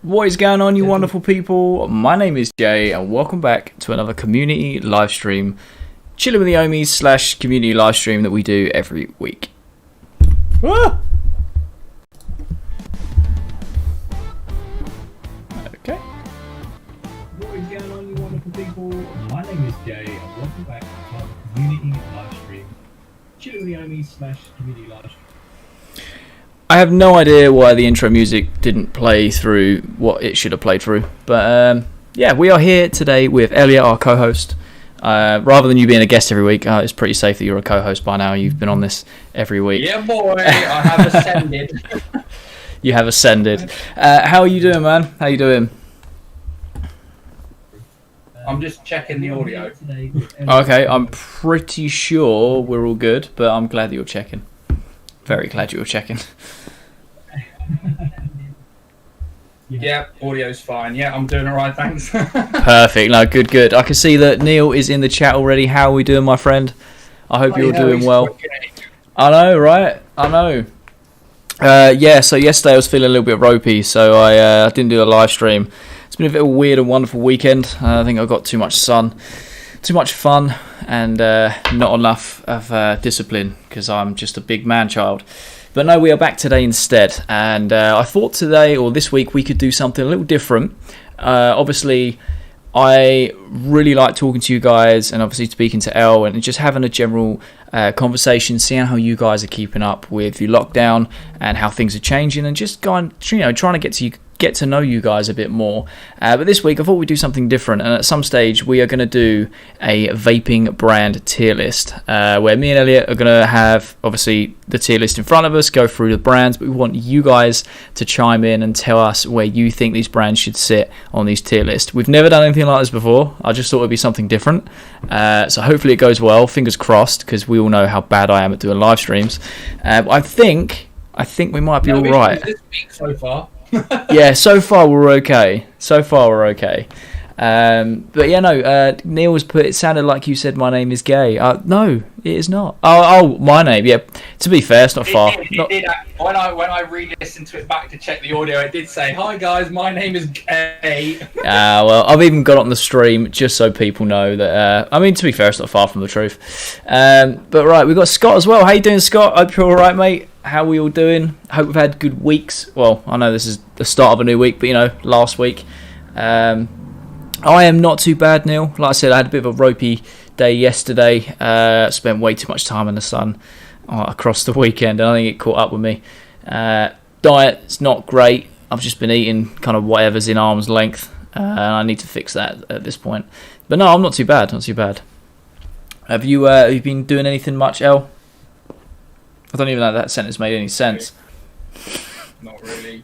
What is going on, you wonderful people? My name is Jay, and welcome back to another community live stream, chilling with the Ohmies / community live stream that we do every week. Ah! Okay. What is going on, you wonderful people? My name is Jay, and welcome back to another community live stream, chilling with the Ohmies / community live stream. I have no idea why the intro music didn't play through what it should have played through. But yeah, we are here today with Elliot, our co-host. Rather than you being a guest every week, it's pretty safe that you're a co-host by now. You've been on this every week. Yeah, boy, I have ascended. You have ascended. How are you doing, man? How you doing? I'm just checking the audio. Okay, I'm pretty sure we're all good, but I'm glad that you're checking. Very glad you were checking. Yeah, audio's fine. Yeah, I'm doing alright, thanks. Perfect. No, good. I can see that Neil is in the chat already. How are we doing, my friend? I hope you're doing well. I know, right? I know. Yeah, so yesterday I was feeling a little bit ropey, so I didn't do a live stream. It's been a bit of a weird and wonderful weekend. I think I got too much sun, too much fun, and not enough of discipline, because I'm just a big man-child. But no, we are back today instead, and I thought today or this week we could do something a little different. Obviously, I really like talking to you guys, and obviously speaking to Elle, and just having a general conversation, seeing how you guys are keeping up with the lockdown and how things are changing, and just going, trying to get to know you guys a bit more. But this week I thought we'd do something different, and at some stage we are going to do a vaping brand tier list, where me and Elliot are going to have obviously the tier list in front of us, go through the brands, but we want you guys to chime in and tell us where you think these brands should sit on these tier lists. We've never done anything like this before. I just thought it'd be something different, so hopefully it goes well. Fingers crossed, because we all know how bad I am at doing live streams. I think we might be all right. This week so far. Yeah, so far we're okay. But yeah, no, Neil was it sounded like you said my name is gay. No, it is not. Oh, my name, yeah. To be fair, it's not far. It did, when I re-listened to it back to check the audio, it did say, "Hi guys, my name is gay." Well, I've even got it on the stream just so people know that, I mean, to be fair, it's not far from the truth. But right, we've got Scott as well. How you doing, Scott? Hope you're alright, mate. How are we all doing? Hope we've had good weeks. Well, I know this is the start of a new week, but last week. I am not too bad, Neil. Like I said, I had a bit of a ropey day yesterday. Spent way too much time in the sun across the weekend, and I think it caught up with me. Diet's not great. I've just been eating kind of whatever's in arm's length, and I need to fix that at this point. But no, I'm not too bad. Have you been doing anything much, Elle? I don't even know if that sentence made any sense. Not really.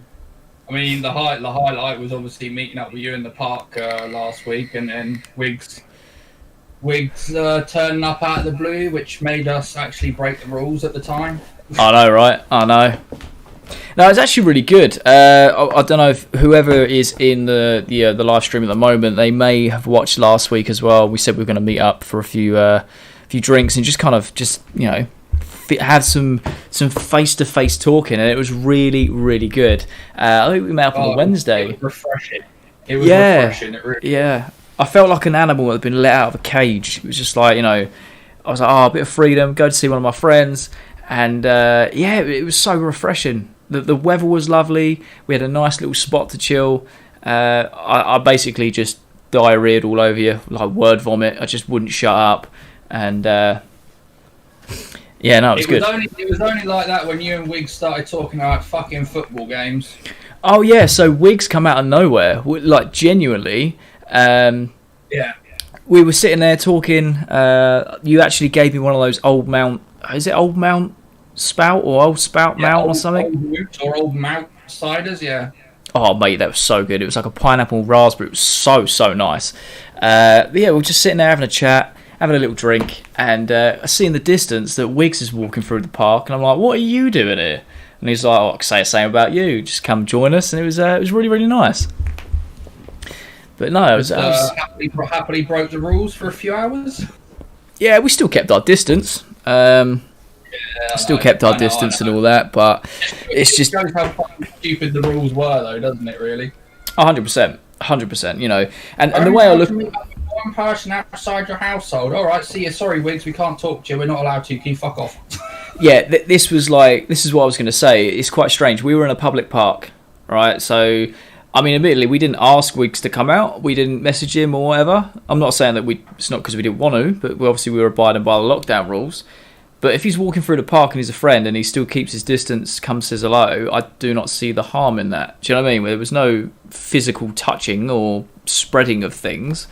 I mean, the highlight was obviously meeting up with you in the park last week, and then Wiggs turning up out of the blue, which made us actually break the rules at the time. I know, right? I know. No, it's actually really good. I don't know if whoever is in the live stream at the moment, they may have watched last week as well. We said we were going to meet up for a few drinks and just have some face-to-face talking, and it was really, really good. I think we met up on a Wednesday. It was refreshing. It really yeah. I felt like an animal that had been let out of a cage. It was just like, I was like, a bit of freedom, go to see one of my friends, and yeah, it was so refreshing. The weather was lovely. We had a nice little spot to chill. I basically just diarrheaed all over you, like word vomit. I just wouldn't shut up, and yeah, no, it was good. It was only like that when you and Wiggs started talking about fucking football games. Oh yeah, so Wiggs come out of nowhere, like genuinely. Yeah. We were sitting there talking. You actually gave me one of those Old Mount. Is it Old Mount Spout or Old Spout Mount or something? Old Mount ciders, yeah. Oh mate, that was so good. It was like a pineapple raspberry. It was so nice. Yeah, we were just sitting there having a chat, having a little drink, and I see in the distance that Wiggs is walking through the park, and I'm like, "What are you doing here?" And he's like, "Oh, I can say the same about you. Just come join us." And it was really, really nice. But no, I was happily broke the rules for a few hours. Yeah, we still kept our distance. Kept our distance and all that, but it's just shows how fucking stupid the rules were, though, doesn't it? Really. 100%, 100%. You know, and the way I look. One person outside your household. All right, see you. Sorry, Wiggs, we can't talk to you. We're not allowed to. Can you fuck off? Yeah, this is what I was going to say. It's quite strange. We were in a public park, right? So, I mean, admittedly, we didn't ask Wiggs to come out. We didn't message him or whatever. I'm not saying that it's not because we didn't want to, but we were abiding by the lockdown rules. But if he's walking through the park and he's a friend and he still keeps his distance, comes says hello, I do not see the harm in that. Do you know what I mean? There was no physical touching or spreading of things.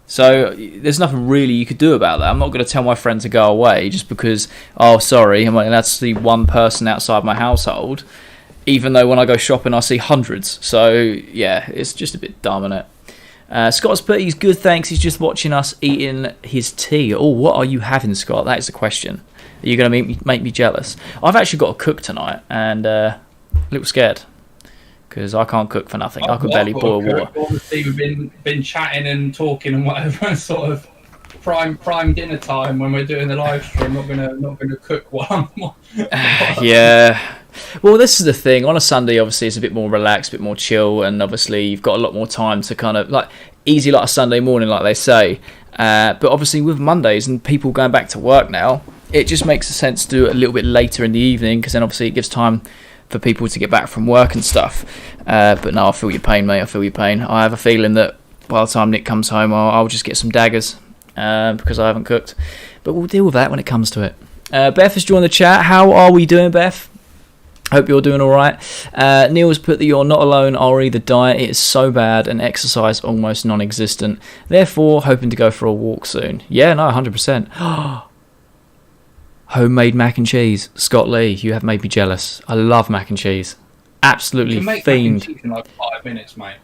So there's nothing really you could do about that. I'm not going to tell my friend to go away just because, oh, sorry, I'm allowed to see one person outside my household, even though when I go shopping I see hundreds. So, yeah, it's just a bit dumb, isn't it? Scott's put, he's good, thanks. He's just watching us eating his tea. Oh, what are you having, Scott? That is the question. Are you going to make me jealous? I've actually got to cook tonight and a little scared. Because I can't cook for nothing. I could barely boil water. Obviously, we've been chatting and talking and whatever, sort of prime dinner time when we're doing the live stream. Not gonna cook one. Yeah. Well, this is the thing. On a Sunday, obviously, it's a bit more relaxed, a bit more chill, and obviously, you've got a lot more time to kind of like easy like a Sunday morning, like they say. But obviously, with Mondays and people going back to work now, it just makes sense to do it a little bit later in the evening because then obviously it gives time for people to get back from work and stuff. But no, I feel your pain, mate. I feel your pain. I have a feeling that by the time Nick comes home, I'll just get some daggers because I haven't cooked. But we'll deal with that when it comes to it. Beth has joined the chat. How are we doing, Beth? Hope you're doing all right. Neil has put that you're not alone. I'll read the diet. It is so bad and exercise almost non-existent. Therefore, hoping to go for a walk soon. Yeah, no, 100%. Homemade mac and cheese. Scott Lee, you have made me jealous. I love mac and cheese. Absolutely you can make fiend. Mac and cheese in like 5 minutes, mate.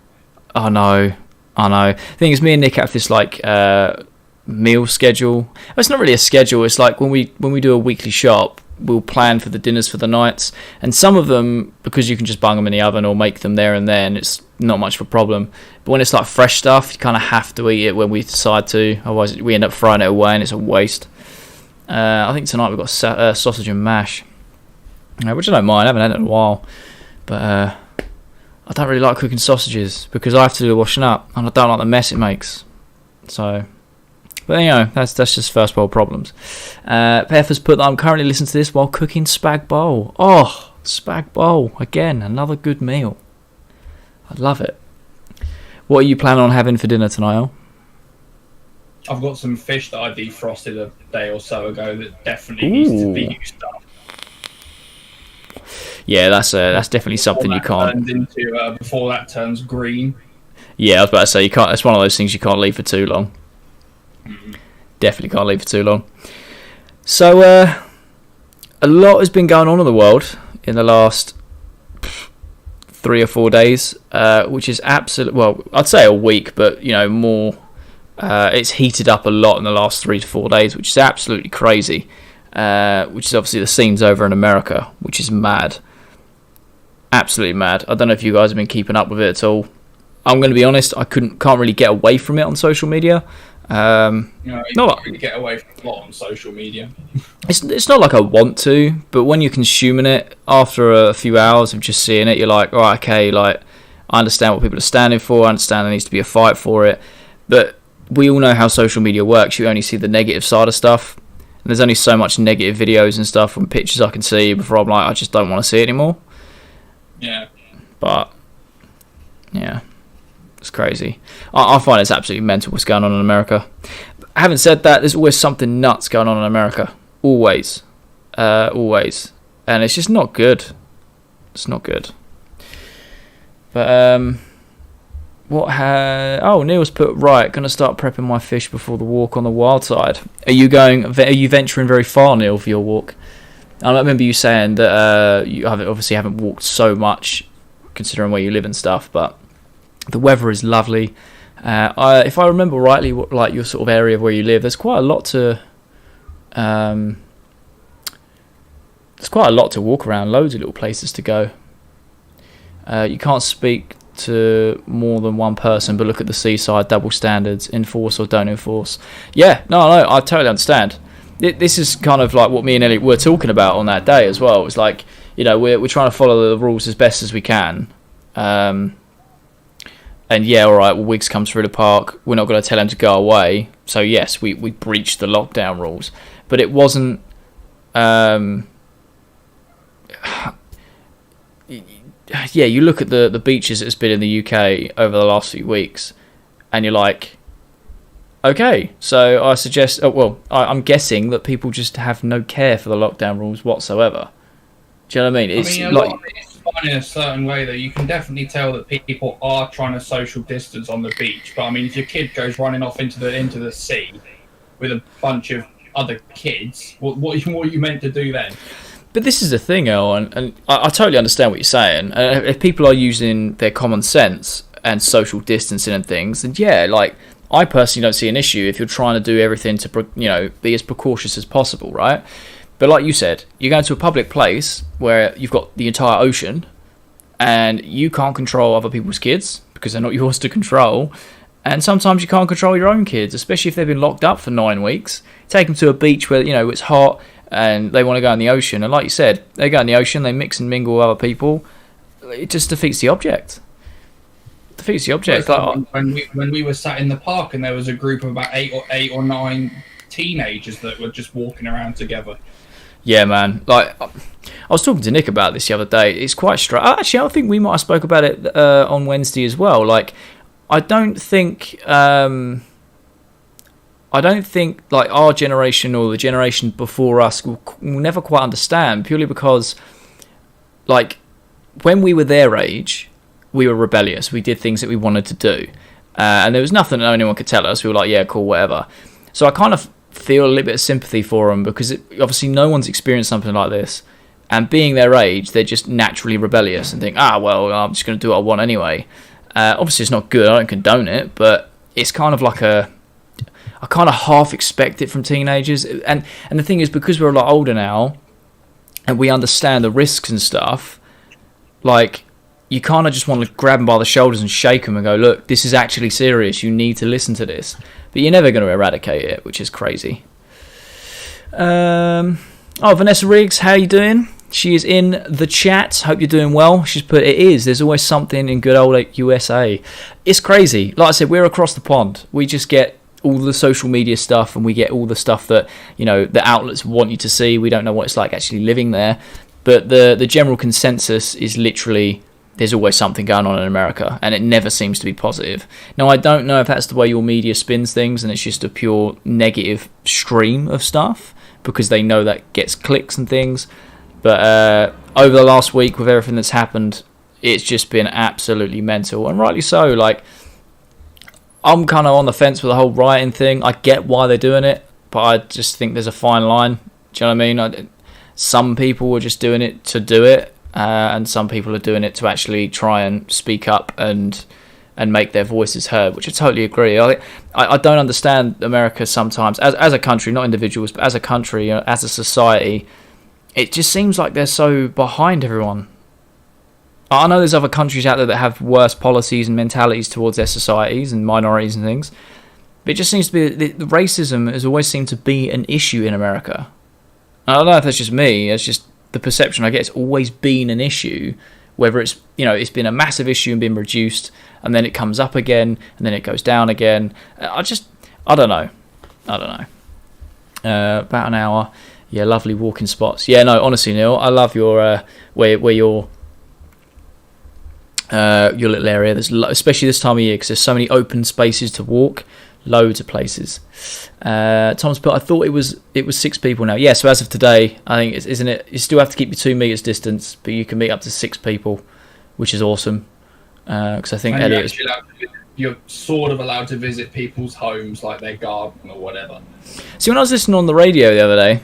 I know. The thing is, me and Nick have this like meal schedule. It's not really a schedule. It's like when we do a weekly shop, we'll plan for the dinners for the nights. And some of them, because you can just bung them in the oven or make them there and then, it's not much of a problem. But when it's like fresh stuff, you kind of have to eat it when we decide to. Otherwise, we end up throwing it away and it's a waste. I think tonight we've got sausage and mash, which I don't mind. I haven't had it in a while, but I don't really like cooking sausages because I have to do the washing up, and I don't like the mess it makes. So, but you know, that's just first world problems. Pef has put that I'm currently listening to this while cooking spag bowl. Oh, spag bowl again, another good meal. I love it. What are you planning on having for dinner tonight, Al? I've got some fish that I defrosted a day or so ago that definitely needs to be used up. Yeah, that's definitely something you can't. Before that turns green. Yeah, I was about to say you can't. It's one of those things you can't leave for too long. Mm-hmm. Definitely can't leave for too long. So a lot has been going on in the world in the last 3 or 4 days, which is absolutely, well, I'd say a week, but you know, more. It's heated up a lot in the last 3 to 4 days, which is absolutely crazy. Which is obviously the scenes over in America, which is mad. Absolutely mad. I don't know if you guys have been keeping up with it at all. I'm going to be honest, I can't really get away from it on social media. You can't really get away from a lot on social media. It's not like I want to, but when you're consuming it, after a few hours of just seeing it, you're like, all right, okay, like I understand what people are standing for. I understand there needs to be a fight for it, but we all know how social media works. You only see the negative side of stuff. And there's only so much negative videos and stuff and pictures I can see before I'm like, I just don't want to see it anymore. Yeah. But, yeah, it's crazy. I find it's absolutely mental what's going on in America. But having said that, there's always something nuts going on in America. Always. Always. And it's just not good. It's not good. But, Neil's put, right, going to start prepping my fish before the walk on the wild side. Are you venturing very far, Neil, for your walk? I remember you saying that you obviously haven't walked so much considering where you live and stuff, but the weather is lovely. If I remember rightly, like your sort of area where you live, there's quite a lot to walk around, loads of little places to go. You can't speak to more than one person, but look at the seaside, double standards, enforce or don't enforce. Yeah, no, I totally understand. This is kind of like what me and Elliot were talking about on that day as well. It's like, you know, we're trying to follow the rules as best as we can. And yeah, all right, well, Wiggs comes through the park. We're not going to tell him to go away. So yes, we breached the lockdown rules, but it wasn't. Yeah, you look at the beaches that's been in the UK over the last few weeks, and you're like, okay, so I suggest. I'm guessing that people just have no care for the lockdown rules whatsoever. Do you know what I mean? It's a lot of it is fun in a certain way, though. You can definitely tell that people are trying to social distance on the beach. But I mean, if your kid goes running off into the sea with a bunch of other kids, what are you meant to do then? But this is the thing, El, and I totally understand what you're saying. If people are using their common sense and social distancing and things, then yeah, like, I personally don't see an issue if you're trying to do everything to, be as precautious as possible, right? But like you said, you're going to a public place where you've got the entire ocean and you can't control other people's kids because they're not yours to control. And sometimes you can't control your own kids, especially if they've been locked up for 9 weeks. Take them to a beach where, it's hot and they want to go in the ocean. And like you said, they go in the ocean, they mix and mingle with other people. It just defeats the object. When we were sat in the park and there was a group of about eight or nine teenagers that were just walking around together. Yeah, man. Like, I was talking to Nick about this the other day. It's quite strange. Actually, I think we might have spoke about it on Wednesday as well. Like, I don't think like our generation or the generation before us will never quite understand, purely because, like, when we were their age, we were rebellious. We did things that we wanted to do, and there was nothing that anyone could tell us. We were like, yeah, cool, whatever. So I kind of feel a little bit of sympathy for them because obviously no one's experienced something like this, and being their age, they're just naturally rebellious and think, well, I'm just going to do what I want anyway. Obviously, it's not good. I don't condone it, but it's kind of like I kind of half expect it from teenagers. And the thing is, because we're a lot older now, and we understand the risks and stuff, like, you kind of just want to grab them by the shoulders and shake them and go, look, this is actually serious. You need to listen to this. But you're never going to eradicate it, which is crazy. Vanessa Riggs, how you doing? She is in the chat. Hope you're doing well. She's put, it is. There's always something in good old USA. It's crazy. Like I said, we're across the pond. We just get all the social media stuff, and we get all the stuff that, the outlets want you to see. We don't know what it's like actually living there. But the general consensus is literally, there's always something going on in America, and it never seems to be positive. Now, I don't know if that's the way your media spins things, and it's just a pure negative stream of stuff, because they know that gets clicks and things. But over the last week, with everything that's happened, it's just been absolutely mental, and rightly so. Like, I'm kind of on the fence with the whole rioting thing. I get why they're doing it, but I just think there's a fine line. Do you know what I mean? Some people are just doing it to do it, and some people are doing it to actually try and speak up and make their voices heard, which I totally agree. I don't understand America sometimes, as a country, not individuals, but as a country, as a society. It just seems like they're so behind everyone. I know there's other countries out there that have worse policies and mentalities towards their societies and minorities and things, but it just seems to be the racism has always seemed to be an issue in America. I don't know if that's just me. It's just the perception I get. It's always been an issue, whether it's it's been a massive issue and been reduced, and then it comes up again, and then it goes down again. I don't know. About an hour. Yeah, lovely walking spots. Yeah, no, honestly, Neil, I love your where your little area. There's especially this time of year, because there's so many open spaces to walk. Loads of places. Tom's put, I thought it was 6 people now. Yeah, so as of today, I think isn't it? You still have to keep your 2 meters distance, but you can meet up to 6 people, which is awesome. Because I think you're sort of allowed to visit people's homes, like their garden or whatever. See, when I was listening on the radio the other day,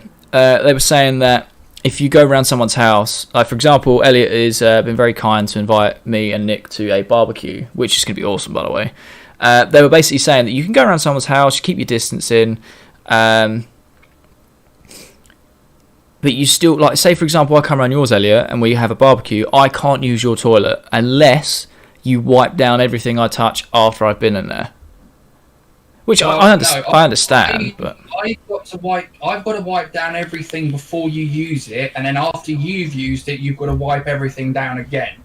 they were saying that if you go around someone's house, like for example, Elliot has been very kind to invite me and Nick to a barbecue, which is going to be awesome, by the way. They were basically saying that you can go around someone's house, keep your distance in, but you still, like, say for example, I come around yours, Elliot, and we have a barbecue, I can't use your toilet unless you wipe down everything I touch after I've been in there. Which I understand, but I've got to wipe down everything before you use it, and then after you've used it, you've got to wipe everything down again.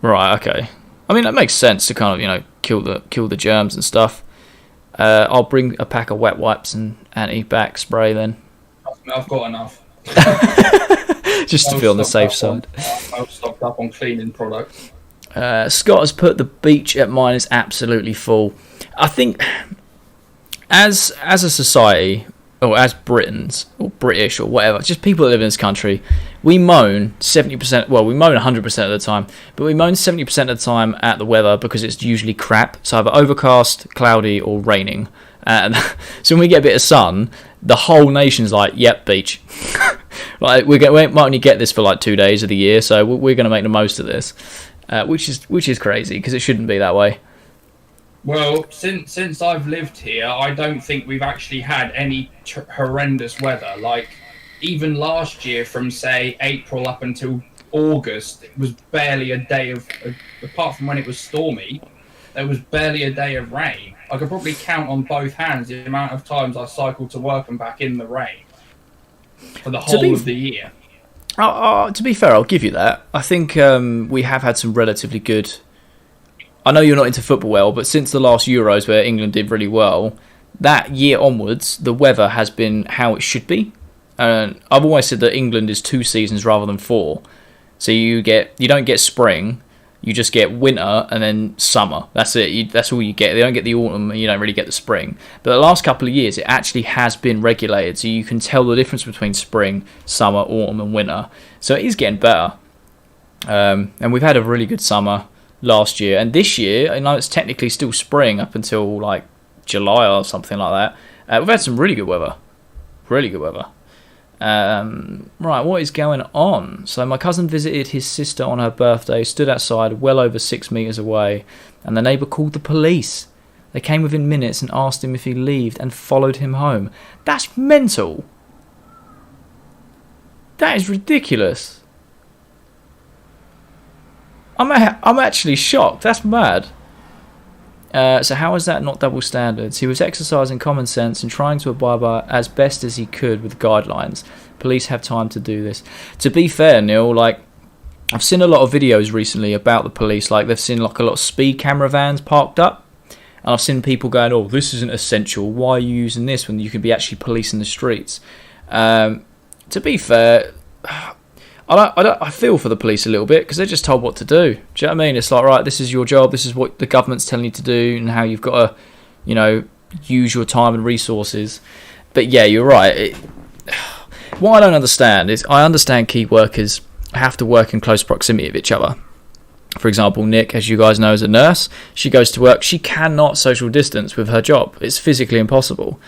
Right. Okay. I mean, that makes sense to kind of kill the germs and stuff. I'll bring a pack of wet wipes and anti-bac spray then. I've got enough. Just to feel on the safe side. I've stocked up on cleaning products. Scott has put the beach at mine is absolutely full. I think as a society, or as Britons, or British, or whatever, just people that live in this country, we moan 70%, well, we moan 100% of the time, but we moan 70% of the time at the weather because it's usually crap. It's either overcast, cloudy, or raining. And so when we get a bit of sun, the whole nation's like, yep, beach. Like, we might only get this for like 2 days of the year, so we're going to make the most of this, which is crazy, because it shouldn't be that way. Well, since I've lived here, I don't think we've actually had any horrendous weather. Like, even last year, from say April up until August, it was barely a day of, apart from when it was stormy, there was barely a day of rain. I could probably count on both hands the amount of times I cycled to work and back in the rain for the whole of the year. To be fair, I'll give you that. I think we have had some relatively good. I know you're not into football well, but since the last Euros where England did really well, that year onwards, the weather has been how it should be. I've always said that England is 2 seasons rather than 4. So you don't get spring, you just get winter and then summer. That's it. That's all you get. They don't get the autumn and you don't really get the spring. But the last couple of years, it actually has been regulated, so you can tell the difference between spring, summer, autumn, and winter. So it is getting better. And we've had a really good summer last year, and this year, I know it's technically still spring up until like July or something like that. We've had some really good weather. Right, what is going on? So my cousin visited his sister on her birthday, stood outside well over 6 meters away, and the neighbour called the police. They came within minutes and asked him if he left and followed him home. That's mental. That is ridiculous. I'm actually shocked. That's mad. So how is that not double standards? He was exercising common sense and trying to abide by as best as he could with guidelines. Police have time to do this. To be fair, Neil, like, I've seen a lot of videos recently about the police. Like, they've seen like a lot of speed camera vans parked up, and I've seen people going, "Oh, this isn't essential. Why are you using this when you could be actually policing the streets?" To be fair, I feel for the police a little bit, because they're just told what to do. Do you know what I mean? It's like, right, this is your job, this is what the government's telling you to do, and how you've got to, use your time and resources. But yeah, you're right. What I don't understand is, I understand key workers have to work in close proximity of each other. For example, Nick, as you guys know, is a nurse. She goes to work. She cannot social distance with her job. It's physically impossible.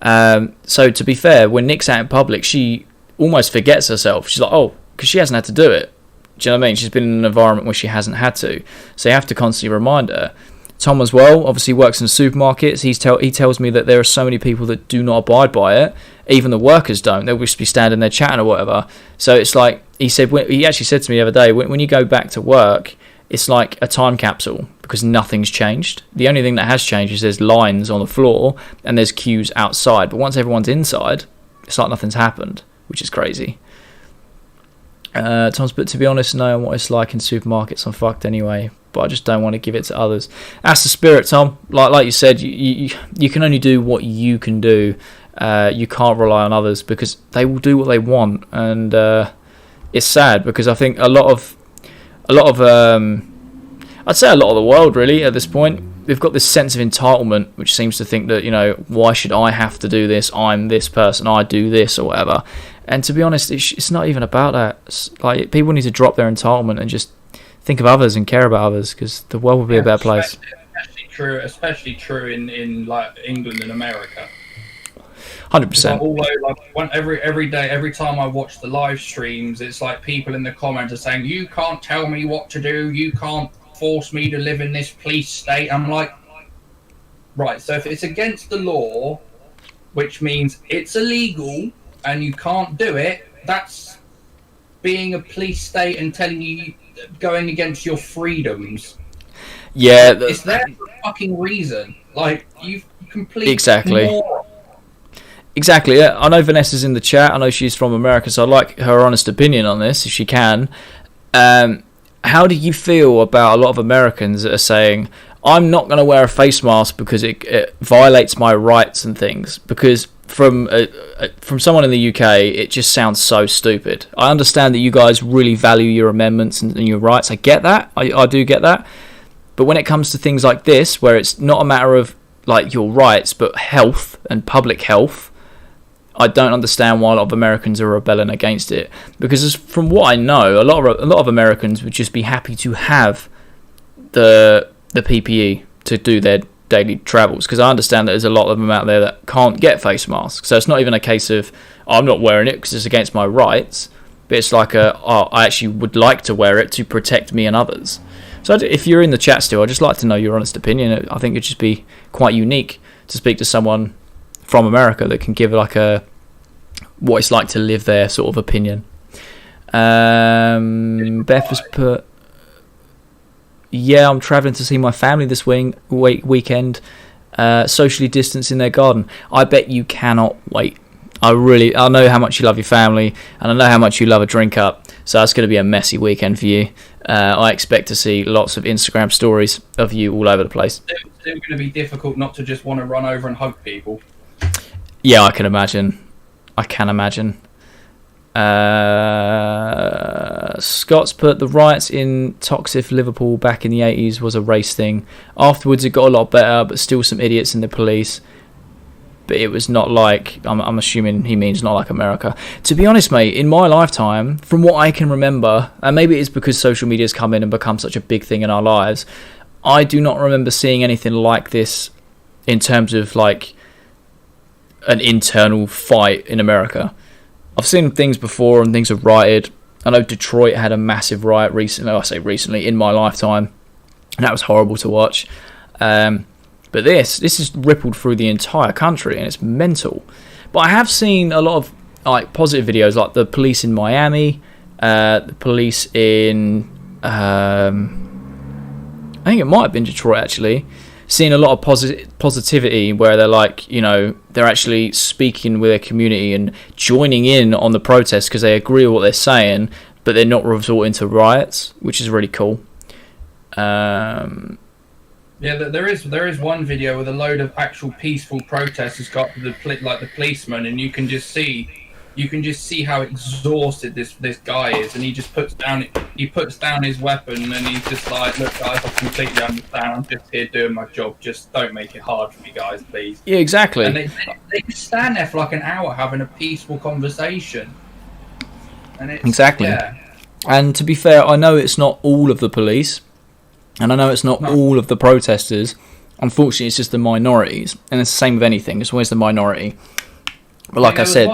So to be fair, when Nick's out in public, she almost forgets herself. She's like, oh, because she hasn't had to do it. Do you know what I mean? She's been in an environment where she hasn't had to. So you have to constantly remind her. Tom as well, obviously works in supermarkets. He tells me that there are so many people that do not abide by it. Even the workers don't. They'll just be standing there chatting or whatever. So it's like, he actually said to me the other day, when you go back to work, it's like a time capsule, because nothing's changed. The only thing that has changed is there's lines on the floor and there's queues outside. But once everyone's inside, it's like nothing's happened, which is crazy. Tom's, but to be honest, knowing what it's like in supermarkets, I'm fucked anyway, but I just don't want to give it to others. That's the spirit, Tom. Like you said, you can only do what you can do. You can't rely on others, because they will do what they want, and it's sad, because I think a lot of I'd say a lot of the world, really, at this point, they've got this sense of entitlement, which seems to think that, why should I have to do this? I'm this person, I do this, or whatever. And to be honest, it's not even about that. It's like, people need to drop their entitlement and just think of others and care about others, because the world would be a better place. Especially true in like England and America. 100%. Although, every day, every time I watch the live streams, it's like people in the comments are saying, "You can't tell me what to do. You can't force me to live in this police state." I'm like, right. So if it's against the law, which means it's illegal and you can't do it, that's being a police state and telling you, going against your freedoms. Yeah, it's there for a fucking reason. Like, you've completely Exactly, yeah. I know Vanessa's in the chat. I know she's from America, so I'd like her honest opinion on this, if she can. how do you feel about a lot of Americans that are saying, I'm not going to wear a face mask because it violates my rights and things? Because from someone in the UK, it just sounds so stupid. I understand that you guys really value your amendments and your rights. I get that. I do get that. But when it comes to things like this, where it's not a matter of like your rights, but health and public health, I don't understand why a lot of Americans are rebelling against it. Because from what I know, a lot of Americans would just be happy to have the PPE to do their daily travels. Because I understand that there's a lot of them out there that can't get face masks. So it's not even a case of, I'm not wearing it because it's against my rights. But it's like I actually would like to wear it to protect me and others. So if you're in the chat still, I'd just like to know your honest opinion. I think it'd just be quite unique to speak to someone from America that can give like what it's like to live there sort of opinion. Beth has put, yeah, I'm travelling to see my family this weekend, socially distanced in their garden. I bet you cannot wait. I know how much you love your family, and I know how much you love a drink up, so that's going to be a messy weekend for you. I expect to see lots of Instagram stories of you all over the place. It's still going to be difficult not to just want to run over and hug people. Yeah, I can imagine. Scott's put, the riots in Toxic Liverpool back in the 80s was a race thing. Afterwards it got a lot better, but still some idiots in the police. But it was not like, I'm assuming he means not like America. To be honest, mate, in my lifetime, from what I can remember, and maybe it's because social media's come in and become such a big thing in our lives, I do not remember seeing anything like this in terms of like an internal fight in America. I've seen things before and things have rioted. I know Detroit had a massive riot recently. I say recently, in my lifetime, and that was horrible to watch. But this has rippled through the entire country, and it's mental. But I have seen a lot of like positive videos, like the police in Miami, the police in I think it might have been Detroit actually. Seeing a lot of positivity where they're like, you know, they're actually speaking with their community and joining in on the protest because they agree with what they're saying, but they're not resorting to riots, which is really cool. Yeah, there is one video with a load of actual peaceful protesters got to the policeman, and you can just see how exhausted this guy is, and he just puts down his weapon, and he's just like, look guys, I completely understand, I'm just here doing my job, just don't make it hard for me guys, please. Yeah, exactly. And they just stand there for like an hour having a peaceful conversation. And it's, exactly. Yeah. And to be fair, I know it's not all of the police, and I know it's not all of the protesters. Unfortunately, it's just the minorities, and it's the same with anything. It's always the minority. But like I said,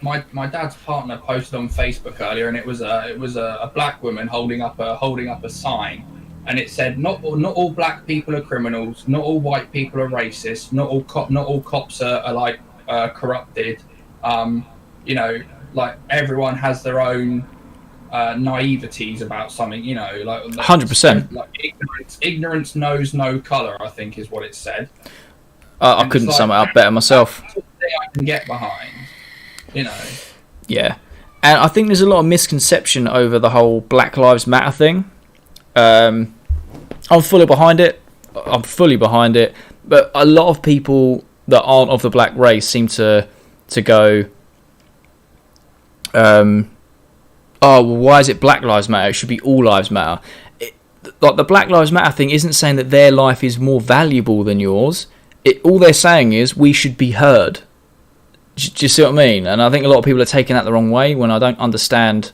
my dad's partner posted on Facebook earlier, and it was a black woman holding up a sign, and it said, not all black people are criminals, not all white people are racist, not all cops are like corrupted. You know, like everyone has their own naiveties about something, you know, like 100%. Like ignorance knows no color, I think is what it said. I couldn't sum it up better myself. That's the thing I can get behind, you know. Yeah, and I think there's a lot of misconception over the whole Black Lives Matter thing. I'm fully behind it. But a lot of people that aren't of the black race seem to go, oh, well, why is it Black Lives Matter? It should be all lives matter. Like the Black Lives Matter thing isn't saying that their life is more valuable than yours. All they're saying is we should be heard. Do you see what I mean? And I think a lot of people are taking that the wrong way when I don't understand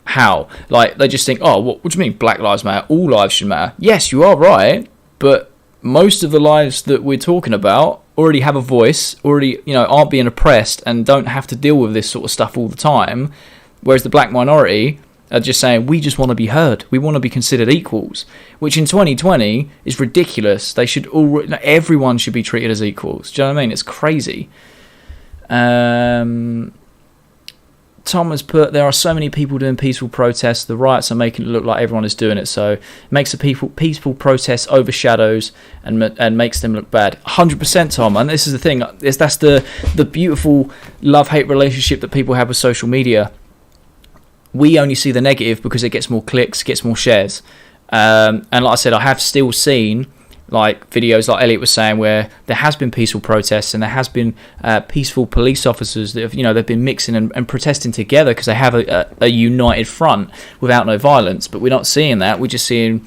how. Like, they just think, oh, what do you mean Black Lives Matter? All lives should matter. Yes, you are right, but most of the lives that we're talking about already have a voice, already, you know, aren't being oppressed and don't have to deal with this sort of stuff all the time. Whereas the black minority are just saying, we just want to be heard. We want to be considered equals, which in 2020 is ridiculous. Everyone should be treated as equals. Do you know what I mean? It's crazy. Tom has put, there are so many people doing peaceful protests. The riots are making it look like everyone is doing it. So it makes a peaceful protest overshadows and makes them look bad. 100%, Tom. And this is the thing. That's the beautiful love-hate relationship that people have with social media. we only see the negative because it gets more clicks, gets more shares. And like I said, I have still seen like videos like Elliot was saying where there has been peaceful protests and there has been peaceful police officers that have, they've been mixing and protesting together because they have a united front without no violence. But we're not seeing that. We're just seeing,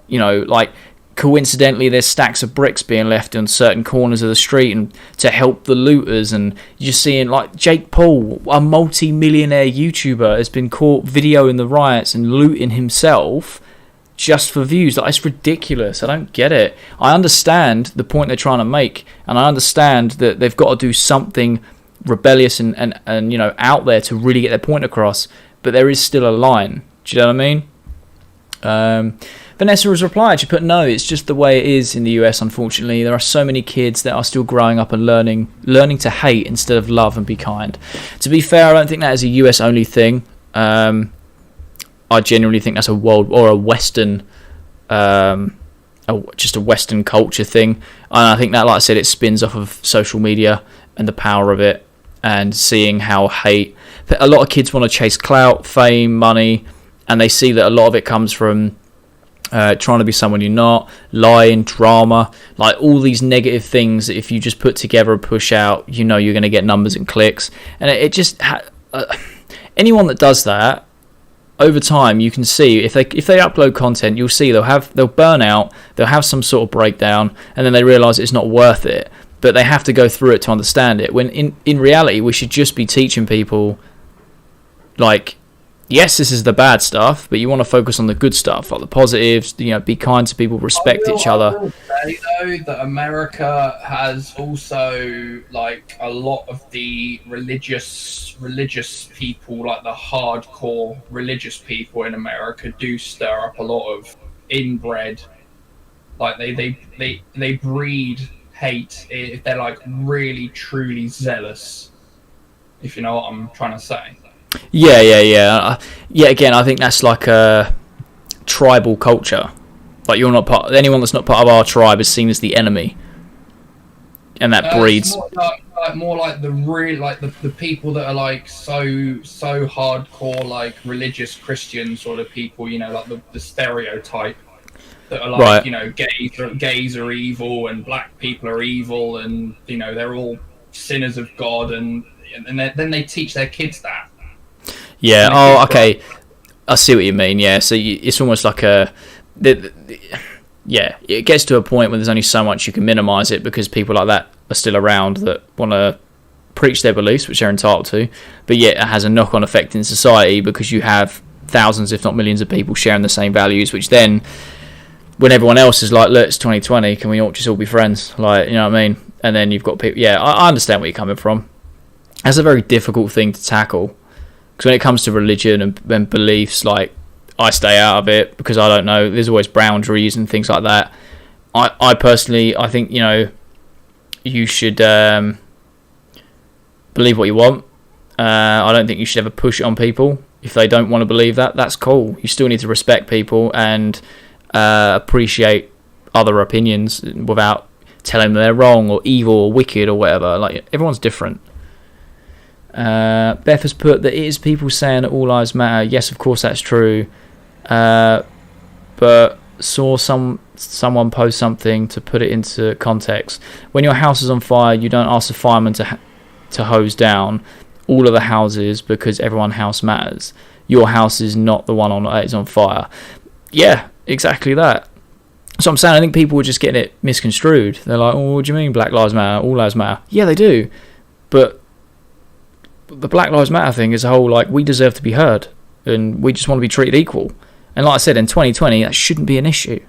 like coincidentally there's stacks of bricks being left on certain corners of the street and to help the looters, and you're just seeing like Jake Paul, a multi-millionaire YouTuber, has been caught videoing the riots and looting himself just for views. Like, it's ridiculous. I don't get it. I understand the point they're trying to make, and I understand that they've got to do something rebellious and out there to really get their point across, but there is still a line. Do you know what I mean? Vanessa has replied. She put, no, it's just the way it is in the US, unfortunately. There are so many kids that are still growing up and learning to hate instead of love and be kind. To be fair, I don't think that is a US only thing. I genuinely think that's a world or a Western, just a Western culture thing. And I think that, like I said, it spins off of social media and the power of it, and seeing how hate. A lot of kids want to chase clout, fame, money, and they see that a lot of it comes from trying to be someone you're not, lying, drama, like all these negative things that if you just put together and push out, you're going to get numbers and clicks. And it just anyone that does that, over time, you can see if they upload content, you'll see they'll burn out, they'll have some sort of breakdown, and then they realise it's not worth it. But they have to go through it to understand it. When in reality, we should just be teaching people, like, yes, this is the bad stuff, but you want to focus on the good stuff, like the positives. Be kind to people, respect each other. I will say though that America has also, like, a lot of the religious people, like the hardcore religious people in America, do stir up a lot of inbred, like they breed hate if they're like really truly zealous. If you know what I'm trying to say. Yeah. Again, I think that's like a tribal culture. Like, you're not anyone that's not part of our tribe is seen as the enemy, and that breeds. More like the real, like the people that are like so hardcore, like religious Christian sort of people. Like the stereotype that are like, right. Gays are evil and black people are evil, and they're all sinners of God, and then they teach their kids that. Yeah. Oh, okay. I see what you mean. Yeah. So it's almost like it gets to a point where there's only so much you can minimise it, because people like that are still around that want to preach their beliefs, which they're entitled to, but yet it has a knock-on effect in society because you have thousands, if not millions, of people sharing the same values, which then, when everyone else is like, look, it's 2020, can we all just all be friends? Like, you know what I mean? And then you've got people. Yeah, I understand where you're coming from. That's a very difficult thing to tackle. Because when it comes to religion and beliefs, like, I stay out of it because I don't know. There's always boundaries and things like that. I personally, I think, you should believe what you want. I don't think you should ever push it on people. If they don't want to believe that, that's cool. You still need to respect people and appreciate other opinions without telling them they're wrong or evil or wicked or whatever. Like, everyone's different. Beth has put that it is people saying that all lives matter. Yes, of course that's true. But saw someone post something to put it into context. When your house is on fire, you don't ask the fireman to hose down all of the houses because everyone's house matters. Your house is not the one is on fire. Yeah, exactly that. So I'm saying, I think people are just getting it misconstrued. They're like, oh, what do you mean Black Lives Matter? All lives matter. Yeah, they do. But the Black Lives Matter thing is a whole, like, we deserve to be heard and we just want to be treated equal. And like I said, in 2020, that shouldn't be an issue.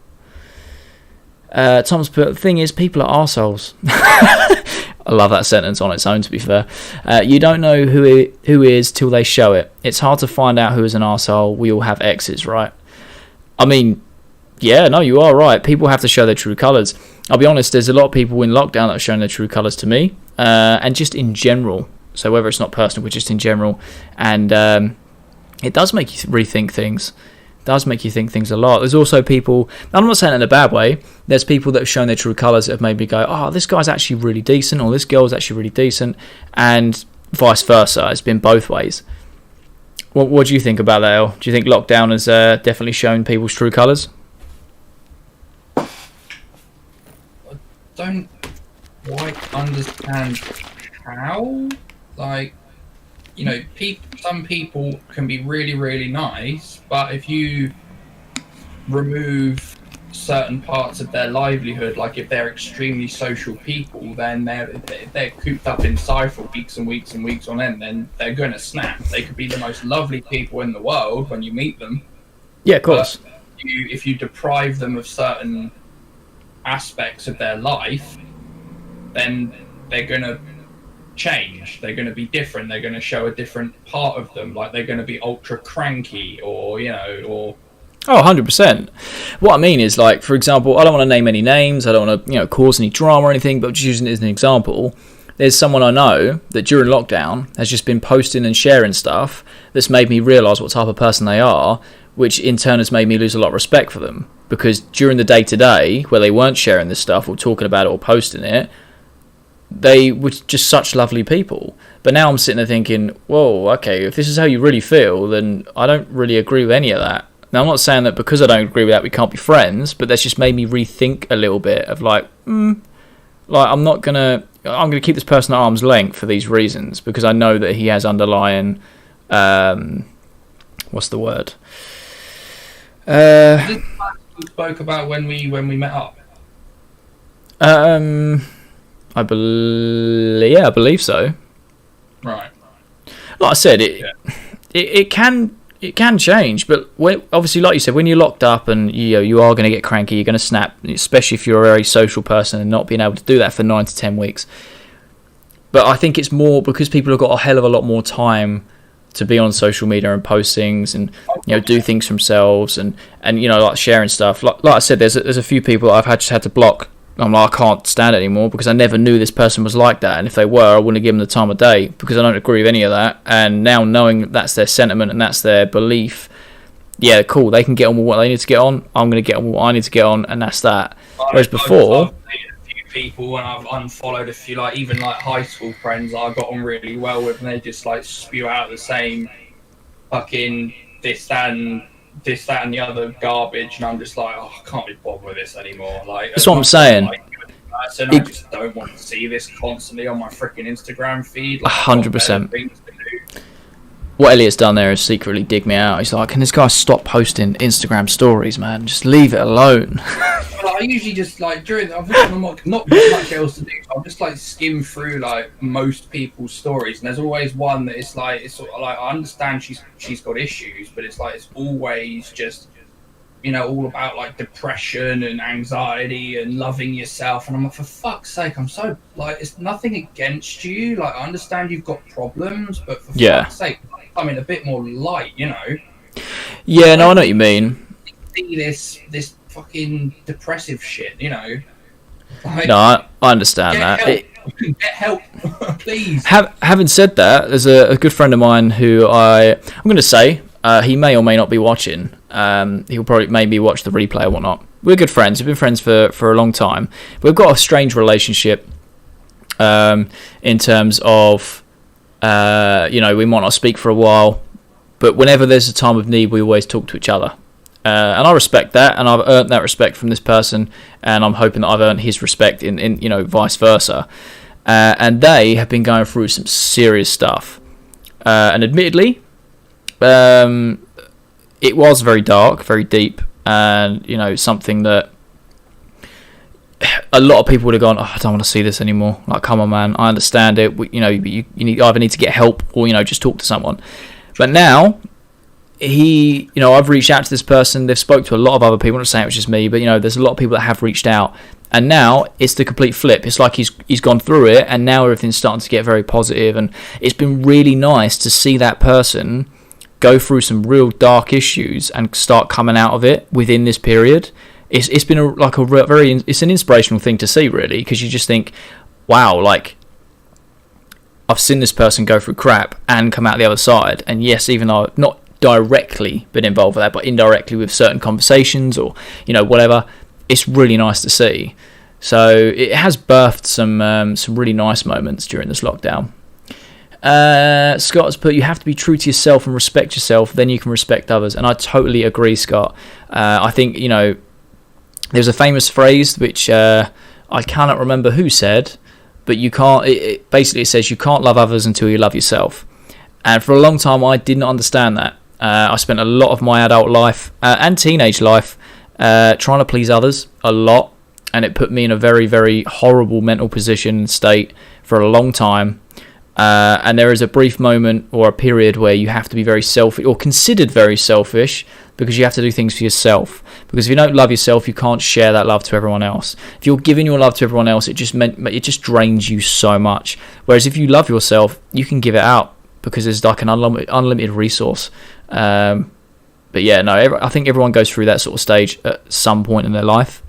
Tom's put, the thing is, people are arseholes. I love that sentence on its own, to be fair. You don't know who is till they show it. It's hard to find out who is an arsehole. We all have exes, right? I mean, yeah, no, you are right. People have to show their true colours. I'll be honest, there's a lot of people in lockdown that are showing their true colours to me, and just in general. So whether it's not personal, but just in general. And it does make you rethink things. It does make you think things a lot. There's also people, I'm not saying it in a bad way, there's people that have shown their true colours that have made me go, oh, this guy's actually really decent, or this girl's actually really decent, and vice versa. It's been both ways. What do you think about that, El? Do you think lockdown has definitely shown people's true colours? Don't quite understand how. Like, you know, some people can be really, really nice, but if you remove certain parts of their livelihood, like if they're extremely social people, then they're cooped up inside for weeks and weeks and weeks on end, then they're going to snap. They could be the most lovely people in the world when you meet them. Yeah, of course. But if you deprive them of certain aspects of their life, then they're going to change. They're going to be different. They're going to show a different part of them. Like they're going to be ultra cranky, or Oh, 100%. What I mean is, like, for example, I don't want to name any names. I don't want to, cause any drama or anything, but just using it as an example, there's someone I know that during lockdown has just been posting and sharing stuff that's made me realise what type of person they are, which in turn has made me lose a lot of respect for them. Because during the day-to-day, where they weren't sharing this stuff or talking about it or posting it, they were just such lovely people. But now I'm sitting there thinking, whoa, okay, if this is how you really feel, then I don't really agree with any of that. Now, I'm not saying that because I don't agree with that we can't be friends, but that's just made me rethink a little bit of I'm gonna keep this person at arm's length for these reasons, because I know that he has underlying, what's the word? This is what we spoke about when we met up. I believe so. Right. Like I said, it can change, but obviously, like you said, when you're locked up and you are going to get cranky, you're going to snap, especially if you're a very social person and not being able to do that for 9 to 10 weeks. But I think it's more because people have got a hell of a lot more time to be on social media and post things and do things themselves and like sharing stuff. Like I said, there's a few people I've just had to block. I'm like, I can't stand it anymore because I never knew this person was like that, and if they were, I wouldn't give them the time of day because I don't agree with any of that. And now knowing that's their sentiment and that's their belief, yeah, cool, they can get on with what they need to get on. I'm going to get on with what I need to get on, and that's that. Whereas before, I've dated a few people and I've unfollowed a few, like even like high school friends I got on really well with, and they just like spew out the same fucking this, that, and the other garbage, and I'm just like, oh, I can't be bothered with this anymore. Like that's what I'm saying. I just don't want to see this constantly on my freaking Instagram feed. 100%. What Elliot's done there is secretly dig me out. He's like, can this guy stop posting Instagram stories, man? Just leave it alone. Well, I usually just like I've not much else to do, so I'll just like skim through like most people's stories, and there's always one that it's sort of like, I understand she's got issues, but it's like it's always just all about like depression and anxiety and loving yourself, and I'm like, for fuck's sake, I'm so like, it's nothing against you, like I understand you've got problems, but for fuck's sake, I mean a bit more light, Yeah, no, I know what you mean. See this fucking depressive shit, Like, no, I understand that. Get help, please. Having said that, there's a good friend of mine who I'm going to say, he may or may not be watching. He'll probably maybe watch the replay or whatnot. We're good friends. We've been friends for a long time. We've got a strange relationship in terms of, we might not speak for a while, but whenever there's a time of need, we always talk to each other. And I respect that, and I've earned that respect from this person, and I'm hoping that I've earned his respect in vice versa. And they have been going through some serious stuff. And admittedly, it was very dark, very deep, and something that a lot of people would have gone, oh, I don't want to see this anymore. Like, come on, man, I understand it. You either need to get help or just talk to someone. But now I've reached out to this person. They've spoke to a lot of other people. I'm not saying it was just me, but there's a lot of people that have reached out. And now it's the complete flip. It's like he's gone through it, and now everything's starting to get very positive. And it's been really nice to see that person go through some real dark issues and start coming out of it within this period. It's been it's an inspirational thing to see, really, because you just think, wow, like, I've seen this person go through crap and come out the other side. And yes, even though I've not directly been involved with that, but indirectly with certain conversations or whatever, it's really nice to see. So it has birthed some really nice moments during this lockdown. Scott has put, you have to be true to yourself and respect yourself, then you can respect others. And I totally agree, Scott. I think, there's a famous phrase which I cannot remember who said, but you can't. Basically, it says you can't love others until you love yourself. And for a long time, I didn't understand that. I spent a lot of my adult life and teenage life trying to please others a lot, and it put me in a very, very horrible mental position and state for a long time. And there is a brief moment or a period where you have to be very selfish, or considered very selfish, because you have to do things for yourself. Because if you don't love yourself, you can't share that love to everyone else. If you're giving your love to everyone else, it just drains you so much. Whereas if you love yourself, you can give it out, because it's like an unlimited resource. But yeah, no, I think everyone goes through that sort of stage at some point in their life.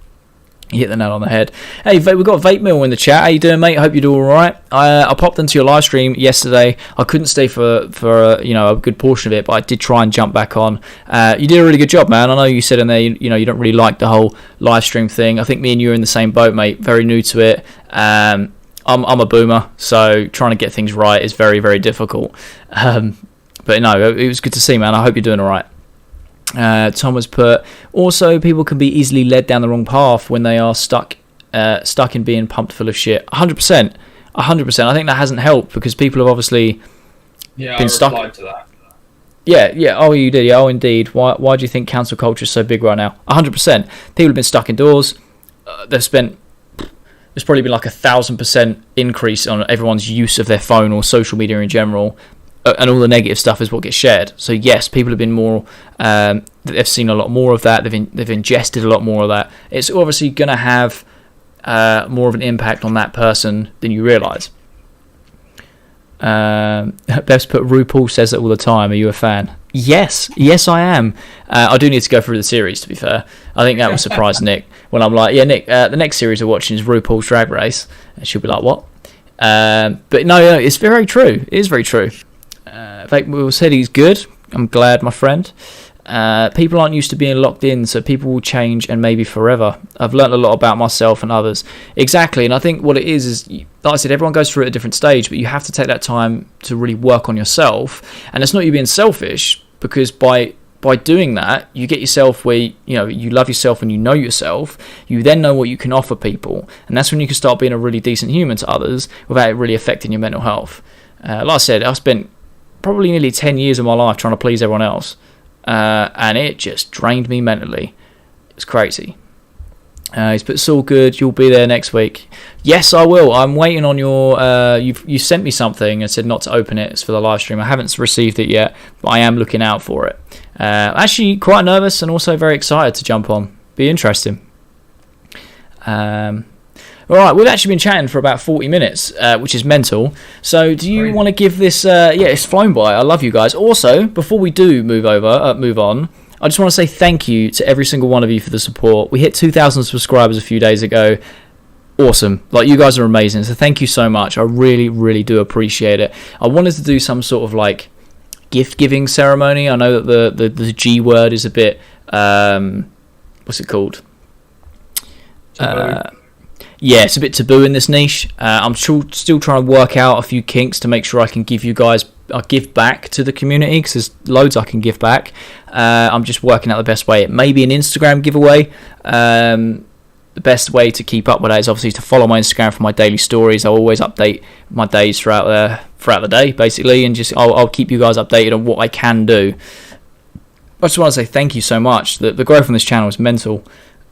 You hit the nail on the head. Hey, we've got Vape Mail in the chat. How you doing, mate? Hope you're doing all right. I popped into your live stream yesterday. I couldn't stay for a good portion of it, but I did try and jump back on. You did a really good job, man. I know you said in there, you don't really like the whole live stream thing. I think me and you are in the same boat, mate. Very new to it. I'm a boomer, so trying to get things right is very, very difficult. But no, it was good to see, man. I hope you're doing all right. Tom has put, also people can be easily led down the wrong path when they are stuck in being pumped full of shit. 100%. I think that hasn't helped, because people have obviously been stuck. To that. Yeah. Oh, you did. Yeah. Oh, indeed. Why do you think cancel culture is so big right now? 100%. People have been stuck indoors. There's probably been like 1,000% increase on everyone's use of their phone or social media in general. And all the negative stuff is what gets shared. So yes, people have been more. They've seen a lot more of that. They've ingested a lot more of that. It's obviously going to have more of an impact on that person than you realise. Bev's put, RuPaul says it all the time. Are you a fan? Yes, I am. I do need to go through the series, to be fair. I think that will surprise Nick when I'm like, yeah, Nick, the next series we're watching is RuPaul's Drag Race. And she'll be like, what? But no, it's very true. It is very true. Like we said, he's good. I'm glad, my friend. People aren't used to being locked in, so people will change, and maybe forever. I've learned a lot about myself and others. Exactly, and I think what it is, like I said, everyone goes through it at a different stage, but you have to take that time to really work on yourself. And it's not you being selfish, because by doing that, you get yourself where you love yourself and you know yourself. You then know what you can offer people, and that's when you can start being a really decent human to others without it really affecting your mental health. Like I said, I spent probably nearly 10 years of my life trying to please everyone else, and it just drained me mentally. It's crazy. He's put, it's all good, you'll be there next week. Yes, I will. I'm waiting on your you sent me something and said not to open it. It's for the live stream. I haven't received it yet, but I am looking out for it. Actually quite nervous and also very excited to jump on. Be interesting. Alright, we've actually been chatting for about 40 minutes, which is mental. So do you want to give this... yeah, it's flown by. I love you guys. Also, before we do move on, I just want to say thank you to every single one of you for the support. We hit 2,000 subscribers a few days ago. Awesome. Like, you guys are amazing. So thank you so much. I really, really do appreciate it. I wanted to do some sort of, like, gift-giving ceremony. I know that the G word is a bit... what's it called? Yeah, it's a bit taboo in this niche. I'm still trying to work out a few kinks to make sure I can give you guys... I give back to the community, because there's loads I can give back. I'm just working out the best way. It may be an Instagram giveaway. The best way to keep up with that is obviously to follow my Instagram for my daily stories. I'll always update my days throughout the day, basically, and just I'll keep you guys updated on what I can do. I just want to say thank you so much. The growth on this channel is mental.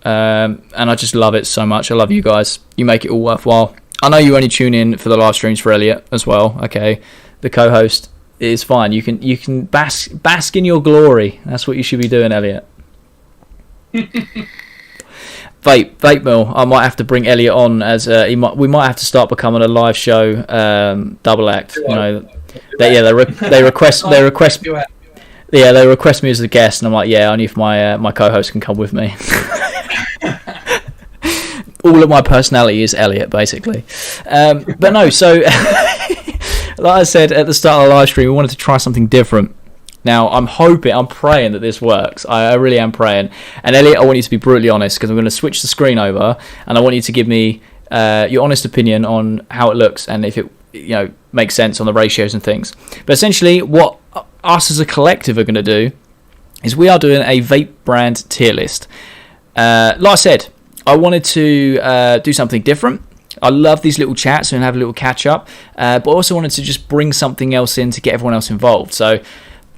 And I just love it so much. I love you guys. You make it all worthwhile. I know you only tune in for the live streams for Elliot as well. Okay, the co-host is fine. You can bask in your glory. That's what you should be doing, Elliot. Vape Mail. I might have to bring Elliot on as we might have to start becoming a live show double act. You know, they request. Yeah, they request me as a guest, and I'm like, yeah, only if my co-host can come with me. All of my personality is Elliot, basically. But no, so like I said at the start of the live stream, we wanted to try something different. Now, I'm praying that this works. I really am praying. And Elliot, I want you to be brutally honest, because I'm going to switch the screen over, and I want you to give me your honest opinion on how it looks, and if it make sense on the ratios and things. But essentially, what us as a collective are going to do is we are doing a vape brand tier list. Like I said, I wanted to do something different. I love these little chats and have a little catch up, but I also wanted to just bring something else in to get everyone else involved. So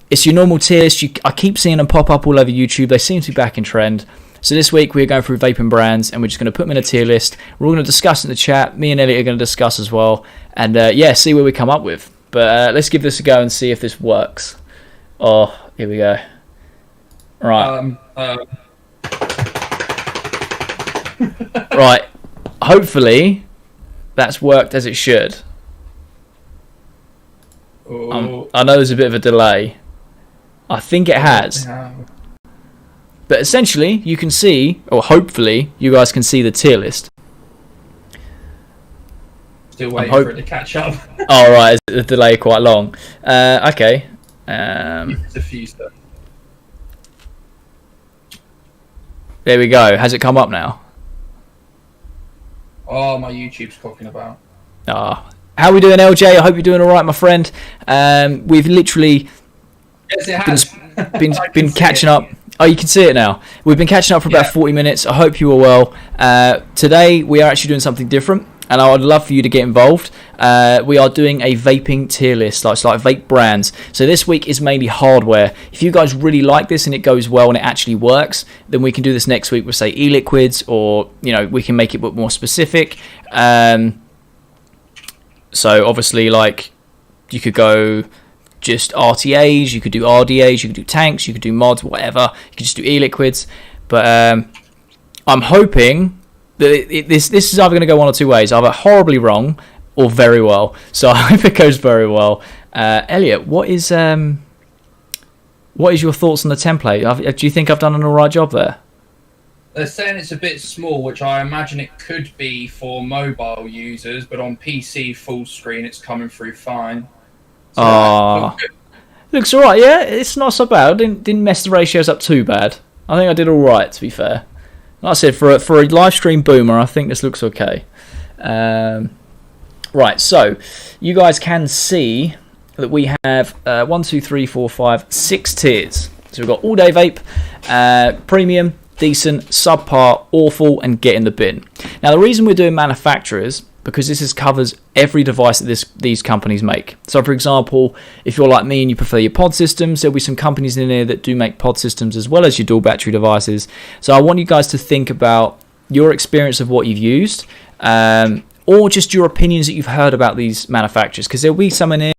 it's your normal tier list. I keep seeing them pop up all over YouTube. They seem to be back in trend. So this week we're going through vaping brands, and we're just going to put them in a tier list. We're all going to discuss in the chat. Me and Elliot are going to discuss as well, and see where we come up with. But let's give this a go and see if this works. Oh, here we go. Right. Right. Hopefully that's worked as it should. I know there's a bit of a delay. I think it has. But essentially, you can see, or hopefully, you guys can see the tier list. Still waiting for it to catch up. Oh, right. Is the delay quite long? Okay. It's a few stuff. There we go. Has it come up now? Oh, my YouTube's cocking about. How are we doing, LJ? I hope you're doing all right, my friend. We've literally been catching up. Oh, you can see it now. We've been catching up for about 40 minutes. I hope you are well. Today, we are actually doing something different, and I would love for you to get involved. We are doing a vaping tier list, like vape brands. So this week is mainly hardware. If you guys really like this and it goes well and it actually works, then we can do this next week with, say, e-liquids, or we can make it a bit more specific. So obviously, like, you could go just RTAs, you could do RDAs, you could do tanks, you could do mods, whatever. You could just do e-liquids. But I'm hoping that this is either going to go one or two ways, either horribly wrong or very well. So I hope it goes very well. Elliot, what is your thoughts on the template? Do you think I've done an alright job there? They're saying it's a bit small, which I imagine it could be for mobile users, but on PC full screen it's coming through fine. So looks alright, yeah? It's not so bad. I didn't mess the ratios up too bad. I think I did alright, to be fair. Like I said, for a live stream boomer, I think this looks okay. Right, so you guys can see that we have 1, 2, 3, 4, 5, 6 tiers. So we've got all day vape, premium, decent, subpar, awful, and get in the bin. Now the reason we're doing manufacturers, because this covers every device that these companies make. So for example, if you're like me and you prefer your pod systems, there'll be some companies in there that do make pod systems as well as your dual battery devices. So I want you guys to think about your experience of what you've used, or just your opinions that you've heard about these manufacturers, because there'll be some in here.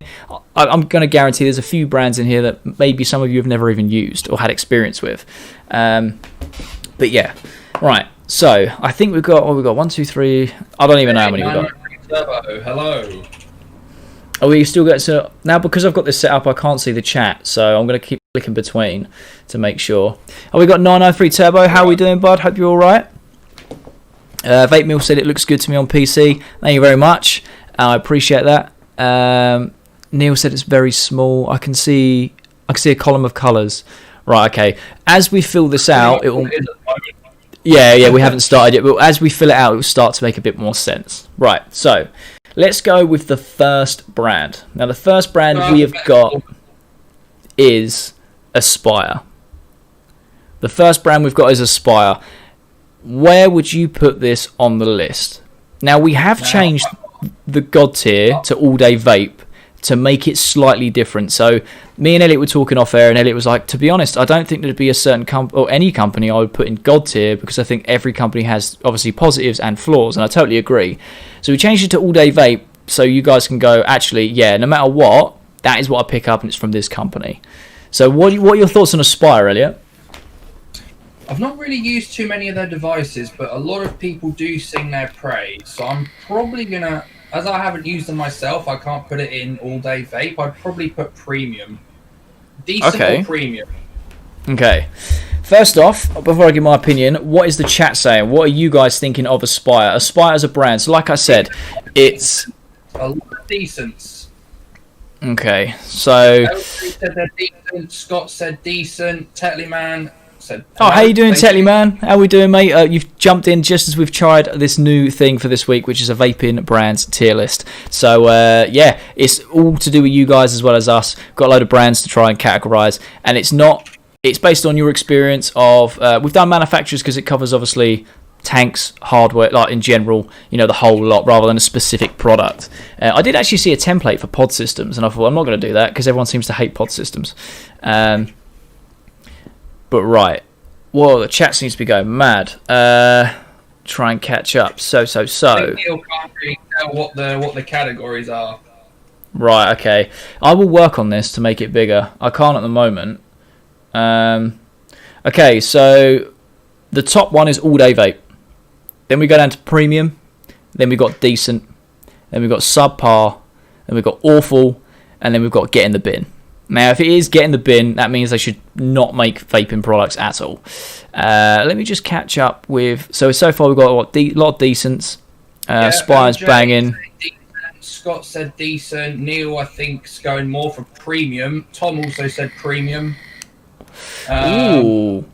I'm going to guarantee there's a few brands in here that maybe some of you have never even used or had experience with. But yeah, right. So I think we've got 1, 2, 3. I don't even know how many we've got. Turbo, hello. Oh, we still get to now, because I've got this set up. I can't see the chat, so I'm going to keep clicking between to make sure. Oh, we got 903 Turbo. How are we doing, bud? Hope you're all right. Vape Mail said it looks good to me on PC. Thank you very much. I appreciate that. Neil said it's very small. I can see a column of colours. Right, okay. As we fill this out, it will. Yeah, we haven't started yet, but as we fill it out, it will start to make a bit more sense. Right, so let's go with the first brand. Now, the first brand we have got is Spire. The first brand we've got is Spire. Where would you put this on the list? Now, we have changed the God tier to all day vape to make it slightly different. So me and Elliot were talking off air, and Elliot was like, to be honest, I don't think there'd be a certain or any company I would put in God tier, because I think every company has obviously positives and flaws, and I totally agree. So we changed it to all day vape, so you guys can go, actually, yeah, no matter what, that is what I pick up, and it's from this company. So what are your thoughts on Aspire, Elliot? I've not really used too many of their devices, but a lot of people do sing their praise, so I'm probably gonna, as I haven't used them myself, I can't put it in all day vape. I'd probably put premium. Decent or premium. Okay. First off, before I give my opinion, what is the chat saying? What are you guys thinking of Aspire? Aspire as a brand. So like I said, it's a lot of decents. Okay, so Elsie said they're decent, Scott said decent, Tetley Man said. Oh, how you doing, Thank Tetley man? How we doing, mate? You've jumped in just as we've tried this new thing for this week, which is a vaping brands tier list. So, yeah, it's all to do with you guys as well as us. Got a load of brands to try and categorise, and it's based on your experience of... we've done manufacturers because it covers, obviously, tanks, hardware, like in general, the whole lot, rather than a specific product. I did actually see a template for pod systems, and I thought, I'm not going to do that because everyone seems to hate pod systems. But right, whoa, the chat seems to be going mad. Try and catch up. So. I think Neil can't really tell what the categories are. Right, okay. I will work on this to make it bigger. I can't at the moment. Okay, so the top one is all day vape. Then we go down to premium. Then we got decent. Then we got subpar. Then we got awful. And then we've got get in the bin. Now, if it is get in the bin, that means they should not make vaping products at all. Let me just catch up with... So far we've got a lot of decents. Spire's banging. Scott said decent. Neil, I think, is going more for premium. Tom also said premium. Ooh.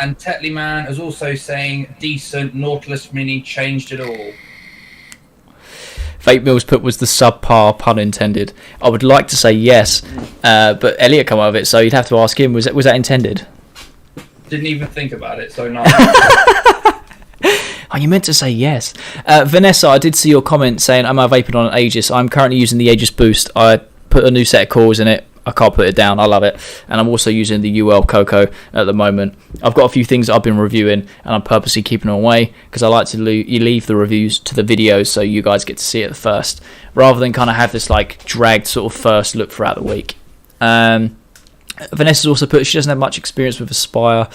And Tetley Man is also saying decent. Nautilus Mini changed it all. Vape Mill's put was the subpar, pun intended. I would like to say yes, but Elliot come out of it, so you'd have to ask him. Was that intended? Didn't even think about it, so no. Oh, you meant to say yes. Vanessa, I did see your comment saying, am I vaping on an Aegis? I'm currently using the Aegis Boost. I put a new set of cores in it. I can't put it down. I love it. And I'm also using the UL Coco at the moment. I've got a few things that I've been reviewing, and I'm purposely keeping them away because I like to leave the reviews to the videos so you guys get to see it first, rather than kind of have this like dragged sort of first look throughout the week. Vanessa's also put she doesn't have much experience with a Spire.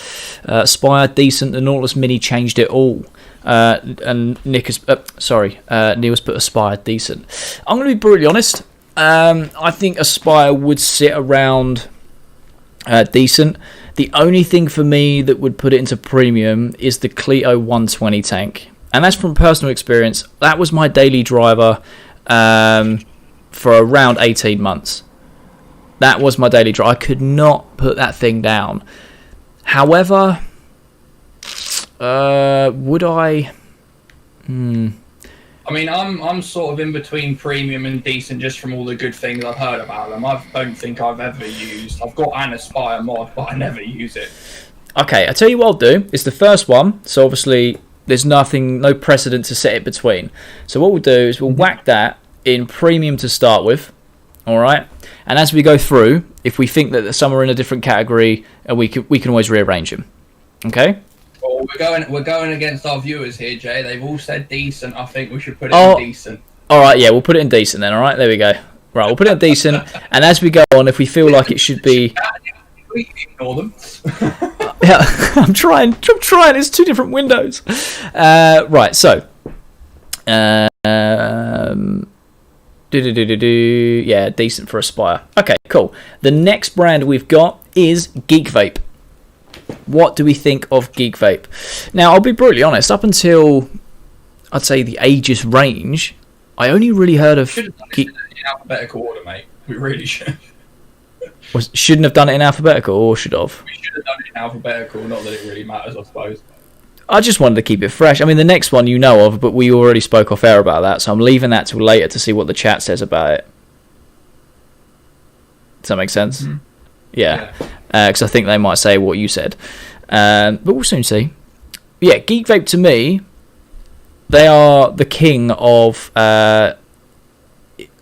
Spire, decent. The Nautilus Mini changed it all. And Nick has... Neil's put a Spire, decent. I'm going to be brutally honest. I think Aspire would sit around decent. The only thing for me that would put it into premium is the Clio 120 tank, and that's from personal experience. That was my daily driver for around 18 months. That was my daily driver. I could not put that thing down. However, would I? I mean, I'm sort of in between premium and decent just from all the good things I've heard about them. I don't think I've ever used... I've got an Aspire mod, but I never use it. Okay, I'll tell you what I'll do. It's the first one, so obviously there's no precedent to set it between. So what we'll do is we'll whack that in premium to start with, all right? And as we go through, if we think that some are in a different category, we can always rearrange them, okay? Well, we're going against our viewers here, Jay. They've all said decent. I think we should put it in decent. All right, yeah, we'll put it in decent then. All right, there we go. Right, we'll put it in decent, and as we go on, if we feel like it should be, we can ignore them. Yeah, I'm trying. It's two different windows. Right, so, yeah, decent for Aspire. Okay, cool. The next brand we've got is Geek Vape. What do we think of Geek Vape? Now, I'll be brutally honest. Up until, I'd say, the Aegis range, I only really heard of... Should have done it in alphabetical order, mate. We really should. Shouldn't have done it in alphabetical, or should have? We should have done it in alphabetical, not that it really matters, I suppose. I just wanted to keep it fresh. I mean, the next one you know of, but we already spoke off air about that, so I'm leaving that till later to see what the chat says about it. Does that make sense? Mm-hmm. Yeah. Because I think they might say what you said. But we'll soon see. Yeah, Geek Vape to me, they are the king of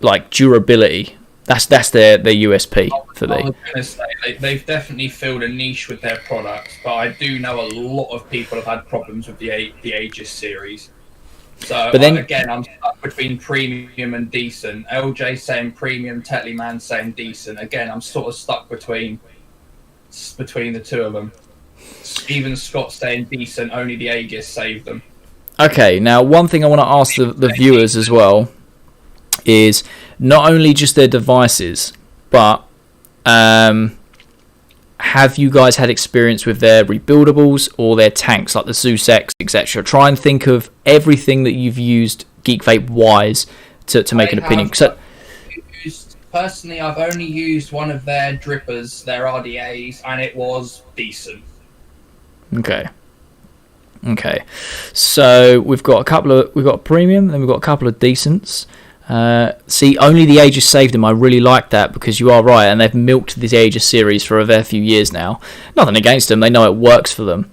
like durability. That's their USP for me. I was going to say, they've definitely filled a niche with their products, but I do know a lot of people have had problems with the Aegis series. So but then, again, I'm stuck between premium and decent. LJ saying premium, Tetley Man saying decent. Again, I'm sort of stuck between the two of them. Even Scott saying decent, only the Aegis saved them. Okay, now one thing I want to ask the viewers as well is not only just their devices, but have you guys had experience with their rebuildables or their tanks, like the Zeus X, etc.? Try and think of everything that you've used Geek Vape wise to make an opinion. Personally, I've only used one of their drippers, their RDAs, and it was decent. Okay. So we've got a premium, then we've got a couple of decents. See, only the Aegis saved them. I really like that, because you are right, and they've milked this Aegis series for a fair few years now. Nothing against them; they know it works for them.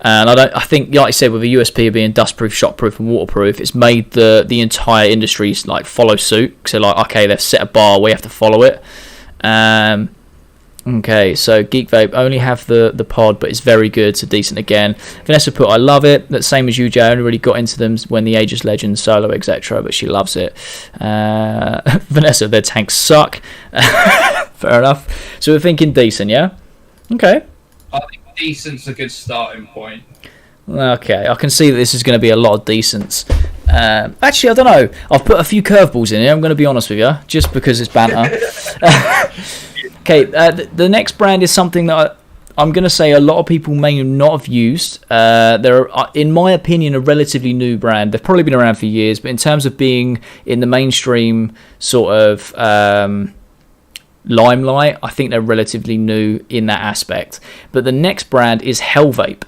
And I think, like I said, with the USP of being dustproof, shockproof, and waterproof, it's made the entire industry like follow suit. So like, okay, they've set a bar, we have to follow it. Okay, so Geek Vape only have the pod, but it's very good, so decent again. Vanessa put, I love it. That's same as you, Jay. I only really got into them when the Aegis Legends, Solo, etc., but she loves it. Vanessa, their tanks suck. Fair enough. So we're thinking decent, yeah? Okay. I think decent's a good starting point. Okay, I can see that this is going to be a lot of decents. Actually, I don't know. I've put a few curveballs in here, I'm going to be honest with you, just because it's banter. Okay, the next brand is something that I'm going to say a lot of people may not have used. They're, in my opinion, a relatively new brand. They've probably been around for years, but in terms of being in the mainstream sort of limelight, I think they're relatively new in that aspect. But the next brand is Vape.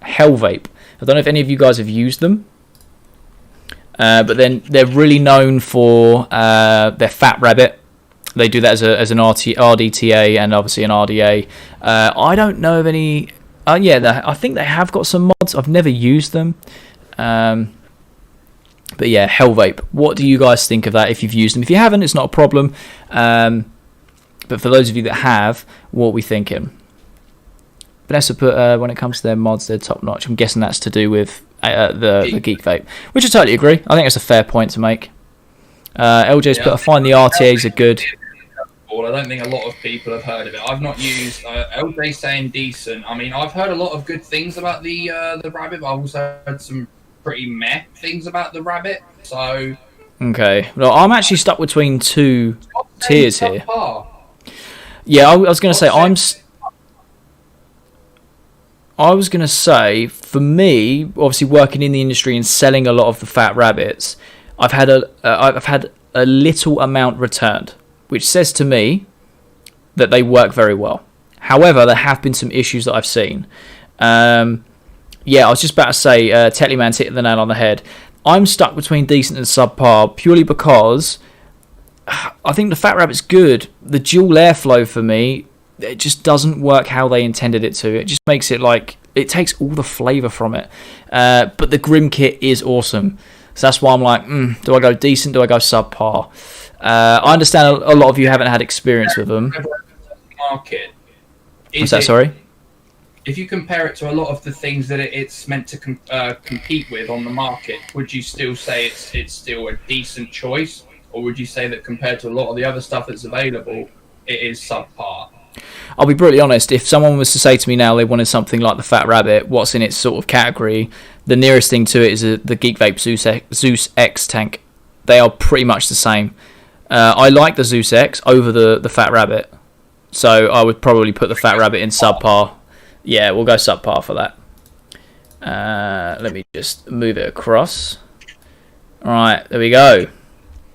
Vape. I don't know if any of you guys have used them. But then they're really known for their Fat Rabbit. They do that as an RDTA and obviously an RDA. I don't know of any. I think they have got some mods. I've never used them. But yeah, Vape. What do you guys think of that if you've used them? If you haven't, it's not a problem. But for those of you that have, what are we thinking? Vanessa put, when it comes to their mods, they're top notch. I'm guessing that's to do with the Geek Vape, which I totally agree. I think it's a fair point to make. LJ's put, I find the RTAs are good. I don't think a lot of people have heard of it. I've not used LJ saying decent. I mean, I've heard a lot of good things about the Rabbit, but I've also heard some pretty meh things about the Rabbit. So okay, well, I'm actually stuck between two tiers here. Yeah, I was going to say I was going to say, for me, obviously working in the industry and selling a lot of the Fat Rabbits, I've had a little amount returned, which says to me that they work very well. However, there have been some issues that I've seen. I was just about to say, Tetlyman's hit the nail on the head. I'm stuck between decent and subpar purely because I think the Fat Rabbit's good. The dual airflow for me, it just doesn't work how they intended it to. It just makes it like, it takes all the flavour from it. But the Grim kit is awesome. So that's why I'm like, do I go decent? Do I go subpar? I understand a lot of you haven't had experience with them. Market. What's that, sorry? If you compare it to a lot of the things that it's meant to compete with on the market, would you still say it's still a decent choice? Or would you say that compared to a lot of the other stuff that's available, it is subpar? I'll be brutally honest, if someone was to say to me now they wanted something like the Fat Rabbit, what's in its sort of category, the nearest thing to it is the Geek Vape Zeus X tank. They are pretty much the same. I like the Zeus X over the Fat Rabbit, so I would probably put the Fat Rabbit in subpar. Yeah, we'll go subpar for that. Let me just move it across. Alright, there we go.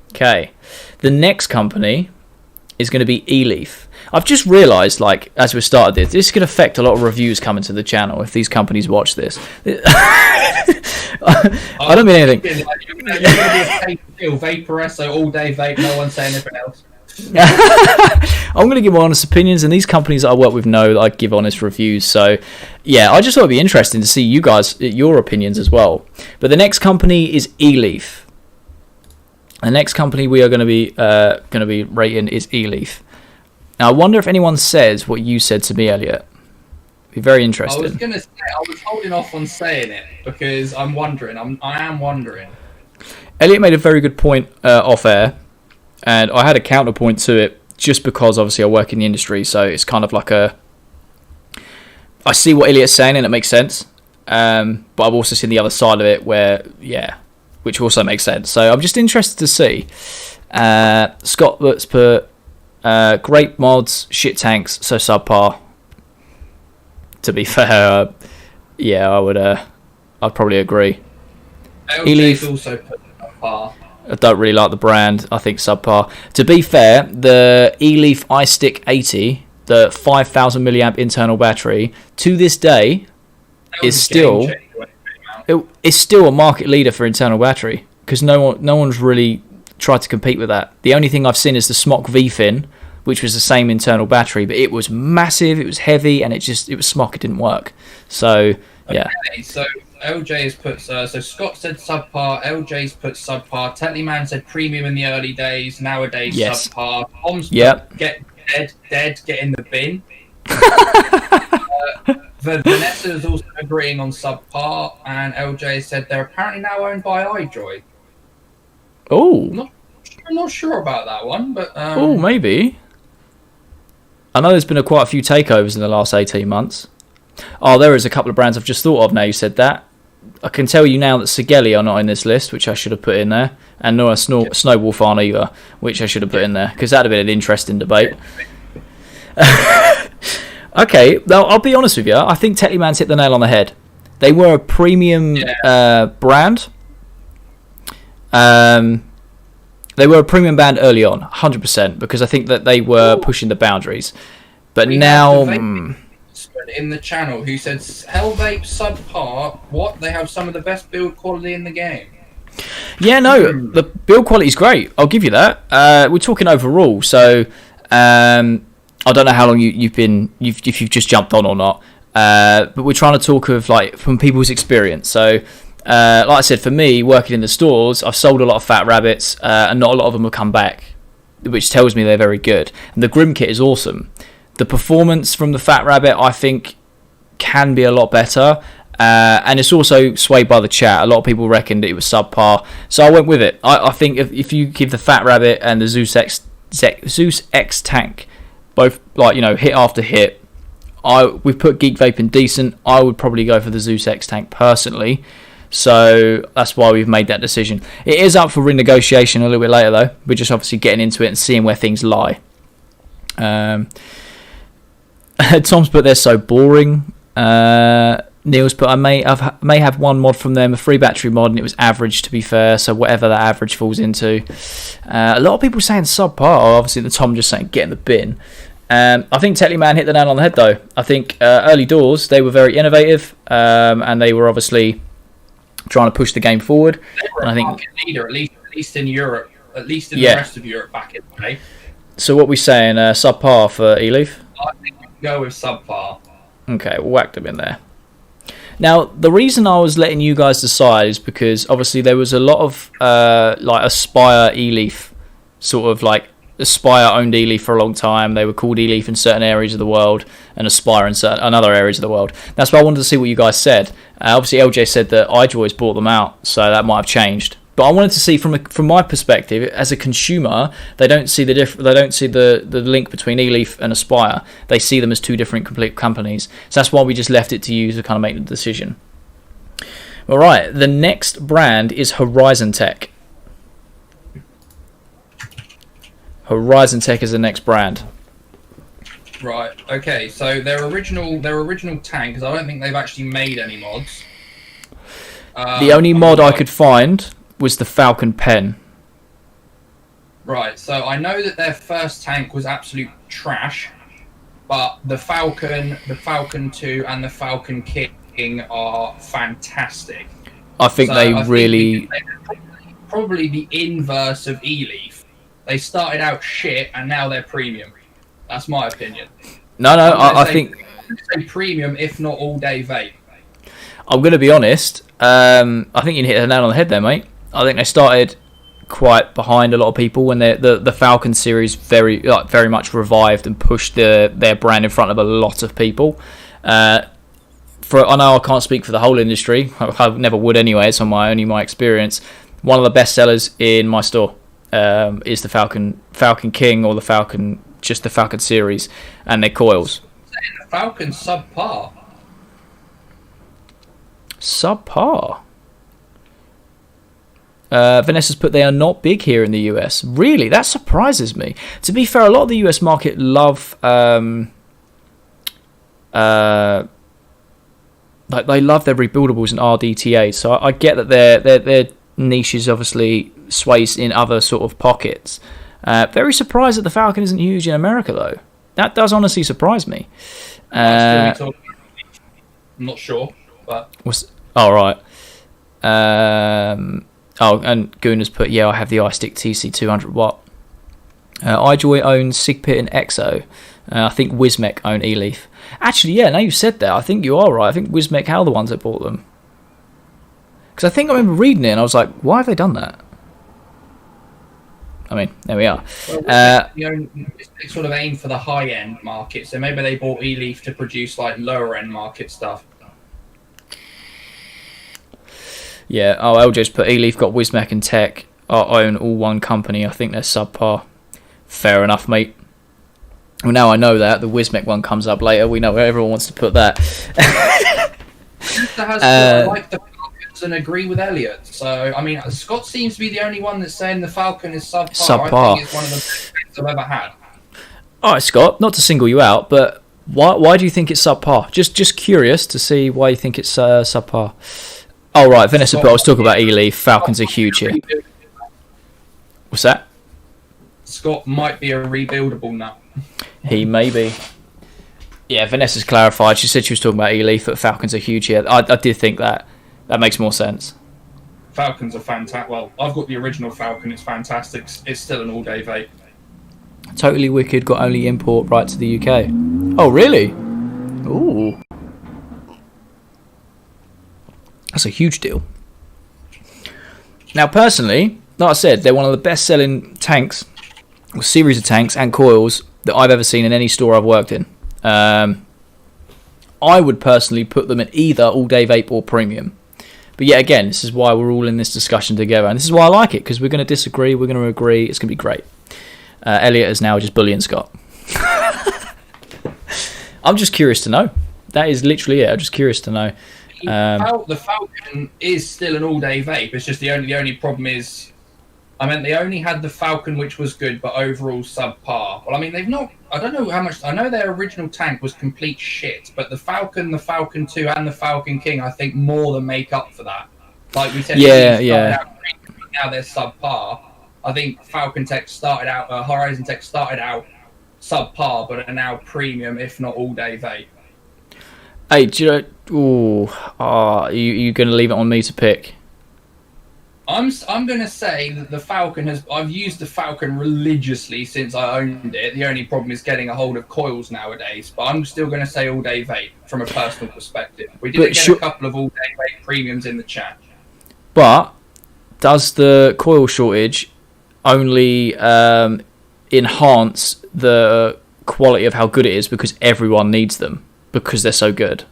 Okay, the next company is going to be Eleaf. I've just realised, like, as we started this could affect a lot of reviews coming to the channel if these companies watch this. I don't mean anything. You're going to be a Vaporesso all day vape, no one saying anything else. I'm going to give my honest opinions, and these companies that I work with know that I give honest reviews. So, yeah, I just thought it'd be interesting to see you guys, your opinions as well. But the next company is Eleaf. The next company we are going to be rating is Eleaf. Now, I wonder if anyone says what you said to me, Elliot. Be very interesting. I was going to say, I was holding off on saying it because I'm wondering. I am wondering. Elliot made a very good point off air, and I had a counterpoint to it just because obviously I work in the industry, so it's kind of like I see what Elliot's saying and it makes sense, but I've also seen the other side of it which also makes sense. So I'm just interested to see. Scott that's put great mods, shit tanks, so subpar. To be fair, I'd probably agree. Eleaf also put subpar. I don't really like the brand. I think subpar. To be fair, the Eleaf iStick 80 the 5,000 milliamp internal battery, to this day, is still it's still a market leader for internal battery, because no one's really tried to compete with that. The only thing I've seen is the Smok V-Fin, which was the same internal battery, but it was massive, it was heavy, and it was Smok. It didn't work. So yeah. Okay, so LJ has put so Scott said subpar, LJ's put subpar, Tetleyman said premium in the early days, nowadays subpar. Tom's put get in the bin. Vanessa's also agreeing on subpar, and LJ said they're apparently now owned by iJoy. Oh, I'm not sure about that one, but maybe. I know there's been quite a few takeovers in the last 18 months. Oh, there is a couple of brands I've just thought of now you said that. I can tell you now that Sigelli are not in this list, which I should have put in there, and nor Snowwolf aren't either, which I should have put in there, because that'd have been an interesting debate. Okay, now I'll be honest with you. I think Tetleyman's hit the nail on the head. They were a premium brand. They were a premium band early on, 100%, because I think that they were pushing the boundaries. But now, in the channel, who said LoveHate subpar? What? They have some of the best build quality in the game. Yeah, no, the build quality is great. I'll give you that. We're talking overall, so I don't know how long if you've just jumped on or not. But we're trying to talk of like from people's experience. So. Like I said, for me, working in the stores, I've sold a lot of Fat Rabbits, and not a lot of them have come back, which tells me they're very good. And the Grim kit is awesome. The performance from the Fat Rabbit, I think, can be a lot better, and it's also swayed by the chat. A lot of people reckoned it was subpar, so I went with it. I think if you give the Fat Rabbit and the Zeus X tank both hit after hit, we've put Geek Vape in decent. I would probably go for the Zeus X tank personally. So that's why we've made that decision. It is up for renegotiation a little bit later, though. We're just obviously getting into it and seeing where things lie. Tom's put they're so boring. Neil's put I may have one mod from them, a free battery mod, and it was average, to be fair. So whatever that average falls into. A lot of people saying subpar. Obviously, the Tom just saying get in the bin. I think Tetleyman hit the nail on the head, though. I think early doors they were very innovative, and they were obviously trying to push the game forward. They were a market leader, at least in Europe, at least in the rest of Europe back in the day. So what we saying, subpar for Eleaf? I think we can go with subpar. Okay, we'll whack them in there. Now, the reason I was letting you guys decide is because obviously there was a lot of like Spire Eleaf, sort of like Spire owned Eleaf for a long time. They were called Eleaf in certain areas of the world and Spire in other areas of the world. That's why I wanted to see what you guys said. Obviously, LJ said that iJoy's bought them out, so that might have changed. But I wanted to see from my perspective as a consumer, they don't see the link between Eleaf and Spire. They see them as two different complete companies. So that's why we just left it to you to kind of make the decision. All right, the next brand is Horizon Tech. Horizon Tech is the next brand. Right. Okay. So their original tank, because I don't think they've actually made any mods. The only mod I could find was the Falcon Pen. Right. So I know that their first tank was absolute trash, but the Falcon 2, and the Falcon King are fantastic. I think they're probably the inverse of Eleaf. They started out shit and now they're premium. That's my opinion. No, I think say premium, if not all day vape. I'm going to be honest. I think you hit the nail on the head there, mate. I think they started quite behind a lot of people when the Falcon series very much revived and pushed their brand in front of a lot of people. I know I can't speak for the whole industry. I never would anyway. It's only my experience. One of the best sellers in my store is the Falcon King, or the Falcon series, and their coils. The Falcon subpar. Subpar. Vanessa's put they are not big here in the US. Really, that surprises me. To be fair, a lot of the US market love like they love their rebuildables and RDTA. So I get that their niche is obviously sways in other sort of pockets. Very surprised that the Falcon isn't huge in America though. That does honestly surprise me. I'm not sure, but all right. And Goon has put, yeah, I have the iStick TC 200 watt. iJoy owns Sigpit and Exo. I think Wismec own Eleaf. Actually, yeah, now you've said that, I think you are right. I think Wismec are the ones that bought them. Because I think I remember reading it and I was like, why have they done that? I mean, there we are. Well, they sort of aim for the high-end market, so maybe they bought Eleaf to produce like lower-end market stuff. Yeah, I'll just put Eleaf got Wismec and Tech own all one company. I think they're subpar. Fair enough, mate. Well, now I know that. The Wismec one comes up later. We know where everyone wants to put that. I like the Falcons and agree with Elliot. So, I mean, Scott seems to be the only one that's saying the Falcon is subpar. I think it's one of the best things I've ever had. All right, Scott, not to single you out, but why do you think it's subpar? Just curious to see why you think it's subpar. Oh, right, Vanessa put, I was talking about Eleaf. Falcons are huge here. What's that? Scott might be a rebuildable now. He may be. Yeah, Vanessa's clarified. She said she was talking about Eleaf, but Falcons are huge here. I did think that. That makes more sense. Falcons are fantastic. Well, I've got the original Falcon. It's fantastic. It's still an all-day vape. Totally Wicked got only import right to the UK. Oh, really? Ooh. That's a huge deal. Now, personally, like I said, they're one of the best-selling tanks, or series of tanks and coils that I've ever seen in any store I've worked in. I would personally put them at either all-day vape or premium. But yet again, this is why we're all in this discussion together, and this is why I like it, because we're going to disagree, we're going to agree, it's going to be great. Elliot is now just bullying Scott. I'm just curious to know. That is literally it. I'm just curious to know. The Falcon is still an all-day vape. It's just the only problem is, I mean, they only had the Falcon, which was good, but overall subpar. Well, I mean, they've not. I don't know how much. I know their original tank was complete shit, but the Falcon 2, and the Falcon King, I think, more than make up for that. Like we said, yeah. Now they're subpar. I think Falcon Tech started out, Horizon Tech started out subpar, but are now premium, if not all-day vape. Hey, do you know? You going to leave it on me to pick? I'm going to say that the Falcon I've used the Falcon religiously since I owned it. The only problem is getting a hold of coils nowadays. But I'm still going to say all-day vape from a personal perspective. We did get a couple of all-day vape premiums in the chat. But does the coil shortage only enhance the quality of how good it is because everyone needs them because they're so good?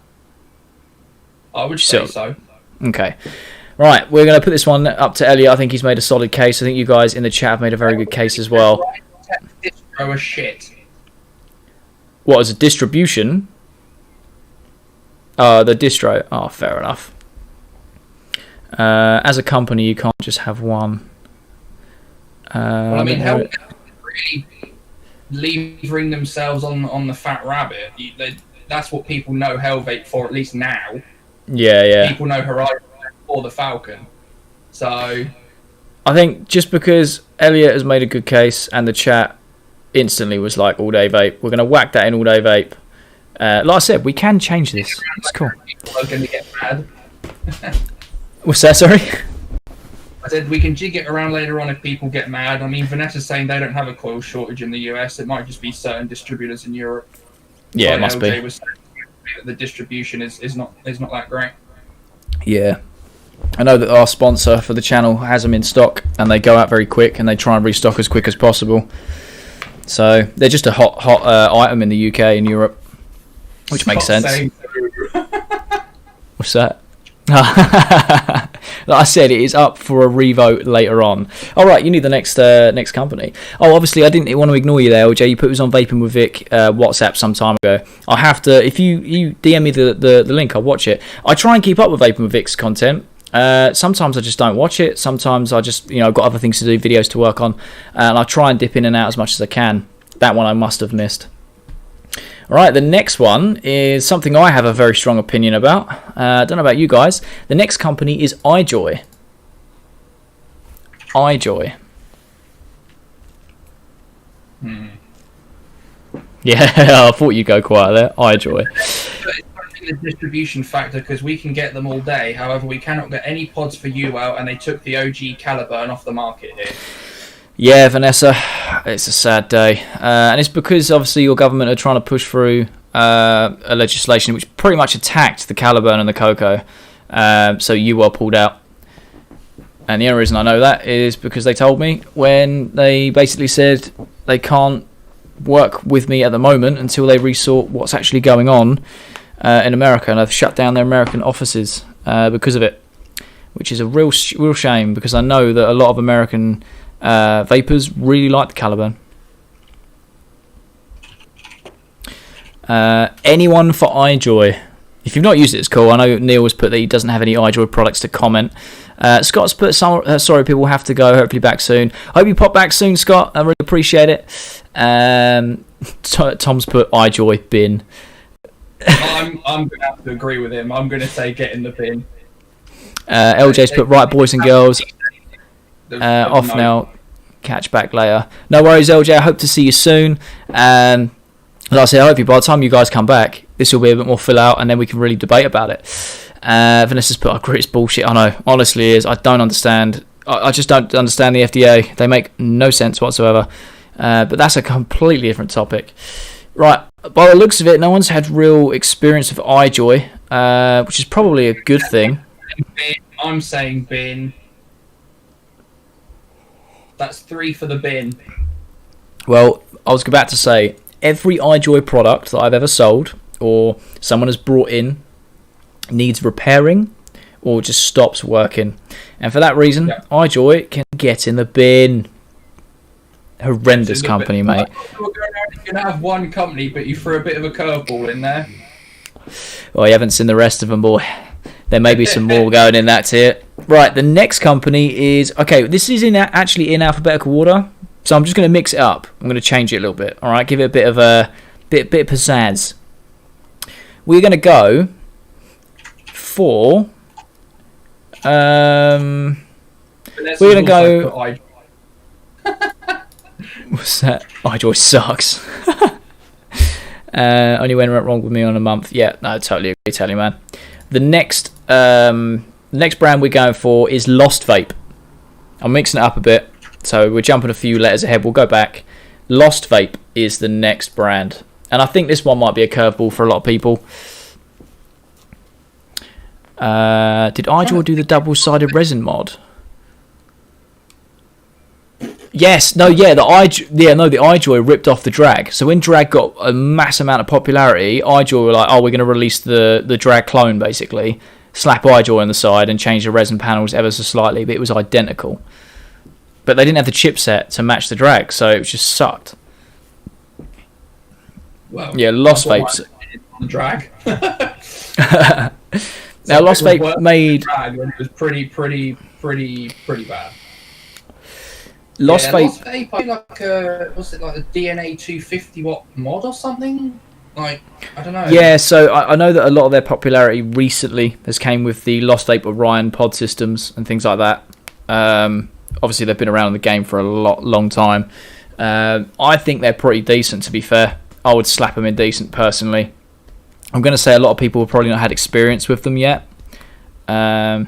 I would say so. Okay. Right, we're going to put this one up to Elliot. I think he's made a solid case. I think you guys in the chat have made a very good case as well. Distro shit. What, as a distribution? The distro. Oh, fair enough. As a company, you can't just have one. Well, I mean, how really levering themselves on the fat rabbit? That's what people know Hellvape for, at least now. Yeah. People know Horizon or the Falcon. So I think just because Elliot has made a good case and the chat instantly was like all-day vape, we're going to whack that in all-day vape. Like I said, we can change this. It's cool. People are going to get mad. What's that, sorry? I said we can jig it around later on if people get mad. I mean, Vanessa's saying they don't have a coil shortage in the US. It might just be certain distributors in Europe. Yeah, like it must LJ be. Was saying that the distribution is not that great. Yeah. I know that our sponsor for the channel has them in stock and they go out very quick and they try and restock as quick as possible. So they're just a hot item in the UK and Europe, which makes sense. What's that? Like I said, it is up for a revote later on. All right, you need the next company. Oh, obviously, I didn't want to ignore you there, LJ. You put it was on Vaping with Vic WhatsApp some time ago. I have to, if you DM me the link, I'll watch it. I try and keep up with Vaping with Vic's content. Sometimes I just don't watch it. Sometimes I just, I've got other things to do, videos to work on, and I try and dip in and out as much as I can. That one I must have missed. All right, the next one is something I have a very strong opinion about. I don't know about you guys. The next company is iJoy. iJoy. Yeah, I thought you'd go quiet there. iJoy. But it's only the distribution factor because we can get them all day. However, we cannot get any pods for Youll, and they took the OG Caliburn off the market here. Yeah, Vanessa, it's a sad day. And it's because, obviously, your government are trying to push through a legislation which pretty much attacked the Caliburn and the cocoa. So Youll pulled out. And the only reason I know that is because they told me when they basically said they can't work with me at the moment until they resort what's actually going on in America. And they've shut down their American offices because of it, which is a real shame because I know that a lot of American vapors really like the Caliburn. Anyone for iJoy? If you've not used it, it's cool. I know Neil has put that he doesn't have any iJoy products to comment. Scott's put sorry, people have to go. Hopefully back soon. Hope you pop back soon, Scott. I really appreciate it. Tom's put iJoy bin. I'm going to have to agree with him. I'm going to say get in the bin. LJ's put right, boys and girls. Off now. Catch back later. No worries, LJ. I hope to see you soon. Like I said, I hope by the time you guys come back, this will be a bit more fill out, and then we can really debate about it. Vanessa's put, I agree, it's bullshit. I know, honestly, it is. I don't understand. I just don't understand the FDA. They make no sense whatsoever. But that's a completely different topic. Right, by the looks of it, no one's had real experience of iJoy, which is probably a good thing. I'm saying bin. That's 3 for the bin. Well, I was about to say, every iJoy product that I've ever sold or someone has brought in needs repairing or just stops working. And for that reason, iJoy can get in the bin. Horrendous company, mate. You're going to have one company, but you threw a bit of a curveball in there. Well, you haven't seen the rest of them, boy. There may be some more going in that tier. Right, the next company is... Okay, this is actually in alphabetical order. So I'm just going to mix it up. I'm going to change it a little bit. All right, give it a bit of pizzazz. We're going to go for... we're going to go... What's that? iJoy sucks. Only went wrong with me on a month. Yeah, no, totally agree, tell you, man. The next brand we're going for is Lost Vape. I'm mixing it up a bit. So we're jumping a few letters ahead. We'll go back. Lost Vape is the next brand. And I think this one might be a curveball for a lot of people. Did iJoy do the double-sided resin mod? Yes. No, yeah. The iJoy ripped off the drag. So when drag got a mass amount of popularity, iJoy were like, oh, we're going to release the drag clone, basically. Slap iJoy on the side and change the resin panels ever so slightly. But it was identical. But they didn't have the chipset to match the drag, so it just sucked. Well, yeah, Lost Vape's on the drag. Now, Lost Vape made drag when it was pretty bad. Lost Vape. Lost Vape, I like a DNA 250 watt mod or something? Like, I don't know. Yeah, so I know that a lot of their popularity recently has came with the Lost Vape Orion pod systems and things like that. Obviously, they've been around in the game for a long time. I think they're pretty decent, to be fair. I would slap them in decent, personally. I'm going to say a lot of people have probably not had experience with them yet. I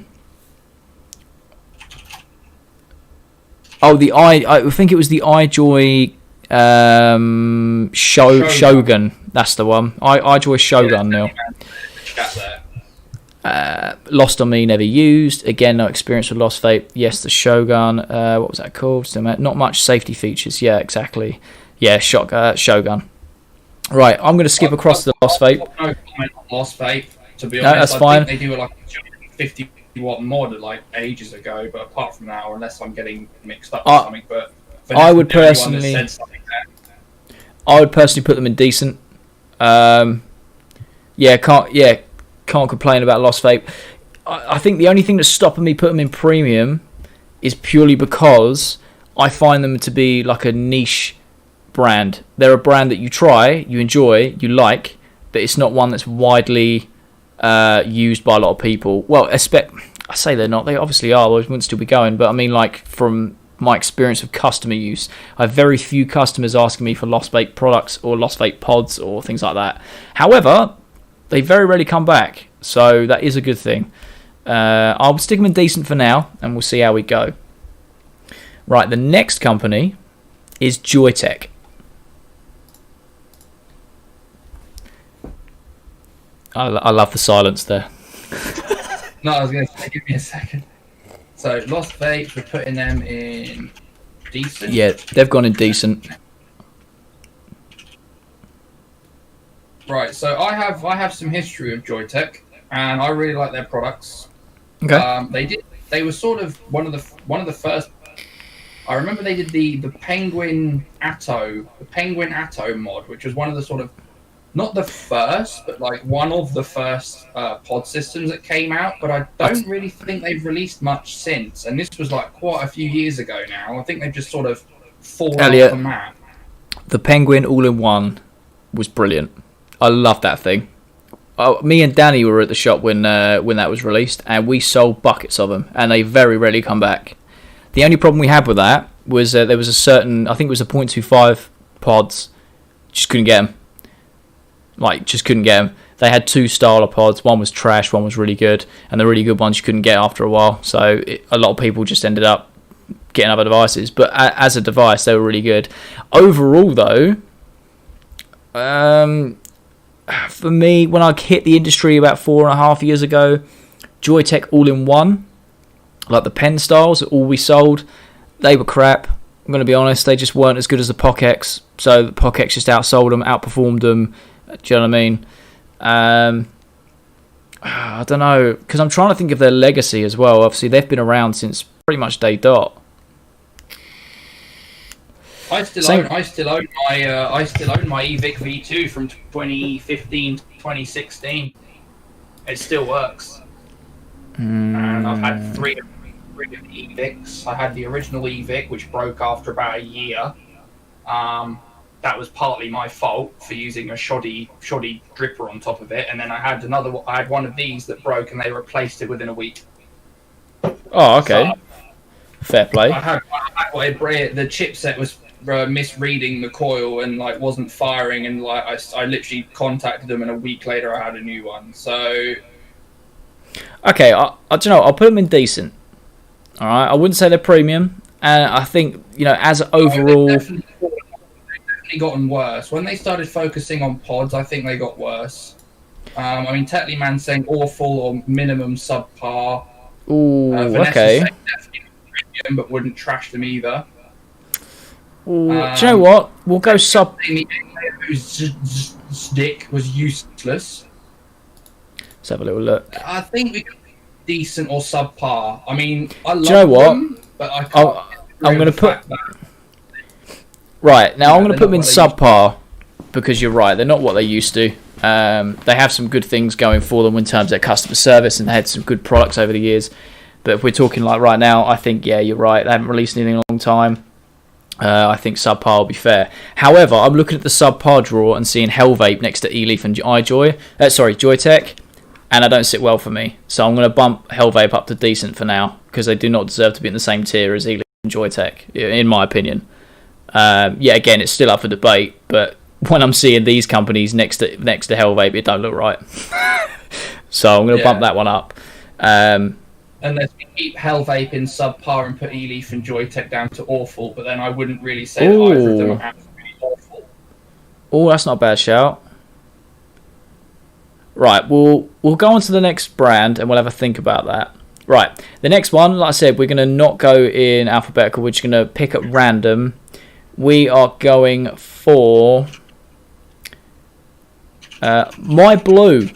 think it was the iJoy Shogun. That's the one. iJoy Shogun, Neil. Lost on me, never used. Again, no experience with Lost Vape. Yes, the Shogun. What was that called? Not much safety features. Yeah, exactly. Yeah, Shogun. Right, I'm going to skip across the Lost Vape. No comment on Lost Vape, to be honest. No, that's fine. I think they do like a 50 watt mod like ages ago, but apart from that, or unless I'm getting mixed up with something, but I would personally put them in decent. Can't complain about Lost Vape. I think the only thing that's stopping me putting them in premium is purely because I find them to be like a niche brand. They're a brand that you try, you enjoy, you like, but it's not one that's widely used by a lot of people. Well, I say they're not. They obviously are. They wouldn't still be going. But I mean, like from my experience of customer use. I have very few customers asking me for Lost Vape products or Lost Vape pods or things like that. However, they very rarely come back, so that is a good thing. I'll stick them in decent for now, and we'll see how we go. Right, the next company is Joytech. I love the silence there. No, I was going to say, give me a second. So, Lost Vape, we're putting them in decent. Yeah, they've gone in decent. Right, so I have some history of Joytech, and I really like their products. Okay. They were sort of one of the first. I remember they did the Penguin Atto mod, which was one of the sort of, not the first, but like one of the first pod systems that came out. But I don't really think they've released much since. And this was like quite a few years ago now. I think they've just sort of fallen off the map. The Penguin All-in-One was brilliant. I love that thing. Me and Danny were at the shop when that was released, and we sold buckets of them, and they very rarely come back. The only problem we had with that was there was a certain, I think it was a 0.25 pods, just couldn't get them. Just couldn't get them. They had two style of pods. One was trash, one was really good, and the really good ones you couldn't get after a while. So a lot of people just ended up getting other devices. But as a device, they were really good. Overall, though, for me, when I hit the industry about 4.5 years ago, Joytech All-in-One, like the pen styles, all we sold, they were crap. I'm going to be honest, they just weren't as good as the POC X. So the POC X just outsold them, outperformed them. Do you know what I mean? I don't know, because I'm trying to think of their legacy as well. Obviously, they've been around since pretty much day dot. I still own my Evic V2 from 2015 to 2016. It still works. And I've had three of the Evics. I had the original Evic, which broke after about a year. That was partly my fault for using a shoddy dripper on top of it. And then I had one of these that broke, and they replaced it within a week. Oh, okay. So, fair play. The chipset was misreading the coil and wasn't firing, and I literally contacted them, and a week later I had a new one. So okay, I don't know, I'll put them in decent. All right, I wouldn't say they're premium, and I think as overall, they've definitely gotten worse. When they started focusing on pods, I think they got worse. Tetley Man saying awful or minimum subpar. Ooh, okay. Definitely premium, but wouldn't trash them either. Do you know what? We'll go sub. Whose stick was useless. Let's have a little look. I think we could be decent or subpar. I love them, but I can't. I'm going to put. Right, now I'm going to put them in subpar because you're right. They're not what they used to. They have some good things going for them in terms of customer service, and they had some good products over the years. But if we're talking right now, I think, yeah, you're right. They haven't released anything in a long time. I think subpar will be fair. However, I'm looking at the subpar drawer and seeing Hellvape next to Eleaf and Joytech, and I don't sit well for me. So I'm going to bump Hellvape up to decent for now, because they do not deserve to be in the same tier as Eleaf and Joytech, in my opinion. Again, it's still up for debate, but when I'm seeing these companies next to Hellvape, it don't look right. So I'm going to bump that one up. Unless we keep Hellvape in subpar and put Eleaf and Joytech down to awful, but then I wouldn't really say that either of them are absolutely awful. Oh, that's not a bad shout. Right, we'll go on to the next brand and we'll have a think about that. Right, the next one, like I said, we're going to not go in alphabetical. We're just going to pick at random. We are going for My Blue.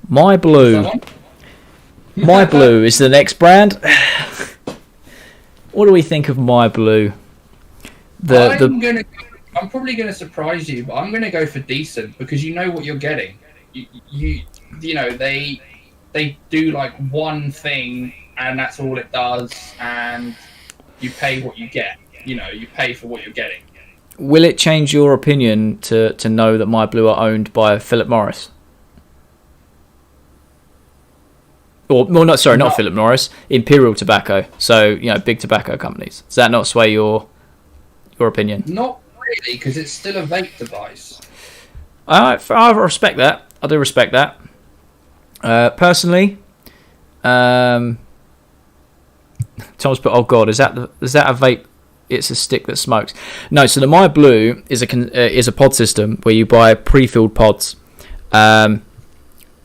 My Blue. My Blue is the next brand. What do we think of My Blue? I'm probably going to surprise you, but I'm going to go for decent, because you know what you're getting. They do one thing, and that's all it does, and you pay what you get. You pay for what you're getting. Will it change your opinion to know that My Blue are owned by Philip Morris? Or, well, not No. Philip Morris, Imperial Tobacco. So, you know, big tobacco companies. Does that not sway your opinion? Not really, because it's still a vape device. I respect that. I do respect that. Personally, Tom's put, oh god, is that a vape? It's a stick that smokes. No, so the My Blue is a pod system where you buy pre-filled pods.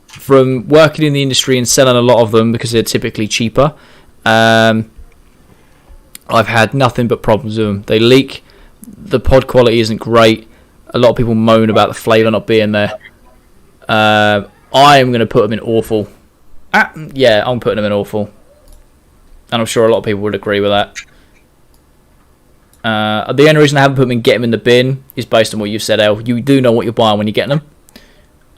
From working in the industry and selling a lot of them because they're typically cheaper, I've had nothing but problems with them. They leak. The pod quality isn't great. A lot of people moan about the flavour not being there. I am going to put them in awful. Yeah, I'm putting them in awful. And I'm sure a lot of people would agree with that. The only reason I haven't put them in get them in the bin is based on what you've said, El. You do know what you're buying when you're getting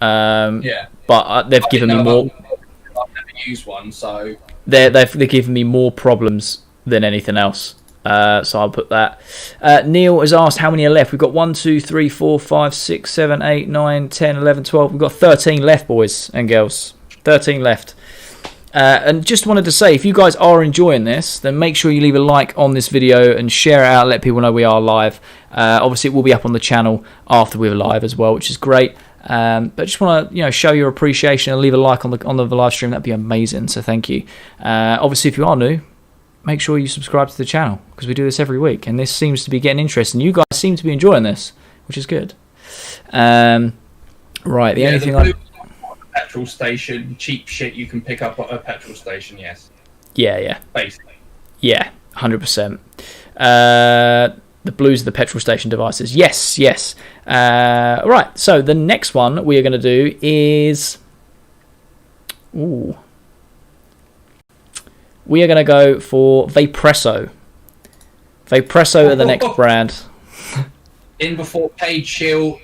them. Yeah. But they've given me more. I've never used one, so they've given me more problems than anything else. So I'll put that. Neil has asked how many are left. We've got 1, 2, 3, 4, 5, 6, 7, 8, 9, 10, 11, 12. We've got 13 left, boys and girls. 13 left. And just wanted to say, if you guys are enjoying this, then make sure you leave a like on this video and share it out. Let people know we are live. Obviously, it will be up on the channel after we're live as well, which is great. But just want to show your appreciation and leave a like on the live stream. That'd be amazing. So thank you. Obviously, if you are new, make sure you subscribe to the channel because we do this every week, and this seems to be getting interesting. You guys seem to be enjoying this, which is good. Right. The only thing petrol station, cheap shit you can pick up at a petrol station. Yes. Yeah. Basically. Yeah. 100%. The blues are the petrol station devices. Yes. Right, so the next one we are going to do is... Ooh. We are going to go for Vaperesso. Vaperesso are the next brand. In before paid chill.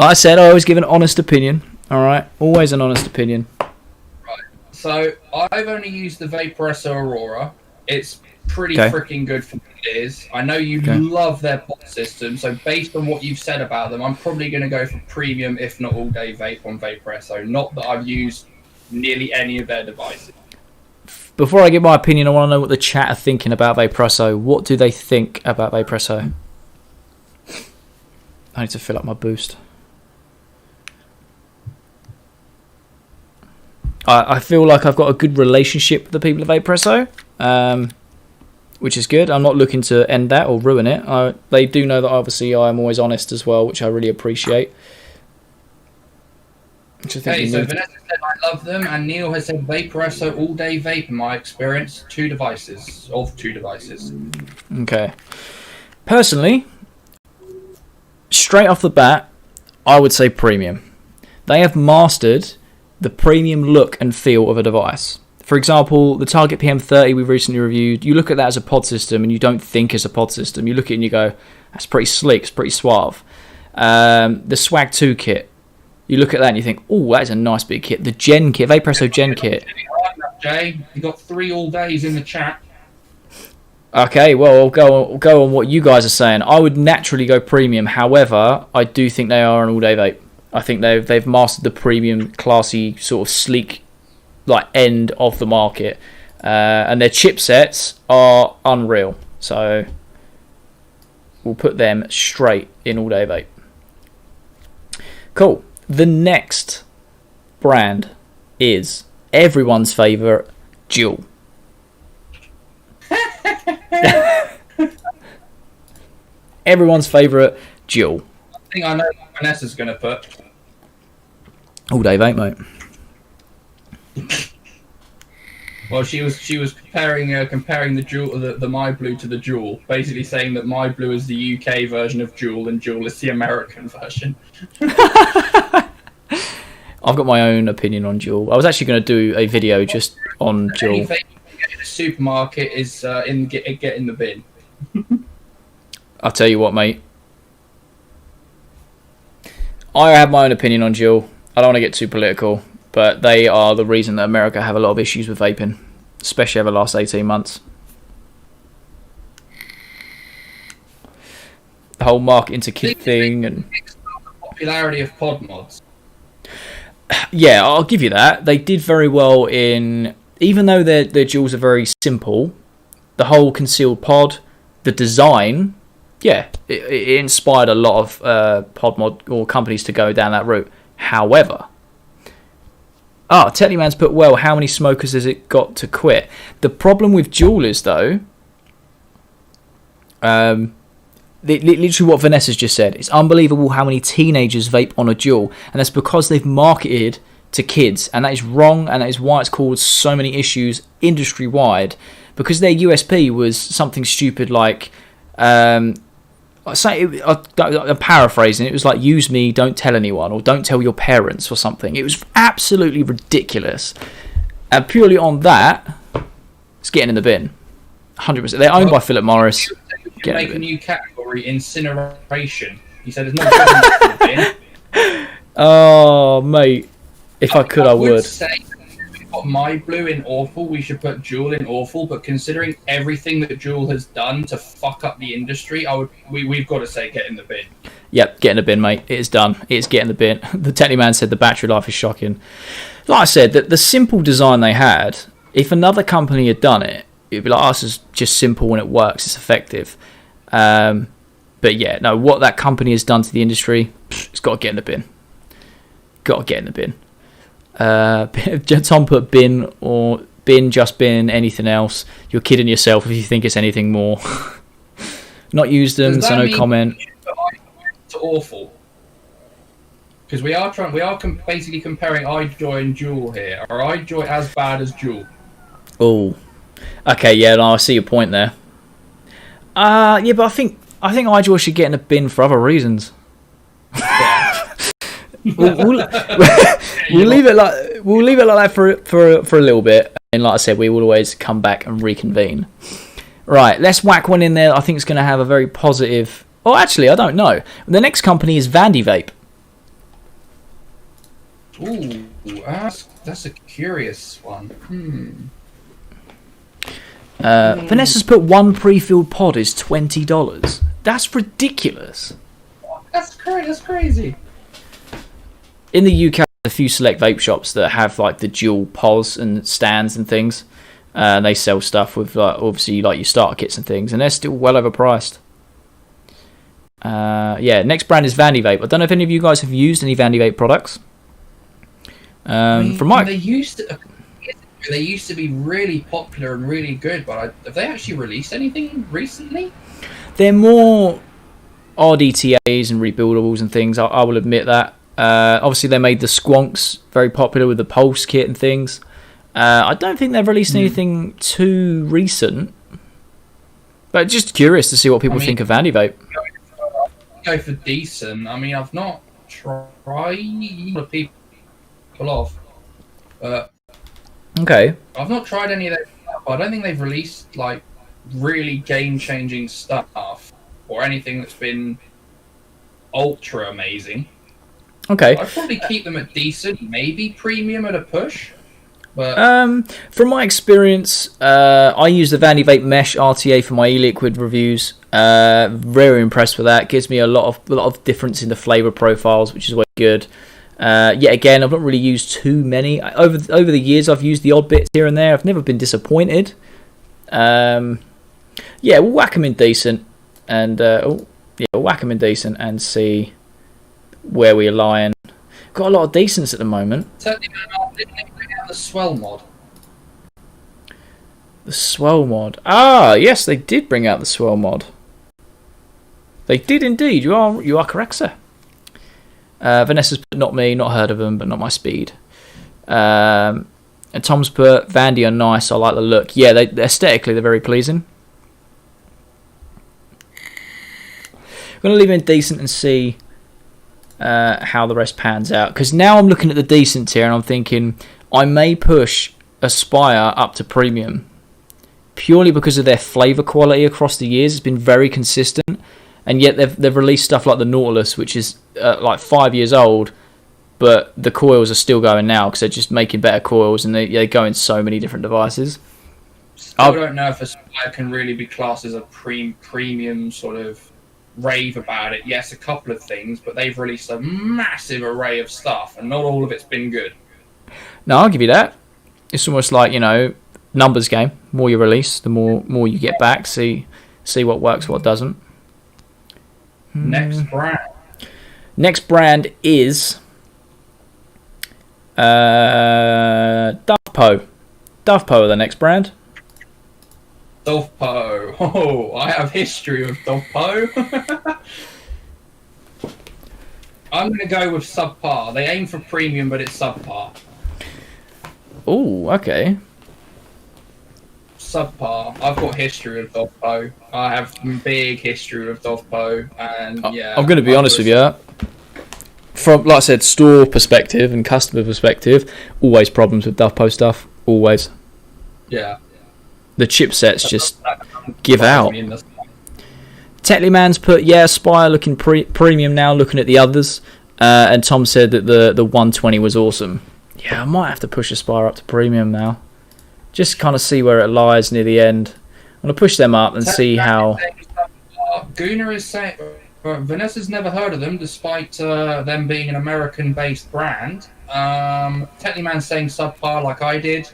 Like I said, I always give an honest opinion. Alright, always an honest opinion. Right, so I've only used the Vaperesso Aurora. It's pretty freaking good for what it is. I know you love their pod system, so based on what you've said about them, I'm probably going to go for premium, if not all day vape on Vaperesso. Not that I've used nearly any of their devices. Before I give my opinion, I want to know what the chat are thinking about Vaperesso. What do they think about Vaperesso? I need to fill up my boost. I feel like I've got a good relationship with the people of Vaperesso. Which is good. I'm not looking to end that or ruin it. They do know that obviously I'm always honest as well, which I really appreciate. So Vanessa said I love them, and Neil has said Vaperesso all day vape in my experience. 2 devices. Okay. Personally, straight off the bat, I would say premium. They have mastered the premium look and feel of a device. For example, the Target PM30 we recently reviewed, you look at that as a pod system and you don't think it's a pod system. You look at it and you go, that's pretty sleek, it's pretty suave. The Swag 2 kit, you look at that and you think, oh, that is a nice big kit. The Gen kit, Vaperesso Gen kit. Jay, you got 3 all days in the chat. Okay, well, I'll go on what you guys are saying. I would naturally go premium. However, I do think they are an all-day vape. I think they've mastered the premium, classy, sort of sleek end of the market, and their chipsets are unreal, so we'll put them straight in all day vape. Cool. The next brand is everyone's favorite, Youll. Everyone's favorite, Youll. I think I know what Vanessa's going to put. All day vape, mate. Well, she was comparing the Youll, the My Blue to the Youll, basically saying that My Blue is the UK version of Youll and Youll is the American version. I've got my own opinion on Youll. I was actually going to do a video just on Youll. Anything you get in a supermarket is get in the bin. I'll tell you what, mate. I have my own opinion on Youll. I don't want to get too political, but they are the reason that America have a lot of issues with vaping, especially over the last 18 months. The whole market into kid thing and the popularity of pod mods. Yeah, I'll give you that. They did very well in, even though their Juuls are very simple, the whole concealed pod, the design, yeah, it inspired a lot of pod mod or companies to go down that route. However, Techniman's put, well, how many smokers has it got to quit? The problem with Juul is, though, literally what Vanessa's just said. It's unbelievable how many teenagers vape on a Juul, and that's because they've marketed to kids, and that is wrong, and that is why it's caused so many issues industry-wide, because their USP was something stupid like, I'm paraphrasing, it was like, use me, don't tell anyone, or don't tell your parents, or something. It was absolutely ridiculous, and purely on that, it's getting in the bin. 100%. They're owned by Philip Morris. You make a new category, incineration. He said there's no in the bin. Oh, mate. If I could, I would. Say, if we got My Blue in awful, we should put Juul in awful, but considering everything that Juul has done to fuck up the industry, we've got to say get in the bin. Yep, get in the bin, mate. It is done. It's getting the bin. The Techniman said the battery life is shocking. Like I said, the simple design they had, if another company had done it, it'd be like, this is just simple and it works, it's effective. But yeah, no, what that company has done to the industry, it's got to get in the bin. Got to get in the bin. Tom put bin or bin, just bin, anything else. You're kidding yourself if you think it's anything more. Not used them, so no comment. It's awful. Because we are basically comparing iJoy and Juul here. Are iJoy as bad as Juul? Oh. Okay, yeah, no, I see your point there. Yeah, but I think iJoy should get in a bin for other reasons. we'll leave it like that for a little bit, and like I said, we will always come back and reconvene. Right, let's whack one in there. I think it's going to have a very positive. Oh, actually, I don't know. The next company is Vandy Vape. Ooh, that's a curious one. Vanessa's put one pre-filled pod is $20. That's ridiculous. That's crazy. In the UK, a few select vape shops that have like the Juul pods and stands and things. And they sell stuff with obviously like your starter kits and things, and they're still well overpriced. Yeah, next brand is Vandy Vape. I don't know if any of you guys have used any Vandy Vape products. They used to be really popular and really good, but have they actually released anything recently? They're more RDTAs and rebuildables and things, I will admit that. Obviously, they made the Squonks very popular with the Pulse kit and things. I don't think they've released anything too recent. But just curious to see what people think of Vandy Vape. Go for decent. I mean, I've not tried to people off. Okay. I've not tried any of their stuff, but I don't think they've released like really game-changing stuff or anything that's been ultra amazing. Okay. I'd probably keep them at decent, maybe premium at a push. But from my experience, I use the Vandy Vape Mesh RTA for my e-liquid reviews. Very impressed with that. Gives me a lot of difference in the flavor profiles, which is way good. Yet again, I've not really used too many. Over the years, I've used the odd bits here and there. I've never been disappointed. Yeah, we'll whack them in decent, and we'll whack them in decent and see where we align. Got a lot of decents at the moment. Certainly, didn't they bring out the swell mod? The swell mod. Ah, yes, they did bring out the swell mod. They did indeed. You are correct, sir. Vanessa's put not me, not heard of them, but not my speed. And Tom's put Vandy are nice. I like the look. Yeah, aesthetically they're very pleasing. I'm gonna leave it in decent and see how the rest pans out. Because now I'm looking at the decent tier and I'm thinking I may push Spire up to premium purely because of their flavour quality across the years. It's been very consistent. And yet they've released stuff like the Nautilus, which is like 5 years old, but the coils are still going now because they're just making better coils and they go in so many different devices. Still don't know if a Spire can really be classed as a premium sort of rave about it. Yes, a couple of things, but they've released a massive array of stuff, and not all of it's been good. No, I'll give you that. It's almost like, you know, numbers game. The more you release, the more you get back. See what works, what doesn't. Next brand. Next brand is Dovpo. Dovpo are the next brand. Dovpo. Oh, I have history with Dovpo. I'm going to go with subpar. They aim for premium, but it's subpar. Oh, okay. Subpar. I've got history with Dovpo. I have big history with Dovpo, and yeah. I'm going to be honest with you. From, like I said, store perspective and customer perspective, always problems with Dovpo stuff. Always. Yeah. The chipsets just give out. The Tetleyman's put, yeah, Spire looking premium now, looking at the others. And Tom said that the 120 was awesome. Yeah, I might have to push a Spire up to premium now. Just kind of see where it lies near the end. I'm going to push them up and see how... Gooner is saying... Vanessa's never heard of them, despite them being an American-based brand. Tetleyman's saying subpar like I did.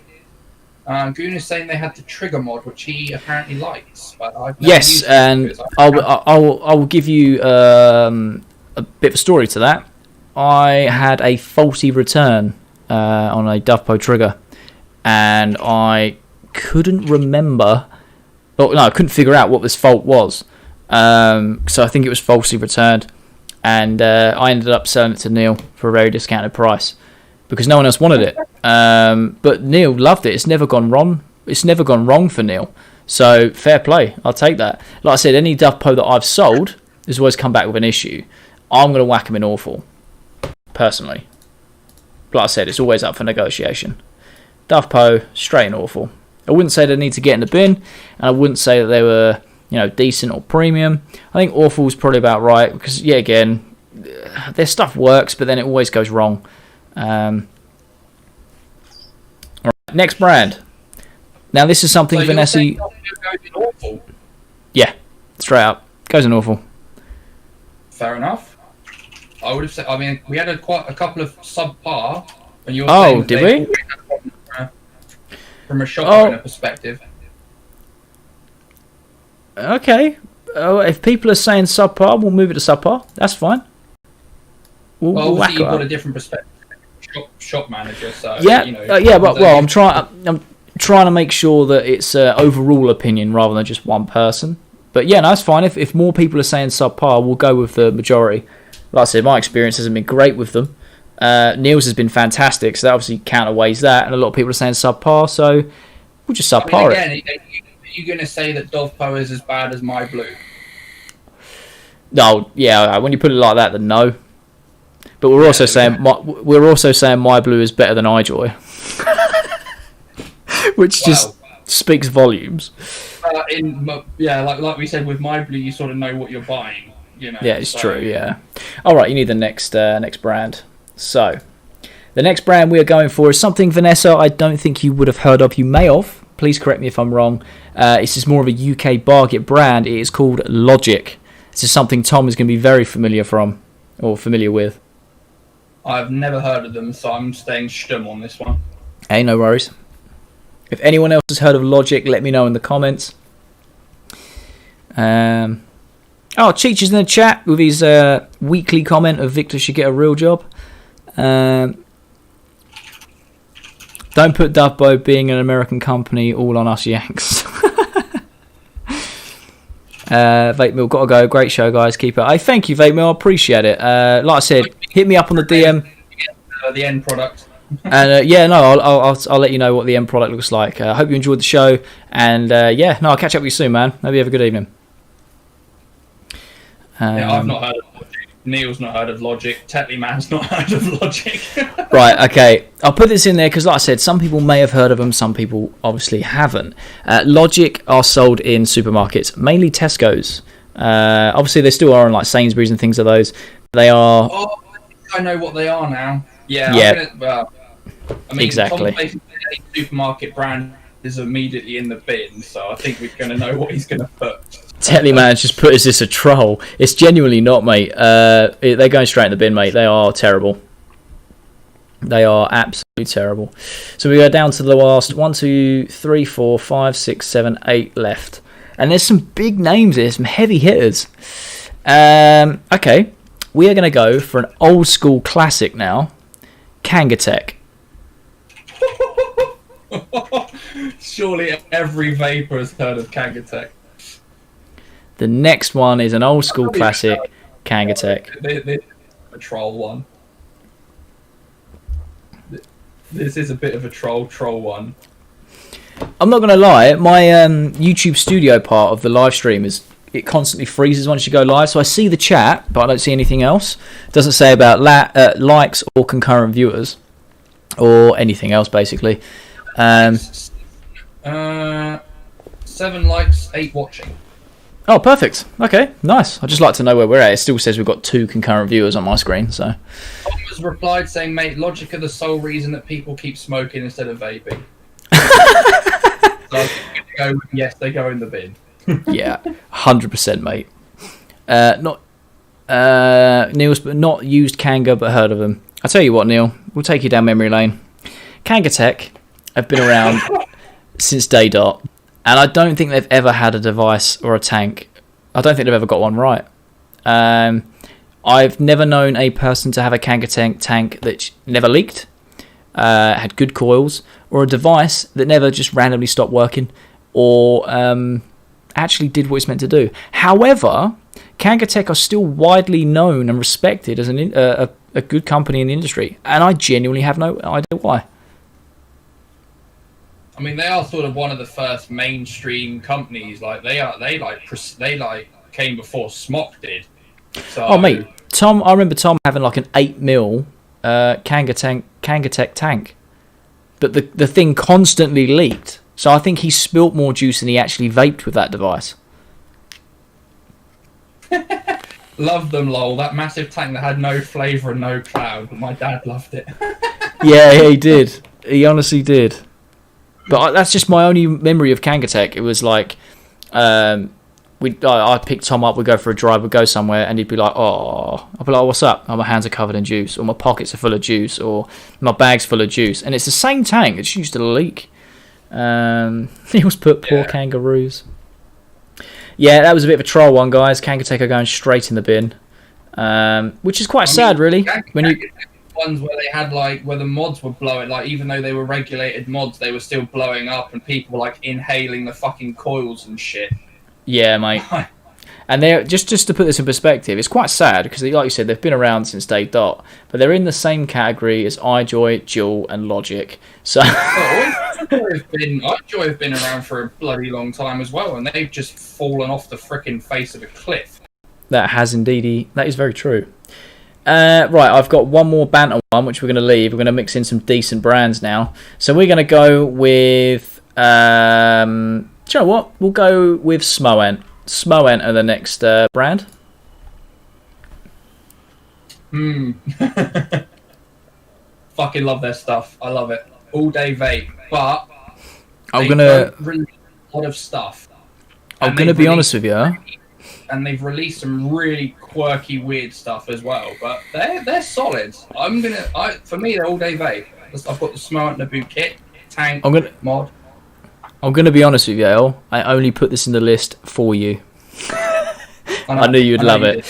Gooner's saying they had the trigger mod, which he apparently likes. But I've never yes, used and it I'll give you a bit of a story to that. I had a faulty return on a Dovpo trigger, and I couldn't remember... Oh, no, I couldn't figure out what this fault was. So I think it was falsely returned, and I ended up selling it to Neil for a very discounted price because no one else wanted it. But Neil loved it. It's never gone wrong. It's never gone wrong for Neil. So fair play. I'll take that. Like I said, any Dovpo that I've sold has always come back with an issue. I'm going to whack them in awful, personally. Like I said, it's always up for negotiation. Dovpo, straight and awful. I wouldn't say they need to get in the bin, and I wouldn't say that they were, you know, decent or premium. I think awful is probably about right because, yeah, again, their stuff works, but then it always goes wrong. All right, next brand. Now this is something So Vanessa. you're saying goes in awful? Yeah, straight up goes in awful. Fair enough. I would have said. I mean, we had quite a couple of subpar, and you were Oh, saying that did they we? always had problems from a shop owner perspective. Okay. If people are saying subpar, we'll move it to subpar. That's fine. We'll Well, whack obviously it you've got up. a different perspective. Shop manager, so Yeah, you know, yeah, but well, I'm trying to make sure that it's overall opinion rather than just one person. But yeah, no, that's fine. If more people are saying subpar, we'll go with the majority. Like I said, my experience hasn't been great with them. Neil's has been fantastic, so that obviously counterweighs that. And a lot of people are saying subpar, so we'll just subpar it. Again, are you going to say that Dovpo is as bad as My Blue? No, yeah, when you put it like that, then no. But we're also saying My Blue is better than iJoy, which just speaks volumes. Like we said with My Blue, you sort of know what you're buying. You know. Yeah, it's true. Yeah. All right, you need the next brand. So, the next brand we are going for is something, Vanessa, I don't think you would have heard of. You may have. Please correct me if I'm wrong. This is more of a UK bargain brand. It is called Logic. This is something Tom is going to be very familiar with. I've never heard of them, so I'm staying stum on this one. Hey, no worries. If anyone else has heard of Logic, let me know in the comments. Cheech is in the chat with his weekly comment of Victor should get a real job. Don't put Dovpo being an American company all on us Yanks. Vape Mail, gotta go. Great show, guys. Keep it. Thank you, Vape Mail. I appreciate it. Like I said, hit me up on the DM. The end product. And I'll let you know what the end product looks like. I hope you enjoyed the show. And I'll catch up with you soon, man. Maybe have a good evening. I've not heard of Logic. Neil's not heard of Logic. Tetleyman's not heard of Logic. Right, okay. I'll put this in there because, like I said, some people may have heard of them, some people obviously haven't. Logic are sold in supermarkets, mainly Tesco's. Obviously, they still are on like Sainsbury's and things of those. They are... Oh, I know what they are now. Yeah. Exactly. Tom basically said a supermarket brand is immediately in the bin, so I think we're going to know what he's going to put. Tellyman's just put, is this a troll? It's genuinely not, mate. They're going straight in the bin, mate. They are terrible. They are absolutely terrible. So we go down to the last 1, 2, 3, 4, 5, 6, 7, 8 left. And there's some big names here, some heavy hitters. Okay, we are going to go for an old school classic now. Kangatech. Surely every vapor has heard of Kangatech. The next one is an old school classic, Kangatech. This is a troll one. This is a bit of a troll one. I'm not going to lie, my YouTube studio part of the live stream it constantly freezes once you go live. So I see the chat, but I don't see anything else. It doesn't say about likes or concurrent viewers or anything else, basically. 7 likes, 8 watching. Oh, perfect. Okay, nice. I'd just like to know where we're at. It still says we've got 2 concurrent viewers on my screen. So Tom has replied saying, mate, logic are the sole reason that people keep smoking instead of vaping. So I'm going to go with yes, they go in the bin. yeah, 100%, mate. Neil's not used Kanga, but heard of them. I'll tell you what, Neil, we'll take you down memory lane. Kangatech have been around since day dot, and I don't think they've ever had a device or a tank. I don't think they've ever got one right. I've never known a person to have a Kangatech tank that never leaked, had good coils, or a device that never just randomly stopped working, or actually did what it's meant to do. However, Kangatech are still widely known and respected as a good company in the industry, and I genuinely have no idea why. I mean, they are sort of one of the first mainstream companies. Like they came before Smock did. So, oh mate, Tom, I remember Tom having like an 8mm Kangatech tank, but the thing constantly leaked. So I think he spilt more juice than he actually vaped with that device. Loved them, lol. That massive tank that had no flavour and no cloud, but my dad loved it. Yeah, he did. He honestly did. But that's just my only memory of Kangatech. It was like, I picked Tom up, we'd go for a drive, we'd go somewhere, and he'd be like, oh, I'd be like, what's up? Oh, my hands are covered in juice, or my pockets are full of juice, or my bag's full of juice. And it's the same tank, it's used to leak. He was put poor kangaroos. Yeah, that was a bit of a troll one, guys. Kangatech are going straight in the bin, which is quite sad, really. When you ones where they had where the mods were blowing, even though they were regulated mods, they were still blowing up, and people were inhaling the fucking coils and shit. Yeah, mate. And they're just to put this in perspective, it's quite sad because, like you said, they've been around since day dot, but they're in the same category as iJoy, Youll, and Logic. So iJoy have been around for a bloody long time as well, and they've just fallen off the frickin' face of a cliff. That has indeed. That is very true. Right, I've got one more banter one, which we're going to leave. We're going to mix in some decent brands now. So we're going to go with... do you know what? We'll go with Smoant. Smoant are the next brand. Fucking love their stuff. I love it. All day vape. But I'm going to... release a lot of stuff. I'm going to be honest with you. And they've released some really quirky, weird stuff as well. But they're solid. For me, they're all day vape. I've got the Smoant Naboo kit, tank, mod. I'm going to be honest with you, El. I only put this in the list for you. I knew you'd love it.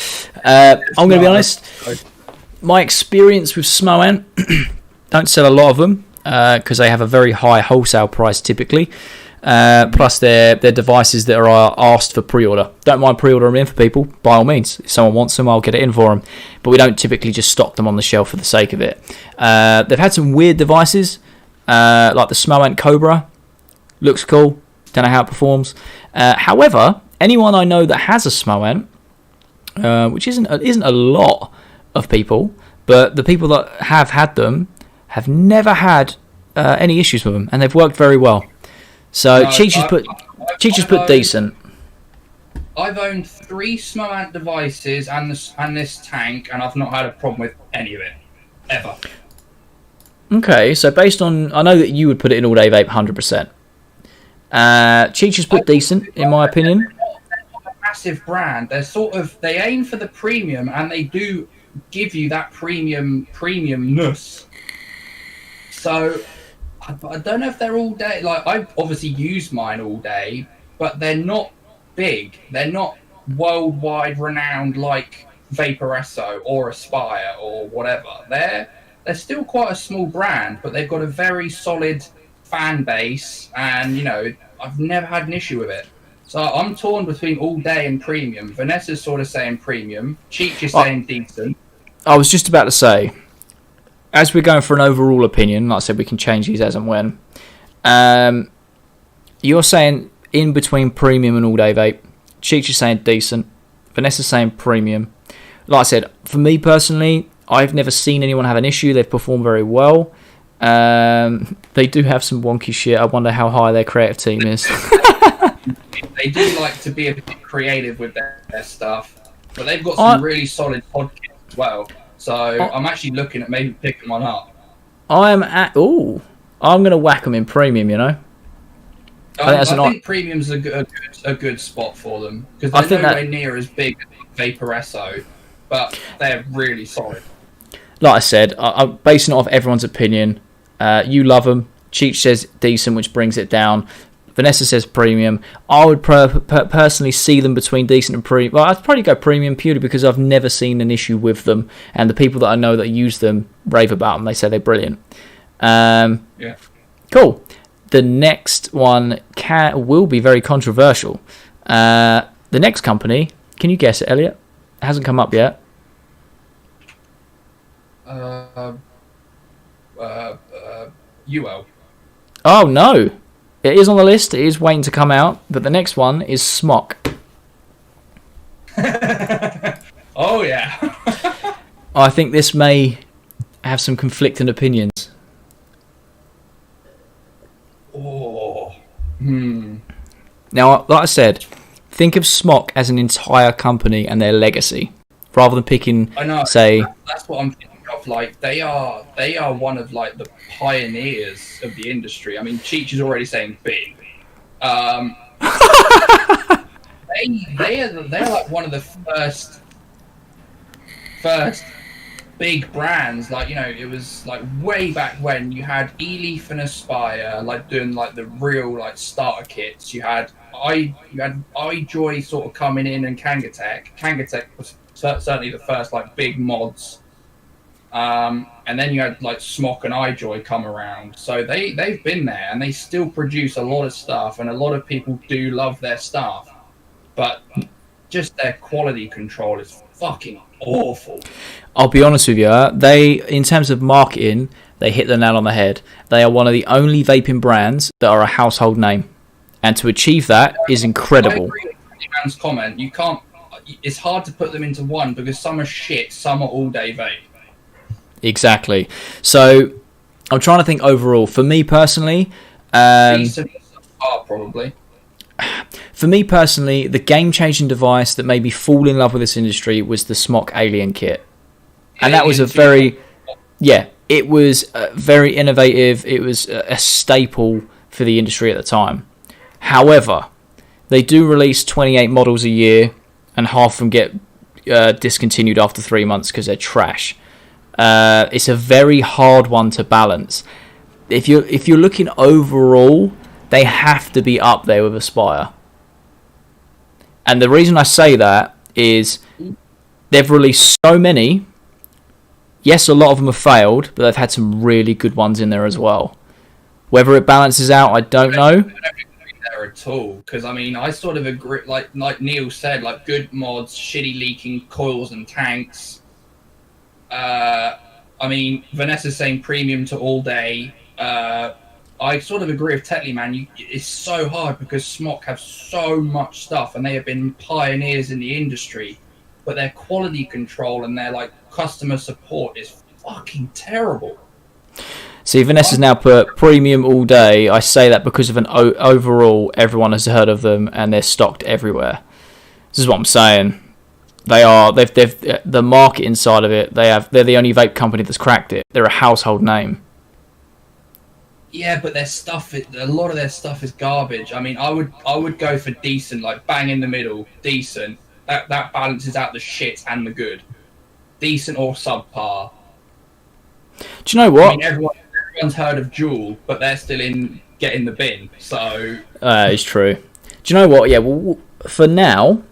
I'm going to be honest. My experience with Smoant, don't sell a lot of them because they have a very high wholesale price typically. Plus they're devices that are asked for pre-order. Don't mind pre-ordering in for people, by all means. If someone wants them, I'll get it in for them. But we don't typically just stock them on the shelf for the sake of it. They've had some weird devices, like the Smoant Cobra. Looks cool. Don't know how it performs. However, anyone I know that has a Smoant, which isn't a lot of people, but the people that have had them have never had any issues with them, and they've worked very well. So Cheech has put decent. I've owned 3 Smoant devices and this tank, and I've not had a problem with any of it ever. Okay, so based on, I know that you would put it in all day vape 100%. Cheech has put decent, in my opinion. They're not a massive brand. They aim for the premium, and they do give you that premiumness. So I don't know if they're all day. Like, I obviously use mine all day, but they're not big. They're not worldwide renowned like Vaporesso or Spire or whatever. They're still quite a small brand, but they've got a very solid fan base, and I've never had an issue with it. So I'm torn between all day and premium. Vanessa's sort of saying premium. Cheech is saying decent. I was just about to say, as we're going for an overall opinion, like I said, we can change these as and when. You're saying in between premium and all day vape. Cheech is saying decent. Vanessa's saying premium. Like I said, for me personally, I've never seen anyone have an issue. They've performed very well. They do have some wonky shit. I wonder how high their creative team is. They do like to be a bit creative with their stuff, but they've got some really solid podcasts as well. So I'm actually looking at maybe picking one up. I'm going to whack them in premium, I think premium's a good spot for them, because they're nowhere near as big as Vaporesso, but they're really solid. Like I said, I'm basing it off everyone's opinion. You love them. Cheech says decent, which brings it down. Vanessa says premium. I would personally see them between decent and premium. Well, I'd probably go premium purely because I've never seen an issue with them, and the people that I know that use them rave about them. They say they're brilliant. Yeah. Cool. The next one will be very controversial. The next company, can you guess it, Elliot? It hasn't come up yet. Youll. Oh, no. It is on the list. It is waiting to come out. But the next one is Smock. Oh, yeah. I think this may have some conflicting opinions. Oh. Now, like I said, think of Smock as an entire company and their legacy, rather than picking, say... That's what I'm thinking of. Like, they are one of, like, the pioneers of the industry. I mean, Cheech is already saying big. They're like one of the first big brands. Like, it was like way back when you had Eleaf and Spire like doing like the real like starter kits. You had iJoy sort of coming in, and Kangatech was certainly the first like big mods. And then you had like Smock and iJoy come around. So they've been there, and they still produce a lot of stuff, and a lot of people do love their stuff. But just their quality control is fucking awful. I'll be honest with you, in terms of marketing, they hit the nail on the head. They are one of the only vaping brands that are a household name. And to achieve that is incredible. I agree with man's comment. You can't. It's hard to put them into one because some are shit, some are all day vape. Exactly. So I'm trying to think overall. For me personally, Decent are probably. For me personally, the game-changing device that made me fall in love with this industry was the Smock Alien Kit, and that was it was very innovative. It was a staple for the industry at the time. However, they do release 28 models a year, and half of them get discontinued after 3 months because they're trash. It's a very hard one to balance. If you're looking overall, they have to be up there with Aspire. And the reason I say that is they've released so many. Yes, a lot of them have failed, but they've had some really good ones in there as well. Whether it balances out, I don't know. I don't agree there at all, because I mean, I sort of agree. Like Neil said, like good mods, shitty leaking coils and tanks. I mean, Vanessa's saying premium to all day. I sort of agree with Tetley, man. It's so hard because Smock have so much stuff, and they have been pioneers in the industry, but their quality control and their like customer support is fucking terrible. See, Vanessa's now put premium all day. I say that because of an overall, everyone has heard of them and they're stocked everywhere. This is what I'm saying. They've the marketing side of it. They're the only vape company that's cracked it. They're a household name. Yeah, but their stuff, a lot of their stuff is garbage. I mean, I would go for decent, like bang in the middle, decent. That balances out the shit and the good. Decent or subpar. Do you know what? I mean, everyone's heard of Youll, but they're still getting the bin. So It's true. Do you know what? Yeah. Well, for now.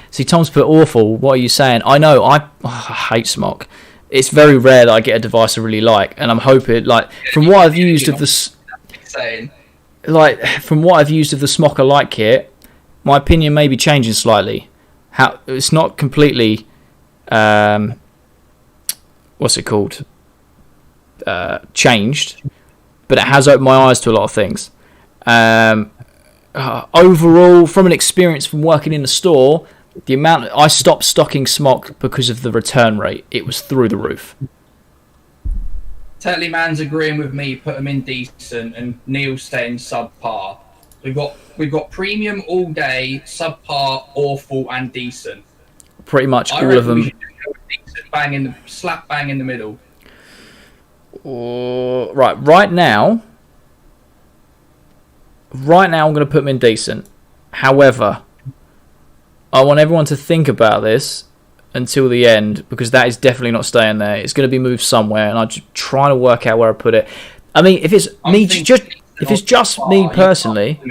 See, Tom's put awful. What are you saying? I know. I hate Smock. It's very rare that I get a device I really like, and I'm hoping, like, from what I've used of the Smocker Light kit, my opinion may be changing slightly. How it's not completely, what's it called? Changed, but it has opened my eyes to a lot of things. Overall, from an experience from working in the store, the amount I stopped stocking Smock because of the return rate. It was through the roof. Tetley Man's agreeing with me. Put them in decent, and Neil staying subpar. We've got premium all day, subpar, awful, and decent. Pretty much all of them. We should go with decent, slap bang in the middle. Right now, I'm going to put them in decent. However, I want everyone to think about this until the end, because that is definitely not staying there. It's going to be moved somewhere, and I'm just trying to work out where I put it. I mean, if it's just me personally,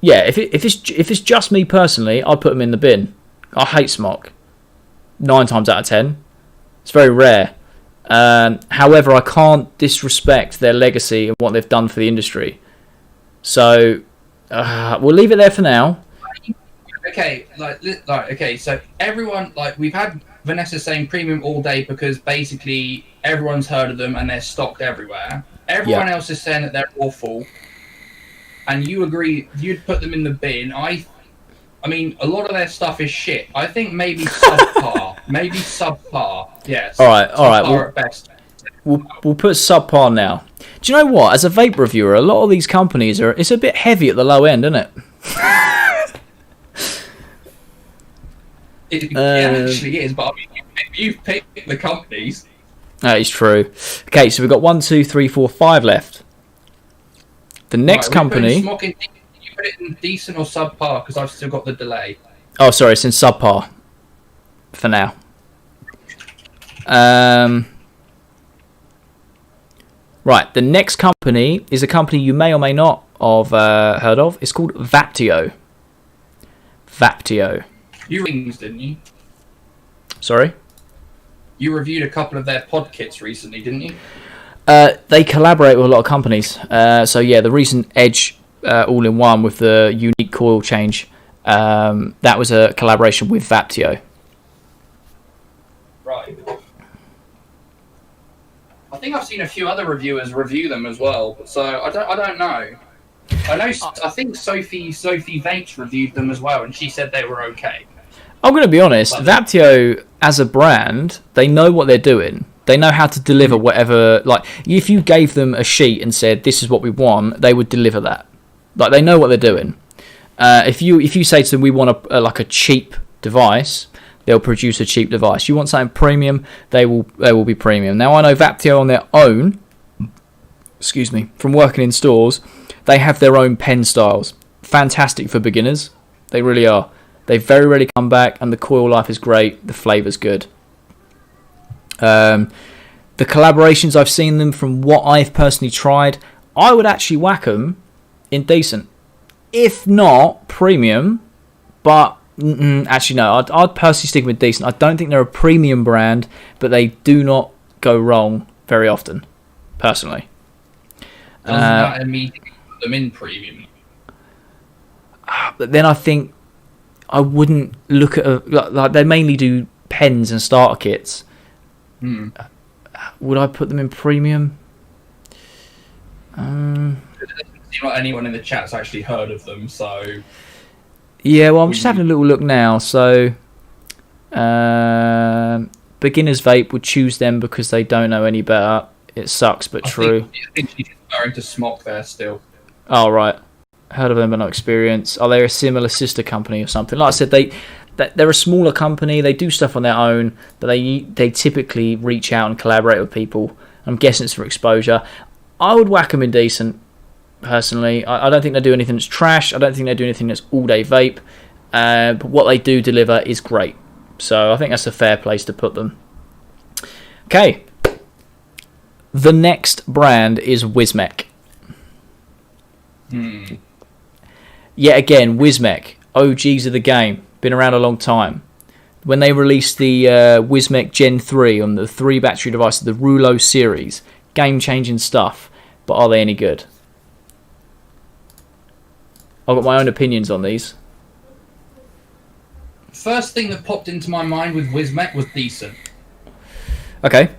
yeah. If it's just me personally, I'll put them in the bin. I hate Smock. 9 times out of 10, it's very rare. However, I can't disrespect their legacy and what they've done for the industry. So we'll leave it there for now. Okay, okay. So everyone, we've had Vanessa saying premium all day because basically everyone's heard of them and they're stocked everywhere. Everyone else is saying that they're awful, and you agree you'd put them in the bin. I mean, a lot of their stuff is shit. I think maybe subpar. Maybe subpar. Yes. All right. Subpar at best. We'll put subpar now. Do you know what? As a vape reviewer, a lot of these companies it's a bit heavy at the low end, isn't it? It actually is, but I mean, you've picked the companies. That is true. Okay, so we've got 1, 2, 3, 4, 5 left. The next company. You put it in decent or subpar, because I've still got the delay. Oh, sorry, it's in subpar for now. Right, the next company is a company you may or may not have heard of. It's called Vaptio. You rings, didn't you? Sorry? You reviewed a couple of their pod kits recently, didn't you? They collaborate with a lot of companies. So yeah, the recent Edge all-in-one with the unique coil change, that was a collaboration with Vaptio. Right. I think I've seen a few other reviewers review them as well, so I don't know. I think Sophie Vapes reviewed them as well, and she said they were okay. I'm going to be honest, Vaptio as a brand, they know what they're doing. They know how to deliver whatever. Like, if you gave them a sheet and said, this is what we want, they would deliver that. Like, they know what they're doing. If you say to them, we want a cheap device, they'll produce a cheap device. You want something premium, they will be premium. Now, I know Vaptio on their own, from working in stores, they have their own pen styles. Fantastic for beginners. They really are. They very rarely come back, and the coil life is great. The flavour's good. The collaborations I've seen them from what I've personally tried, I would actually whack them in decent. If not premium, but actually no, I'd personally stick with decent. I don't think they're a premium brand, but they do not go wrong very often, personally. Doesn't that immediately put them in premium? But then I think I wouldn't look at like they mainly do pens and starter kits. Would I put them in premium? It doesn't seem like anyone in the chat's actually heard of them, so yeah. Well, I'm just having a little look now. So, beginners vape would choose them because they don't know any better. It sucks, but true. I think she's referring to Smock there still. Oh right. Heard of them but not experience. Are they a similar sister company or something? Like I said, they're a smaller company. They do stuff on their own, but they typically reach out and collaborate with people. I'm guessing it's for exposure. I would whack them in decent, personally. I don't think they do anything that's trash. I don't think they do anything that's all-day vape. But what they do deliver is great. So I think that's a fair place to put them. Okay. The next brand is Wismec. Yet again, Wismec, OGs of the game, been around a long time. When they released the Wismec Gen 3 on the 3 battery device of the Rulo series, game-changing stuff, but are they any good? I've got my own opinions on these. First thing that popped into my mind with Wismec was decent. Okay.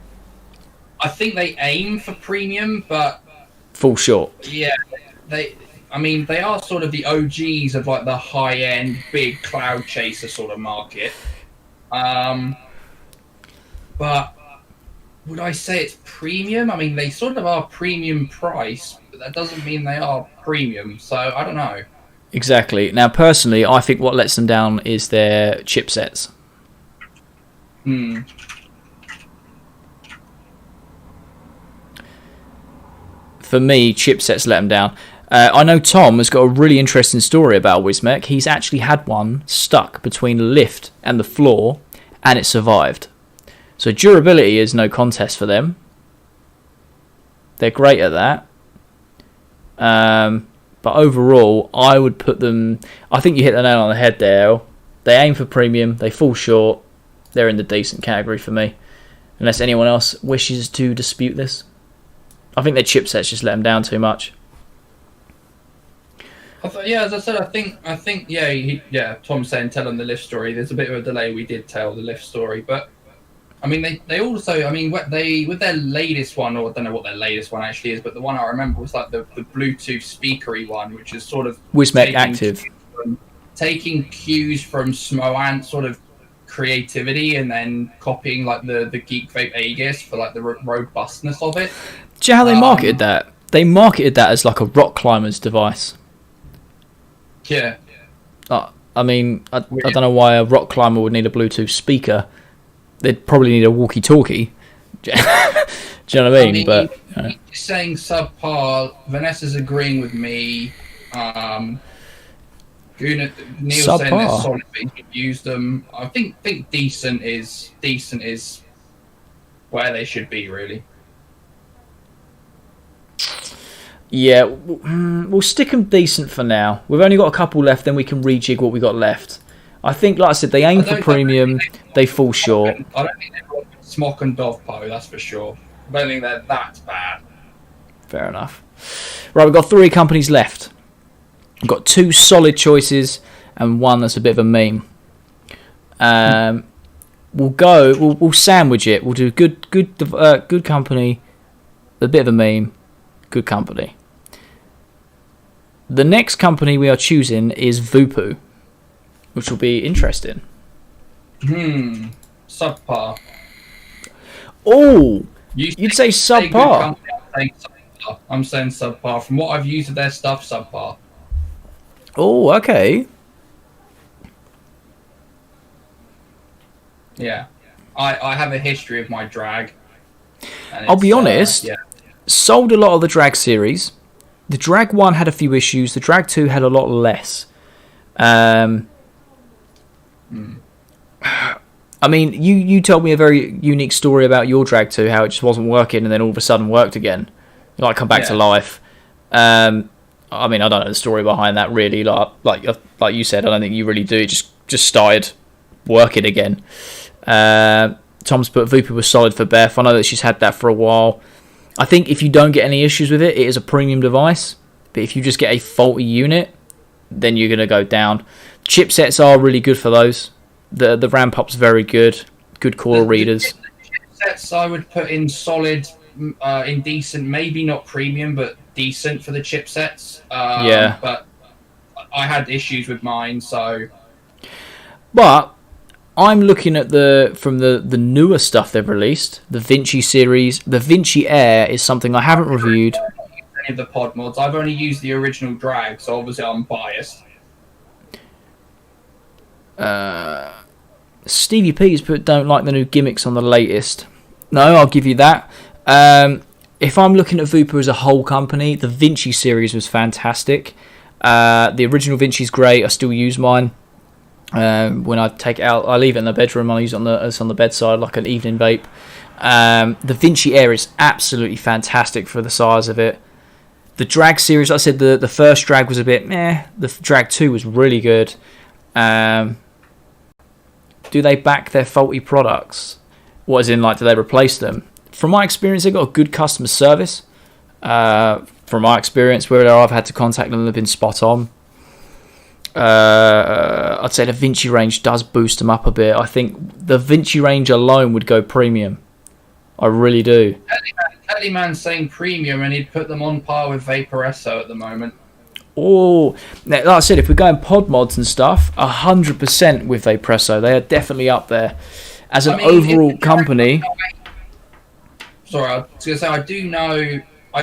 I think they aim for premium, but fall short. Yeah, they are sort of the OGs of like the high-end, big cloud chaser sort of market. But would I say it's premium? I mean, they sort of are premium price, but that doesn't mean they are premium. So I don't know. Exactly. Now, personally, I think what lets them down is their chipsets. For me, chipsets let them down. I know Tom has got a really interesting story about Wismec. He's actually had one stuck between the lift and the floor, and it survived. So durability is no contest for them. They're great at that. But overall, I would put them... I think you hit the nail on the head there. They aim for premium. They fall short. They're in the decent category for me. Unless anyone else wishes to dispute this. I think their chipsets just let them down too much. As I said, I think, Tom's saying tell them the lift story. There's a bit of a delay. We did tell the lift story, but I mean, they also, I mean, with their latest one, or I don't know what their latest one actually is, but the one I remember was like the Bluetooth speakery one, which is sort of Wismec Active, taking cues from Smoant sort of creativity and then copying like the Geek Vape Aegis for like the robustness of it. Do you know how they marketed that? They marketed that as like a rock climber's device. Yeah. I mean, I don't know why a rock climber would need a Bluetooth speaker. They'd probably need a walkie-talkie. Do you know what I mean? But saying subpar. Vanessa's agreeing with me. Neil's saying they're solid, but you can use them. I think decent is where they should be, really. Yeah, we'll stick them decent for now. We've only got a couple left, then we can rejig what we got left. I think, like I said, they aim for premium, they fall short. I don't think they're Smock and Dovpo, that's for sure. I don't think they're that bad. Fair enough. Right, we've got 3 companies left. We've got 2 solid choices and 1 that's a bit of a meme. We'll sandwich it. We'll do good company, a bit of a meme, good company. The next company we are choosing is Voopoo, which will be interesting. Subpar. Oh, you'd say subpar. I'm saying subpar. From what I've used of their stuff, subpar. Oh, okay. Yeah. I have a history of my drag. I'll be honest, sold a lot of the drag series. The drag 1 had a few issues. The drag 2 had a lot less. I mean, you told me a very unique story about your drag 2, how it just wasn't working and then all of a sudden worked again. Like, come back to life. I mean, I don't know the story behind that really. Like you said, I don't think you really do. It just started working again. Tom's put Voopoo was solid for Beth. I know that she's had that for a while. I think if you don't get any issues with it, it is a premium device. But if you just get a faulty unit, then you're going to go down. Chipsets are really good for those. The ramp up's very good. Good core readers. Chipsets I would put in solid, in decent, maybe not premium, but decent for the chipsets. But I had issues with mine, so. But I'm looking at from the newer stuff they've released, the Vinci series. The Vinci Air is something I haven't reviewed. I haven't used any of the pod mods. I've only used the original drag, so obviously I'm biased. Stevie P's put don't like the new gimmicks on the latest. No, I'll give you that. If I'm looking at Vupa as a whole company, the Vinci series was fantastic. The original Vinci's great. I still use mine. When I take it out, I leave it in the bedroom. I use it on the bedside like an evening vape. The Vinci Air is absolutely fantastic for the size of it. The Drag series, like I said, the first Drag was a bit meh. The Drag 2 was really good. Do they back their faulty products? What, as in, like, do they replace them? From my experience, they've got a good customer service. From my experience, where I've had to contact them, they've been spot on. I'd say the Vinci range does boost them up a bit. I think the Vinci range alone would go premium. I really do. Tellyman's saying premium, and he'd put them on par with Vaporesso at the moment. Oh, like I said, if we're going pod mods and stuff, 100% with Vaporesso. They are definitely up there. As an overall company... Sorry, I was going to say, I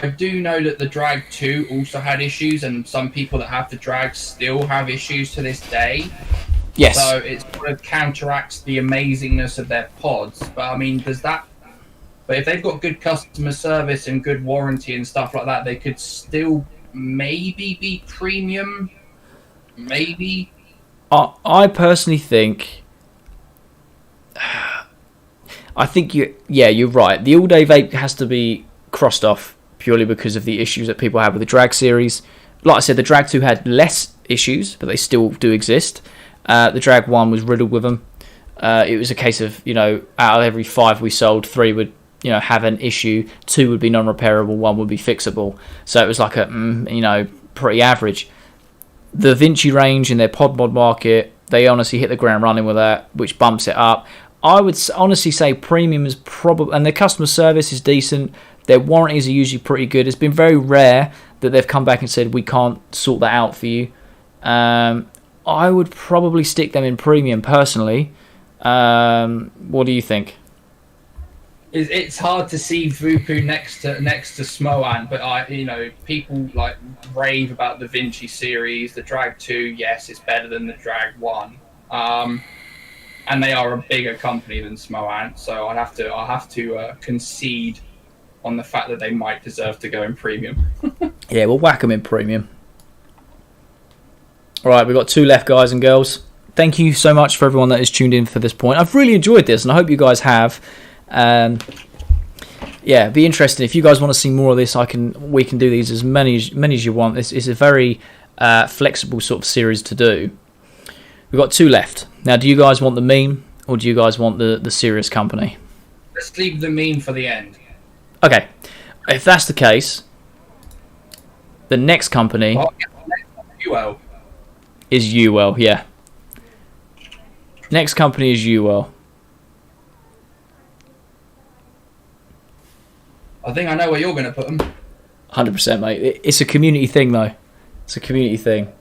do know that the Drag 2 also had issues, and some people that have the Drag still have issues to this day. Yes. So it sort of counteracts the amazingness of their pods. But I mean, but if they've got good customer service and good warranty and stuff like that, they could still maybe be premium. Maybe. I personally think... you're right. The all-day vape has to be crossed off purely because of the issues that people have with the Drag series. Like I said, the Drag 2 had less issues, but they still do exist. The Drag 1 was riddled with them. It was a case of, out of every 5 we sold, 3 would, have an issue, 2 would be non-repairable, 1 would be fixable. So it was like a, pretty average. The Vinci range in their pod mod market, they honestly hit the ground running with that, which bumps it up. I would honestly say premium is probably, and their customer service is decent. Their warranties are usually pretty good. It's been very rare that they've come back and said, we can't sort that out for you. I would probably stick them in premium personally. What do you think? It's hard to see Vupu next to Smoan, but people like rave about the Vinci series. The Drag 2, yes, it's better than the Drag 1. And they are a bigger company than Smoan, so I'll have to concede on the fact that they might deserve to go in premium. Yeah, we'll whack them in premium. All right, we've got 2 left, guys and girls. Thank you so much for everyone that has tuned in for this point. I've really enjoyed this, and I hope you guys have. Be interesting. If you guys want to see more of this, we can do these as many as you want. This is a very flexible sort of series to do. We've got 2 left. Now, do you guys want the meme, or do you guys want the serious company? Let's leave the meme for the end. Okay. If that's the case, the next company is Youll, yeah. Next company is Youll. I think I know where you're going to put them. 100%, mate. It's a community thing, though. It's a community thing.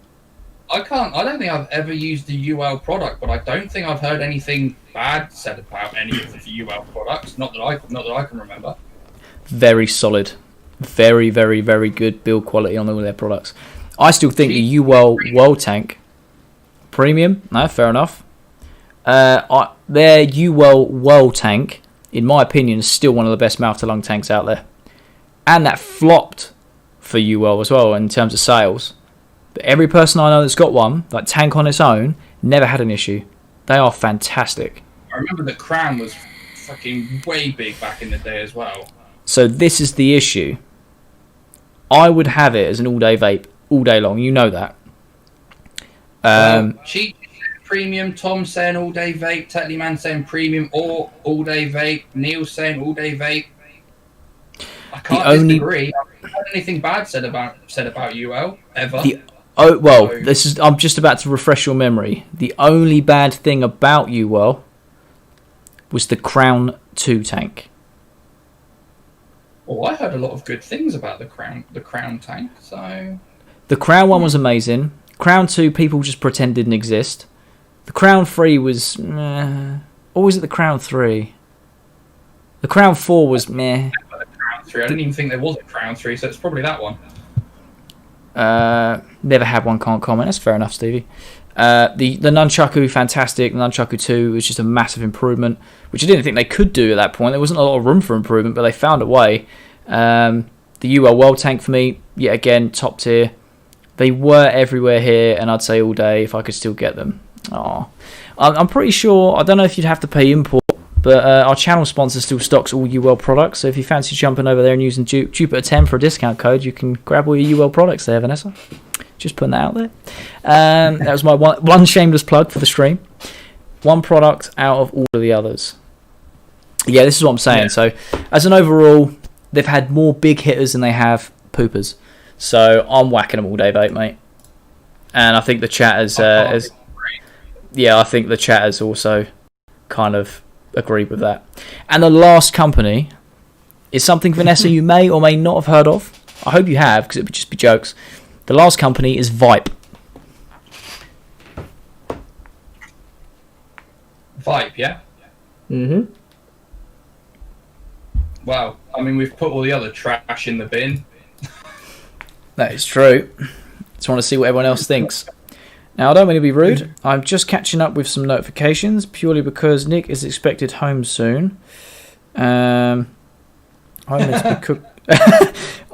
I don't think I've ever used the Youll product, but I don't think I've heard anything bad said about any of the Youll products. Not that I can remember. Very solid. Very, very, very good build quality on all their products. I still think the Youll World Tank premium. No, fair enough. Their Youll World Tank, in my opinion, is still one of the best mouth-to-lung tanks out there. And that flopped for Youll as well in terms of sales. But every person I know that's got one, like tank on its own, never had an issue. They are fantastic. I remember the Crown was fucking way big back in the day as well. So this is the issue. I would have it as an all-day vape, all day long. You know that. Cheap premium. Tom saying all-day vape. Tetlyman saying premium or all-day vape. Neil saying all-day vape. I can't disagree. I haven't heard anything bad said about Youll ever. I'm just about to refresh your memory. The only bad thing about Youll was the Crown 2 tank. Oh, I heard a lot of good things about the Crown tank. So the Crown 1 was amazing. Crown 2, people just pretend didn't exist. The Crown 3 was meh. Or was it the Crown 3? The Crown 4 was meh. The Crown 3. I didn't even think there was a Crown 3, so it's probably that one. Never had one, can't comment. That's fair enough, Stevie. The Nunchaku, fantastic. The Nunchaku 2 was just a massive improvement, which I didn't think they could do at that point. There wasn't a lot of room for improvement, but they found a way. The Youll World Tank for me, yet again, top tier. They were everywhere here, and I'd say all day if I could still get them. I'm pretty sure, I don't know if you'd have to pay import, but our channel sponsor still stocks all Youll products, so if you fancy jumping over there and using Jupiter 10 for a discount code, you can grab all your Youll products there, Vanessa. Just putting that out there. That was my one shameless plug for the stream. One product out of all of the others. Yeah, this is what I'm saying. Yeah. So, as an overall, they've had more big hitters than they have poopers. So, I'm whacking them all day, Vape, mate. And I think the chat has... I think the chat has also kind of agreed with that. And the last company is something, Vanessa, you may or may not have heard of. I hope you have, because it would just be jokes. The last company is Vape. Vape, yeah? Mm-hmm. Wow. I mean, we've put all the other trash in the bin. That is true. Just want to see what everyone else thinks. Now, I don't mean to be rude. I'm just catching up with some notifications, purely because Nick is expected home soon. I'm meant to be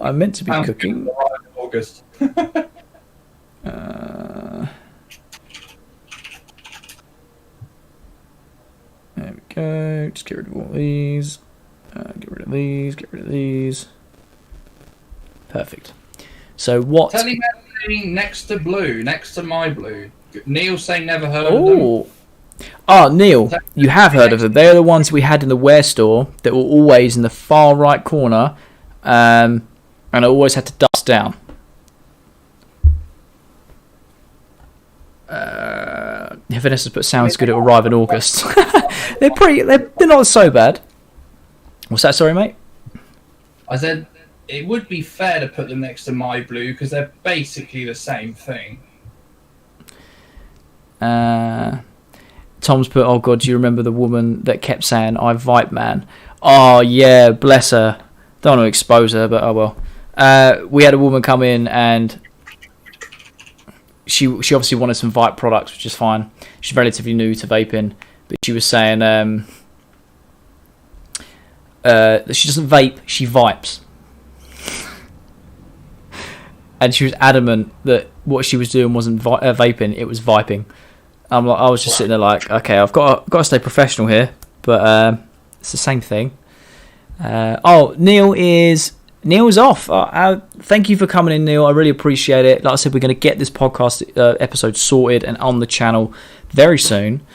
I'm meant to be cooking. August. There we go. Just get rid of all these. Get rid of these. Get rid of these. Perfect. So what? Tell him next to blue, next to my blue. Neil saying never heard of them. Oh, Neil, you have heard of them. They are the ones we had in the Wear store that were always in the far right corner, and I always had to dust down. Vanessa's put sounds good. It'll arrive in August. They're not so bad. What's that? Sorry, mate. I said it would be fair to put them next to my blue because they're basically the same thing. Tom's put, oh god, do you remember the woman that kept saying, I Vape man? Oh yeah, bless her. Don't want to expose her, but oh well. We had a woman come in and she obviously wanted some Vape products, which is fine. She's relatively new to vaping, but she was saying that she doesn't vape, she vipes. And she was adamant that what she was doing wasn't vaping, it was viping. I was just sitting there like, okay, I've got to stay professional here, but it's the same thing. Neil's off. Thank you for coming in, Neil. I really appreciate it. Like I said, we're going to get this podcast episode sorted and on the channel very soon.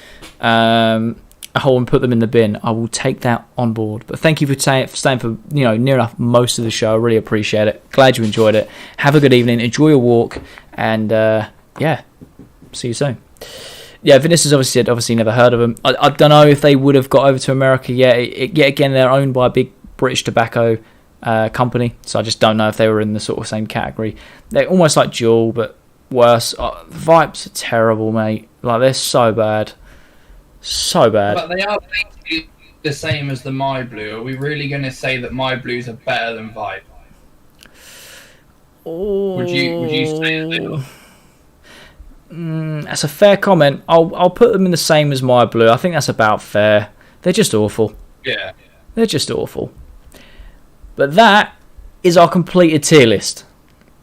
I will put them in the bin. I will take that on board. But thank you for staying for near enough most of the show. I really appreciate it. Glad you enjoyed it. Have a good evening. Enjoy your walk, and see you soon. Yeah, Vanessa's obviously never heard of them. I don't know if they would have got over to America yet. Yet again, they're owned by a big British tobacco company, so I just don't know if they were in the sort of same category. They're almost like Juul, but worse. Vipes are terrible, mate. Like, they're so bad. So bad. But they are basically the same as the My Blue. Are we really going to say that My Blues are better than Vape? Oh. Would you say that they are? That's a fair comment. I'll put them in the same as My Blue. I think that's about fair. They're just awful. Yeah. They're just awful. But that is our completed tier list.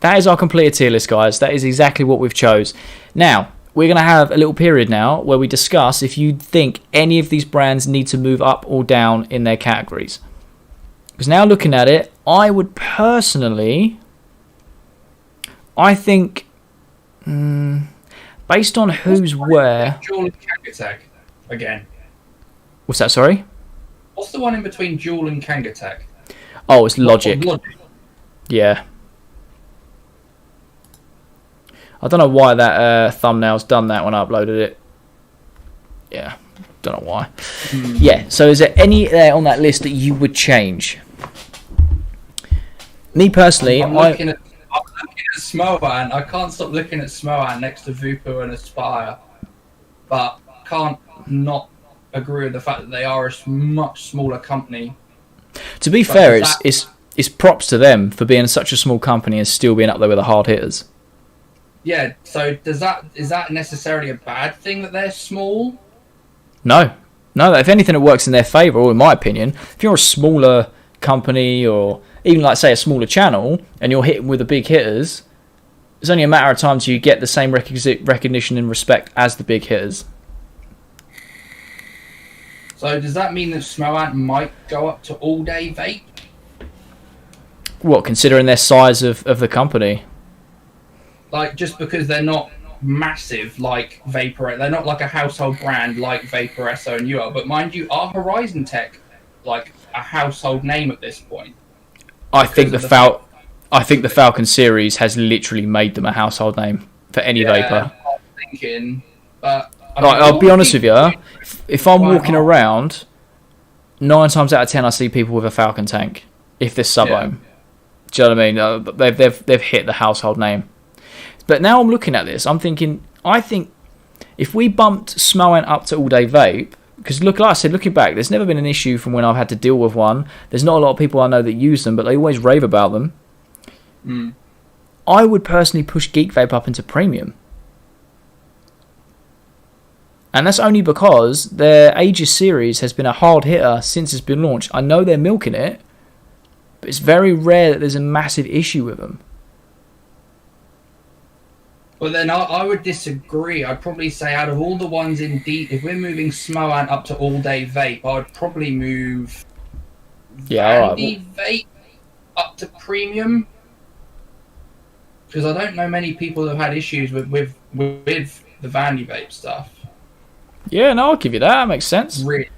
That is our completed tier list, guys. That is exactly what we've chose. Now, we're going to have a little period now where we discuss if you think any of these brands need to move up or down in their categories. Because now looking at it, I would personally... I think... based on who's where... Juul and Kangatek again. What's that, sorry? What's the one in between Juul and Kangatek? Oh, it's Logic. Yeah. I don't know why that thumbnail's done that when I uploaded it. Yeah, don't know why. Yeah, so is there any there on that list that you would change? Me personally, I'm looking at Smoan. I can't stop looking at Smoan next to Vupu and Spire, but can't not agree with the fact that they are a much smaller company. To be fair, it's props to them for being such a small company and still being up there with the hard hitters. Yeah. So is that necessarily a bad thing that they're small? No. No, if anything, it works in their favour, or in my opinion. If you're a smaller company, or even, like, say, a smaller channel, and you're hitting with the big hitters, it's only a matter of time till you get the same recognition and respect as the big hitters. So does that mean that Smoant might go up to all-day vape? What, considering their size of the company? Like, just because they're not massive like Vapor, they're not like a household brand like Vaporesso and you are. But mind you, are Horizon Tech like a household name at this point? I think the Falcon series has literally made them a household name for any vapor. I'm thinking, but I'll be honest with you. If I'm walking around, 9 times out of 10 I see people with a Falcon tank. If they're sub-ohm, do you know what I mean? They've hit the household name. But now I'm looking at this, I'm thinking, I think if we bumped Smoant up to all day vape, because like I said, looking back, there's never been an issue from when I've had to deal with one. There's not a lot of people I know that use them, but they always rave about them. I would personally push Geek Vape up into premium. And that's only because their Aegis series has been a hard hitter since it's been launched. I know they're milking it, but it's very rare that there's a massive issue with them. But then I would disagree. I'd probably say out of all the ones in deep, if we're moving Smoant up to all-day vape, I'd probably move Vandy Vape up to premium. Because I don't know many people that have had issues with the Vandy Vape stuff. Yeah, no, I'll give you that. That makes sense. Really?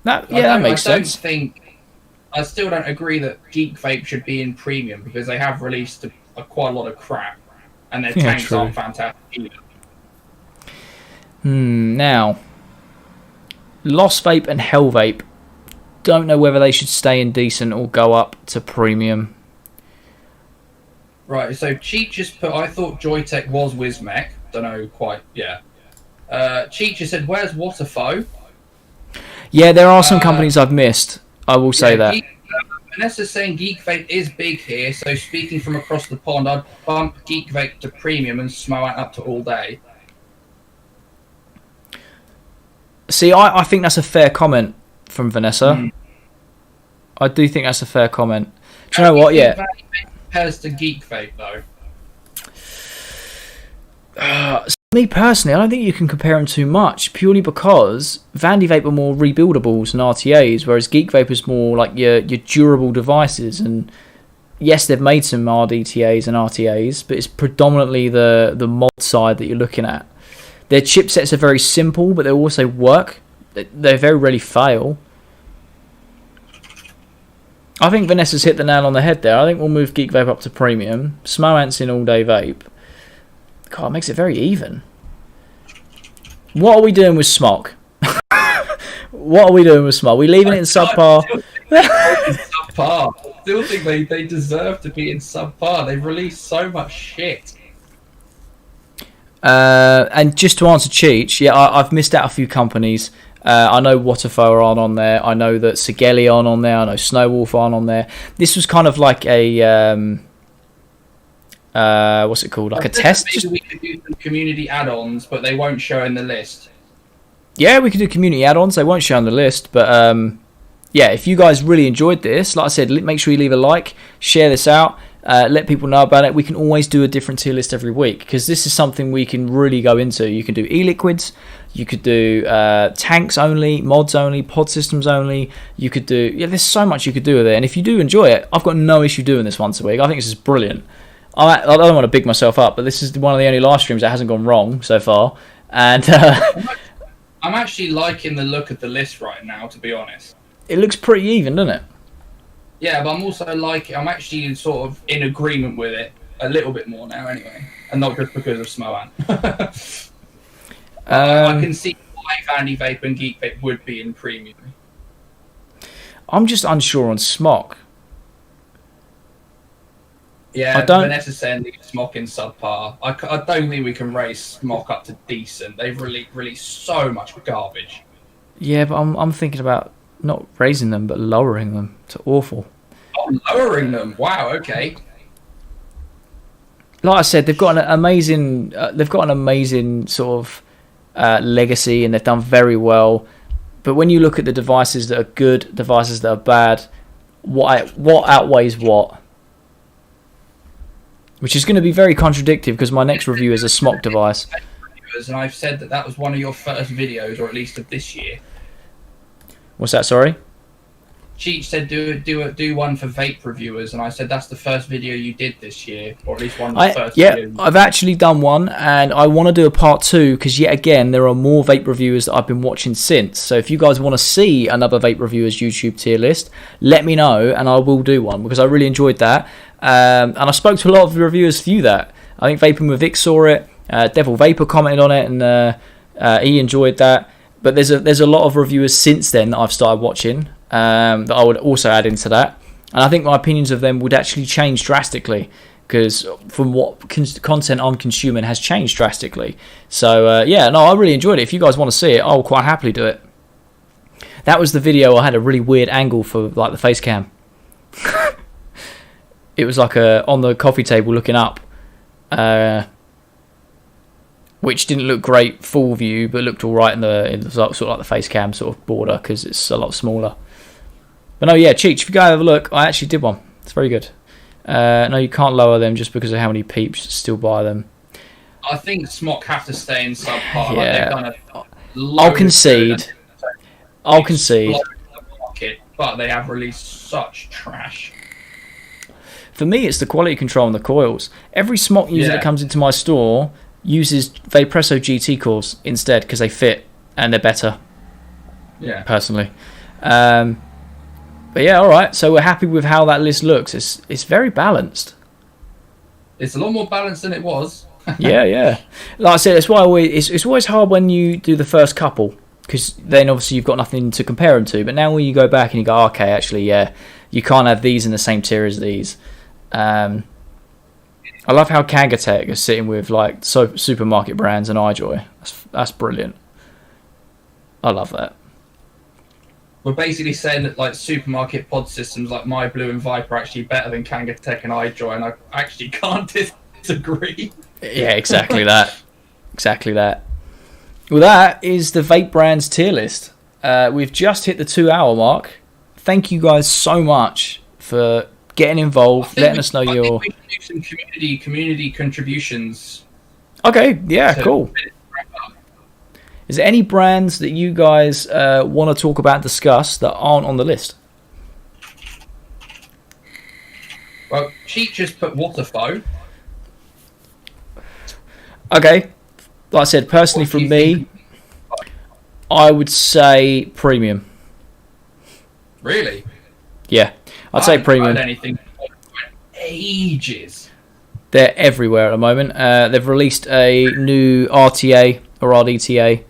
That makes sense. I still don't agree that Geek Vape should be in premium because they have released quite a lot of crap. And their tanks aren't fantastic either. Now, Lost Vape and Hell Vape. Don't know whether they should stay in decent or go up to premium. Right, so Cheat just put, I thought Joytech was Wismec. Don't know quite, yeah. Cheat just said, where's Waterfo? Yeah, there are some companies I've missed. I will say that. Vanessa's saying Geek Vape is big here, so speaking from across the pond, I'd bump Geek Vape to premium and Smoant up to all day. See, I think that's a fair comment from Vanessa. I do think that's a fair comment. Do you know what? Yeah. Compares to Geek Vape, though. Me personally, I don't think you can compare them too much, purely because Vandy Vape are more rebuildables and RTAs, whereas Geek Vape is more like your durable devices. And yes, they've made some RDTAs and RTAs, but it's predominantly the mod side that you're looking at. Their chipsets are very simple, but they also work. They very rarely fail. I think Vanessa's hit the nail on the head there. I think we'll move Geek Vape up to premium. Smoant's in all day vape. God, it makes it very even. What are we doing with Smock? What are we doing with Smock? Are we leaving it in subpar? Subpar. Still think they deserve to be in subpar. They've released so much shit. And just to answer Cheech, yeah, I've missed out a few companies. I know Waterfo aren't on there. I know that Sigeli aren't on there. I know Snowwolf aren't on there. This was kind of like a what's it called? Like a test. Maybe we could do some community add-ons, but they won't show in the list. Yeah, we could do community add-ons. They won't show on the list, but yeah, if you guys really enjoyed this, like I said, make sure you leave a like, share this out, let people know about it. We can always do a different tier list every week because this is something we can really go into. You can do e-liquids, you could do tanks only, mods only, pod systems only. You could do, yeah, there's so much you could do with it. And if you do enjoy it, I've got no issue doing this once a week. I think this is brilliant. I don't want to big myself up, but this is one of the only live streams that hasn't gone wrong so far. And I'm actually liking the look of the list right now, to be honest. It looks pretty even, doesn't it? Yeah, but I'm also I'm actually sort of in agreement with it a little bit more now, anyway, and not just because of Smoant. I can see why Vandy Vape and Geek Vape would be in premium. I'm just unsure on Smock. Yeah, Vanessa saying leave Smock in subpar. I don't think we can raise Smock up to decent. They've released so much garbage. Yeah, but I'm thinking about not raising them, but lowering them to awful. Oh, lowering them! Wow, okay. like I said, they've got an amazing sort of legacy, and they've done very well. But when you look at the devices that are good, devices that are bad, what outweighs what? Which is going to be very contradictory, because my next review is a smock device. And I've said that was one of your first videos, or at least of this year. What's that? Sorry. Cheech said do one for vape reviewers, and I said that's the first video you did this year, or at least one of the first. Yeah, videos. I've actually done one, and I want to do a part 2, because yet again there are more vape reviewers that I've been watching since. So if you guys want to see another vape reviewers YouTube tier list, let me know, and I will do one, because I really enjoyed that. And I spoke to a lot of the reviewers through that. I think Vaping with Vic saw it. Devil Vapor commented on it, and he enjoyed that. But there's a lot of reviewers since then that I've started watching, that I would also add into that. And I think my opinions of them would actually change drastically, because from what content I'm consuming has changed drastically. So yeah, no, I really enjoyed it. If you guys want to see it, I'll quite happily do it. That was the video I had a really weird angle for, like, the face cam. It was like on the coffee table looking up, which didn't look great full view, but looked all right in the sort of like the face cam sort of border, because it's a lot smaller. But no, yeah, Cheech, if you go have a look, I actually did one. It's very good. No, you can't lower them just because of how many peeps still buy them. I think Smock have to stay in subpar. Yeah. Like I'll concede. Market, but they have released such trash. For me, it's the quality control and the coils. Every Smock user that comes into my store uses Vapresso GT cores instead, because they fit and they're better. Yeah. Personally. But yeah, all right. So we're happy with how that list looks. It's very balanced. It's a lot more balanced than it was. yeah. Like I said, it's why it's always hard when you do the first couple, because then obviously you've got nothing to compare them to. But now when you go back and you go, okay, actually, yeah, you can't have these in the same tier as these. I love how Kangatech is sitting with like supermarket brands and iJoy. That's brilliant. I love that. We're basically saying that like supermarket pod systems like My Blue and Viper are actually better than Kangatech and iJoy, and I actually can't disagree. Yeah, exactly that. Exactly that. Well, that is the Vape Brands tier list. We've just hit the 2-hour mark. Thank you guys so much for getting involved, letting us know your... I think we should do some community contributions. Okay, yeah, cool. Is there any brands that you guys want to talk about and discuss that aren't on the list? Well, Cheat just put Waterfo. Okay, like I said, personally from me, I would say premium. Really? Yeah, I'd say premium. I haven't heard anything for ages. They're everywhere at the moment. They've released a new RTA or RDTA.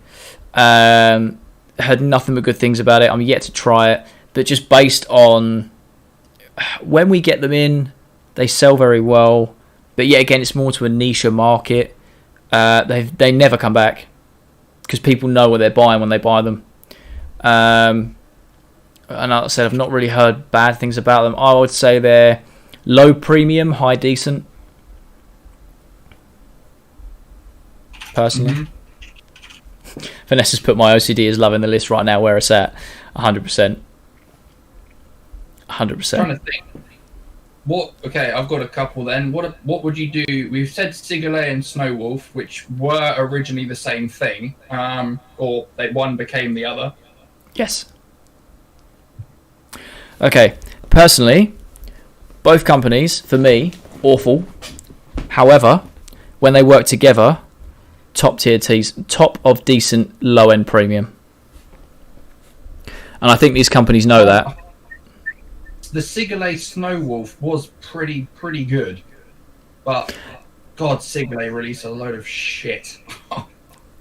Heard nothing but good things about it. I'm yet to try it, but just based on when we get them in, they sell very well. But yet again, it's more to a niche market. They never come back because people know what they're buying when they buy them. And like I said, I've not really heard bad things about them. I would say they're low premium, high decent. Personally. Mm-hmm. Vanessa's put my OCD is loving the list right now where it's at. 100%. 100%. I'm trying to think. Okay, I've got a couple then. What would you do? We've said Sigalay and Snowwolf, which were originally the same thing, or one became the other. Yes. Okay, personally, both companies, for me, awful. However, when they work together, top of decent, low-end premium. And I think these companies know that. The Sigalay Snowwolf was pretty good. But, God, Sigalay released a load of shit.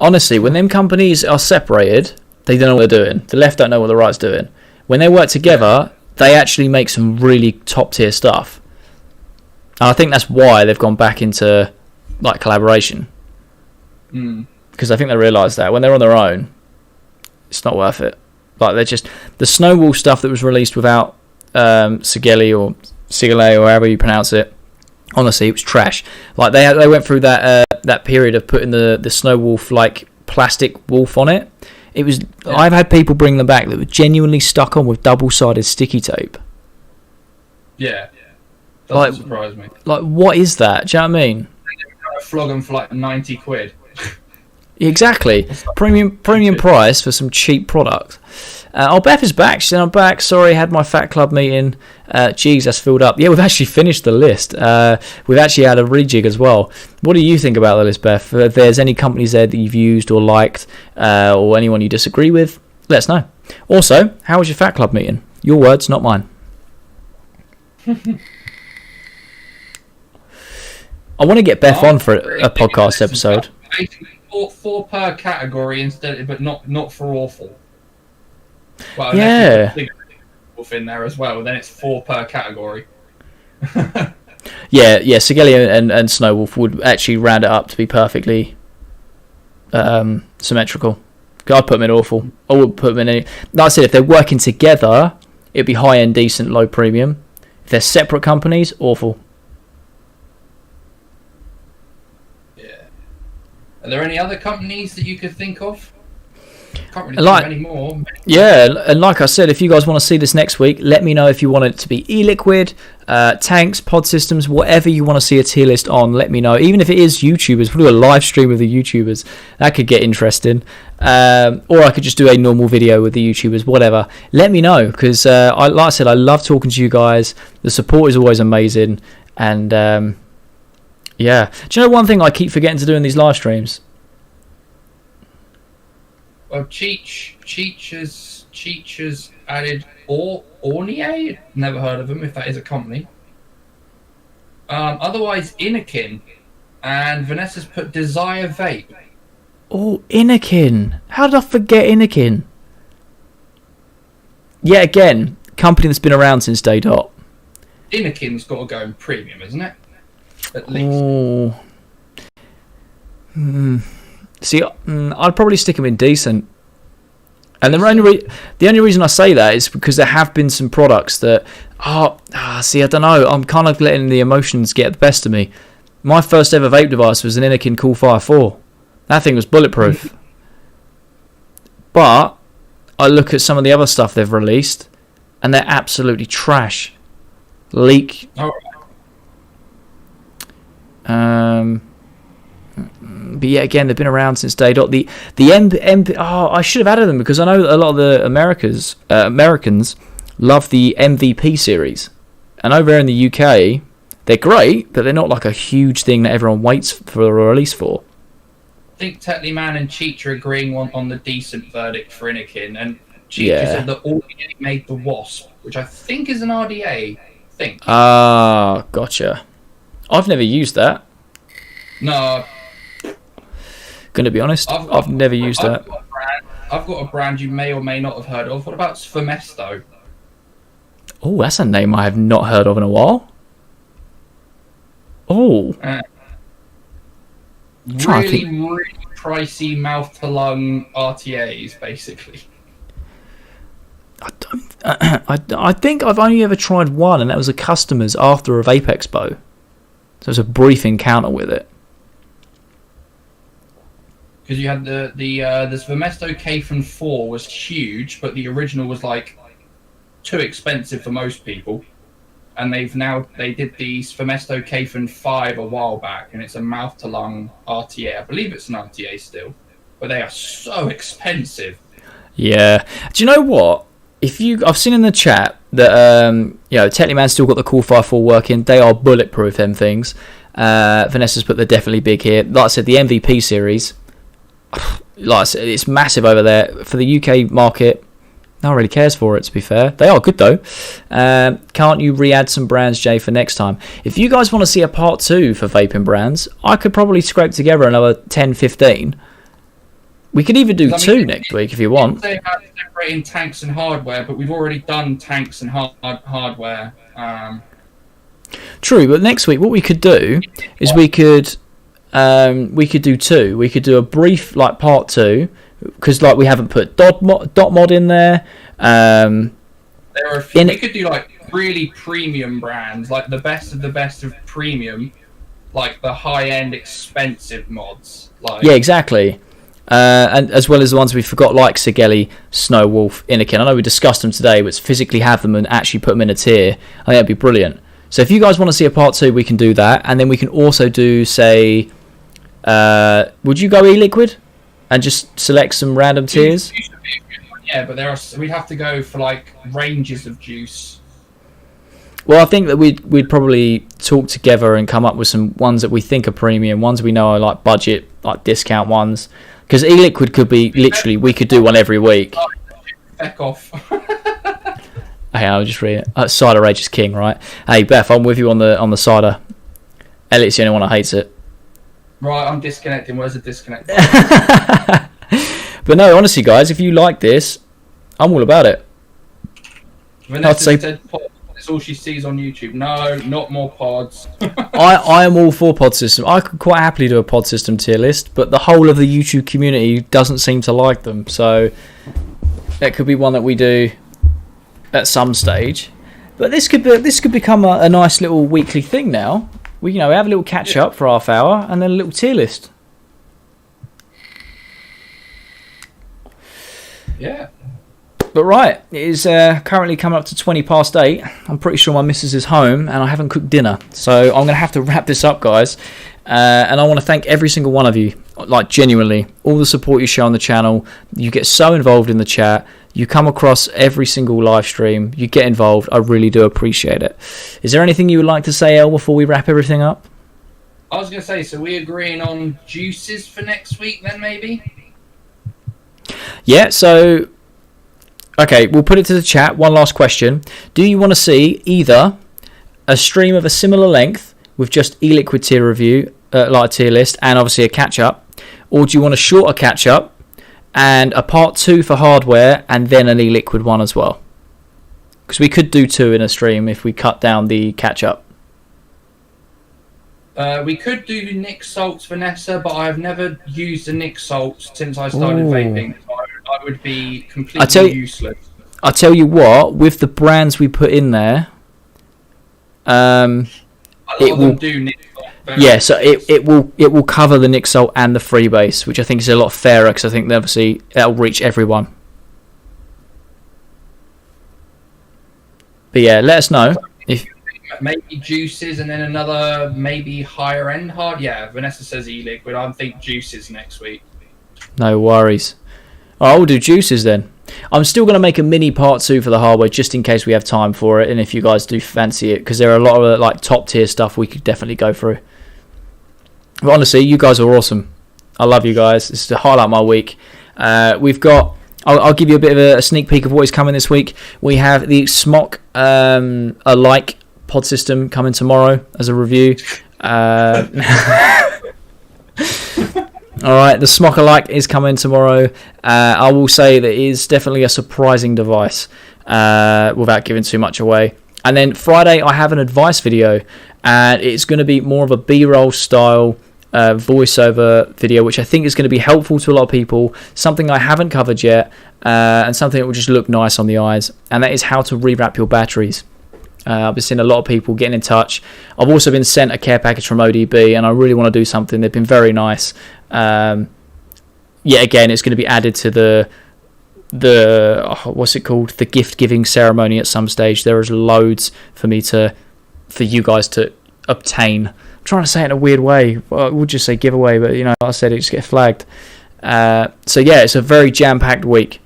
Honestly, when them companies are separated, they don't know what they're doing. The left don't know what the right's doing. When they work together, they actually make some really top-tier stuff. And I think that's why they've gone back into like collaboration. Because I think they realise that when they're on their own, it's not worth it. Like they're just the Snowwall stuff that was released without Sigalay or however you pronounce it. Honestly, it was trash. Like they went through that period of putting the Snow Wolf like plastic wolf on it. It was. Yeah. I've had people bring them back that were genuinely stuck on with double-sided sticky tape. Yeah, doesn't surprise me. Like, what is that? Do you know what I mean? Flog them for like 90 quid. Exactly, premium price for some cheap product. Beth is back. She said, "I'm back. Sorry, had my Fat Club meeting. Geez, that's filled up." Yeah, we've actually finished the list. We've actually had a rejig as well. What do you think about the list, Beth? If there's any companies there that you've used or liked, or anyone you disagree with, let us know. Also, how was your Fat Club meeting? Your words, not mine. I want to get Beth on for a podcast episode. Four per category instead, but not for awful. Well, yeah. Wolf in there as well. Then it's 4 per category. yeah. Sigelia and Snowwolf would actually round it up to be perfectly symmetrical. I'd put them in awful. I wouldn't put them in any. Like I said, if they're working together, it'd be high end, decent, low premium. If they're separate companies, awful. Are there any other companies that you could think of? Can't really think of any more. Yeah, and like I said, if you guys want to see this next week, let me know if you want it to be e-liquid, tanks, pod systems, whatever you want to see a tier list on, let me know. Even if it is YouTubers, we'll do a live stream with the YouTubers. That could get interesting. Or I could just do a normal video with the YouTubers, whatever. Let me know, because like I said, I love talking to you guys. The support is always amazing. And yeah. Do you know one thing I keep forgetting to do in these live streams? Well, Cheech has added Ornier. Never heard of them, if that is a company. Otherwise, Inakin. And Vanessa's put Desire Vape. Oh, Inakin. How did I forget Inakin? Yeah, again, company that's been around since day dot. Inakin's got to go in premium, isn't it? At least. Oh. See, I'd probably stick them in decent. And the only reason I say that is because there have been some products that, see, I don't know. I'm kind of letting the emotions get the best of me. My first ever vape device was an Inakin Coolfire 4. That thing was bulletproof. But I look at some of the other stuff they've released, and they're absolutely trash. Leak. Oh. But yeah, again, they've been around since day dot. The I should have added them because I know that a lot of the Americans love the MVP series, and over there in the UK, they're great, but they're not like a huge thing that everyone waits for a release for. I think Tetley Man and Cheech are agreeing on the decent verdict for Inakin, and Cheech said that Ornier made the Wasp, which I think is an RDA thing. Ah, gotcha. I've never used that. No. Gonna be honest, I've never used that. I've got a brand you may or may not have heard of. What about Sfermesto? Oh, that's a name I have not heard of in a while. Oh. Really pricey mouth to lung RTAs, basically. I think I've only ever tried one, and that was a customer's after a Vape Expo. So it was a brief encounter with it. Because you had the Sfermesto Kafen 4 was huge, but the original was like too expensive for most people. And they did the Sfermesto Kafen 5 a while back, and it's a mouth to lung RTA. I believe it's an RTA still, but they are so expensive. Yeah. Do you know what? I've seen in the chat that Tetley Man's still got the Coolfire 4 working. They are bulletproof, them things. Vanessa's put they're definitely big here. Like I said, the MVP series, like I said, it's massive over there for the UK market. No one really cares for it, to be fair. They are good though. Can't you re-add some brands, Jay, for next time? If you guys want to see a part 2 for vaping brands, I could probably scrape together another 10, 15. We could even do 2 next week if you want. They have separating tanks and hardware, but we've already done tanks and hardware. True, but next week what we could do is we could do 2. We could do a brief like part 2 because we haven't put dot mod in there. There are a few. We could do like really premium brands, like the best of premium, like the high-end expensive mods. Like, yeah, exactly. And as well as the ones we forgot, like Sigeli, Snow Wolf, Innikin. I know we discussed them today, but to physically have them and actually put them in a tier, I think that'd be brilliant. So if you guys want to see a part 2, we can do that, and then we can also do, say, would you go e-liquid and just select some random tiers? Yeah, but we'd have to go for like ranges of juice. Well, I think that we'd probably talk together and come up with some ones that we think are premium, ones we know are like budget, like discount ones. Because e-liquid could be literally, we could do one every week. Heck off. Hey, I'll just read it. Cider Rage is king, right? Hey, Beth, I'm with you on the cider. Elliot's the only one that hates it. Right, I'm disconnecting. Where's the disconnect? But no, honestly, guys, if you like this, I'm all about it. Vanessa said that's all she sees on YouTube. No, not more pods. I am all for pod system. I could quite happily do a pod system tier list, but the whole of the YouTube community doesn't seem to like them. So that could be one that we do at some stage. But this could become a nice little weekly thing now. We have a little catch up for half hour and then a little tier list. Yeah. But right, it is currently coming up to 20 past 8. I'm pretty sure my missus is home and I haven't cooked dinner. So I'm going to have to wrap this up, guys. And I want to thank every single one of you, like genuinely, all the support you show on the channel. You get so involved in the chat. You come across every single live stream. You get involved. I really do appreciate it. Is there anything you would like to say, El, before we wrap everything up? I was going to say, so we agreeing on juices for next week then, maybe? Yeah, so... Okay, we'll put it to the chat. One last question. Do you want to see either a stream of a similar length with just e-liquid tier review, like a tier list, and obviously a catch-up? Or do you want a shorter catch-up and a part 2 for hardware and then an e-liquid one as well? Because we could do 2 in a stream if we cut down the catch-up. We could do Nick Salts, Vanessa, but I've never used a Nick Salts since I started vaping. So I would be completely useless. I tell you what, with the brands we put in there, it will do Nick Salt. Yeah, so it will cover the Nick Salt and the Freebase, which I think is a lot fairer because I think that obviously that'll reach everyone. But yeah, let us know if maybe juices and then another maybe higher end hard. Yeah, Vanessa says e-liquid. I think juices next week. No worries. I will do juices then. I'm still going to make a mini part 2 for the hardware just in case we have time for it and if you guys do fancy it, because there are a lot of like top tier stuff we could definitely go through. But honestly, you guys are awesome. I love you guys. This is the highlight of my week. We've got... I'll give you a bit of a sneak peek of what is coming this week. We have the Smock Alike pod system coming tomorrow as a review. Alright, the Smock Alike is coming tomorrow. I will say that it is definitely a surprising device without giving too much away. And then Friday I have an advice video and it's going to be more of a B-roll style voiceover video, which I think is going to be helpful to a lot of people, something I haven't covered yet, and something that will just look nice on the eyes, and that is how to rewrap your batteries. I've been seeing a lot of people getting in touch. I've also been sent a care package from ODB and I really want to do something. They've been very nice. Again, it's going to be added to the what's it called, the gift giving ceremony at some stage. There is loads for you guys to obtain. I'm trying to say it in a weird way. Well, I would just say giveaway, but like I said, it just gets flagged. So yeah, it's a very jam-packed week.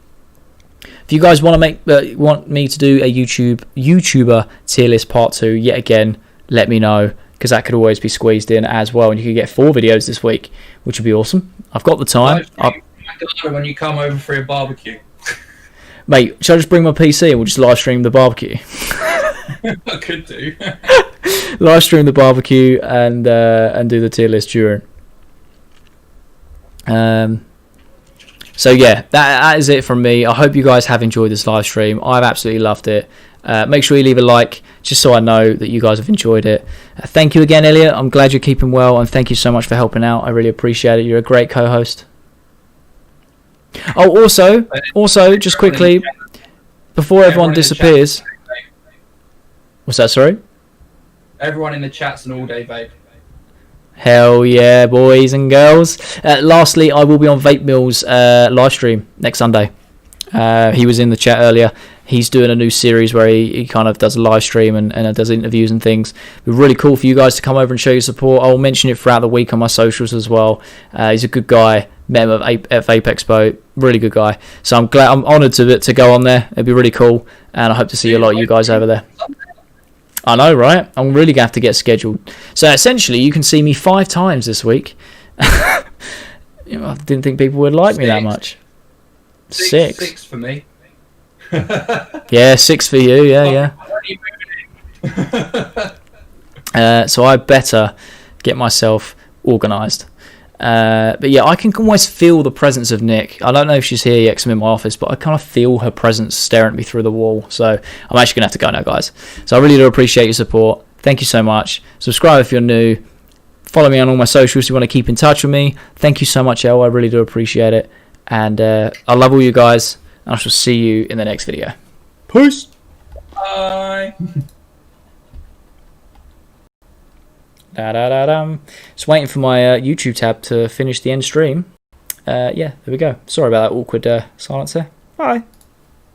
If you guys want me to do a YouTuber tier list part 2 yet again, let me know, because that could always be squeezed in as well, and you could get 4 videos this week, which would be awesome. I've got the time. When you come over for a barbecue, mate, shall I just bring my PC and we'll just live stream the barbecue? I could do. Live stream the barbecue and do the tier list during. So yeah, that is it from me. I hope you guys have enjoyed this live stream. I've absolutely loved it. Make sure you leave a like, just so I know that you guys have enjoyed it. Thank you again, Elliot. I'm glad you're keeping well, and thank you so much for helping out. I really appreciate it. You're a great co-host. Oh, also, just quickly, before everyone disappears... What's that, sorry? Everyone in the chat's an all-day vape. Hell yeah, boys and girls. Lastly, I will be on Vape Mail's live stream next Sunday. He was in the chat earlier. He's doing a new series where he kind of does a live stream and does interviews and things. It'd be really cool for you guys to come over and show your support. I'll mention it throughout the week on my socials as well. He's a good guy. Met him at Vape Expo. Really good guy. So I'm honoured to go on there. It'd be really cool. And I hope to see a lot of you guys over there. I know, right? I'm really going to have to get scheduled. So essentially, you can see me 5 times this week. I didn't think people would like me that much. 6. 6 for me. Yeah, 6 for you. Yeah. So I better get myself organised. But yeah, I can almost feel the presence of Nick. I don't know if she's here yet 'cause I'm in my office, but I kind of feel her presence staring at me through the wall. So I'm actually going to have to go now, guys. So I really do appreciate your support. Thank you so much. Subscribe if you're new. Follow me on all my socials if you want to keep in touch with me. Thank you so much, El. I really do appreciate it. And I love all you guys. And I shall see you in the next video. Peace. Bye. Just waiting for my YouTube tab to finish the end stream. Yeah, there we go. Sorry about that awkward silence there. Bye.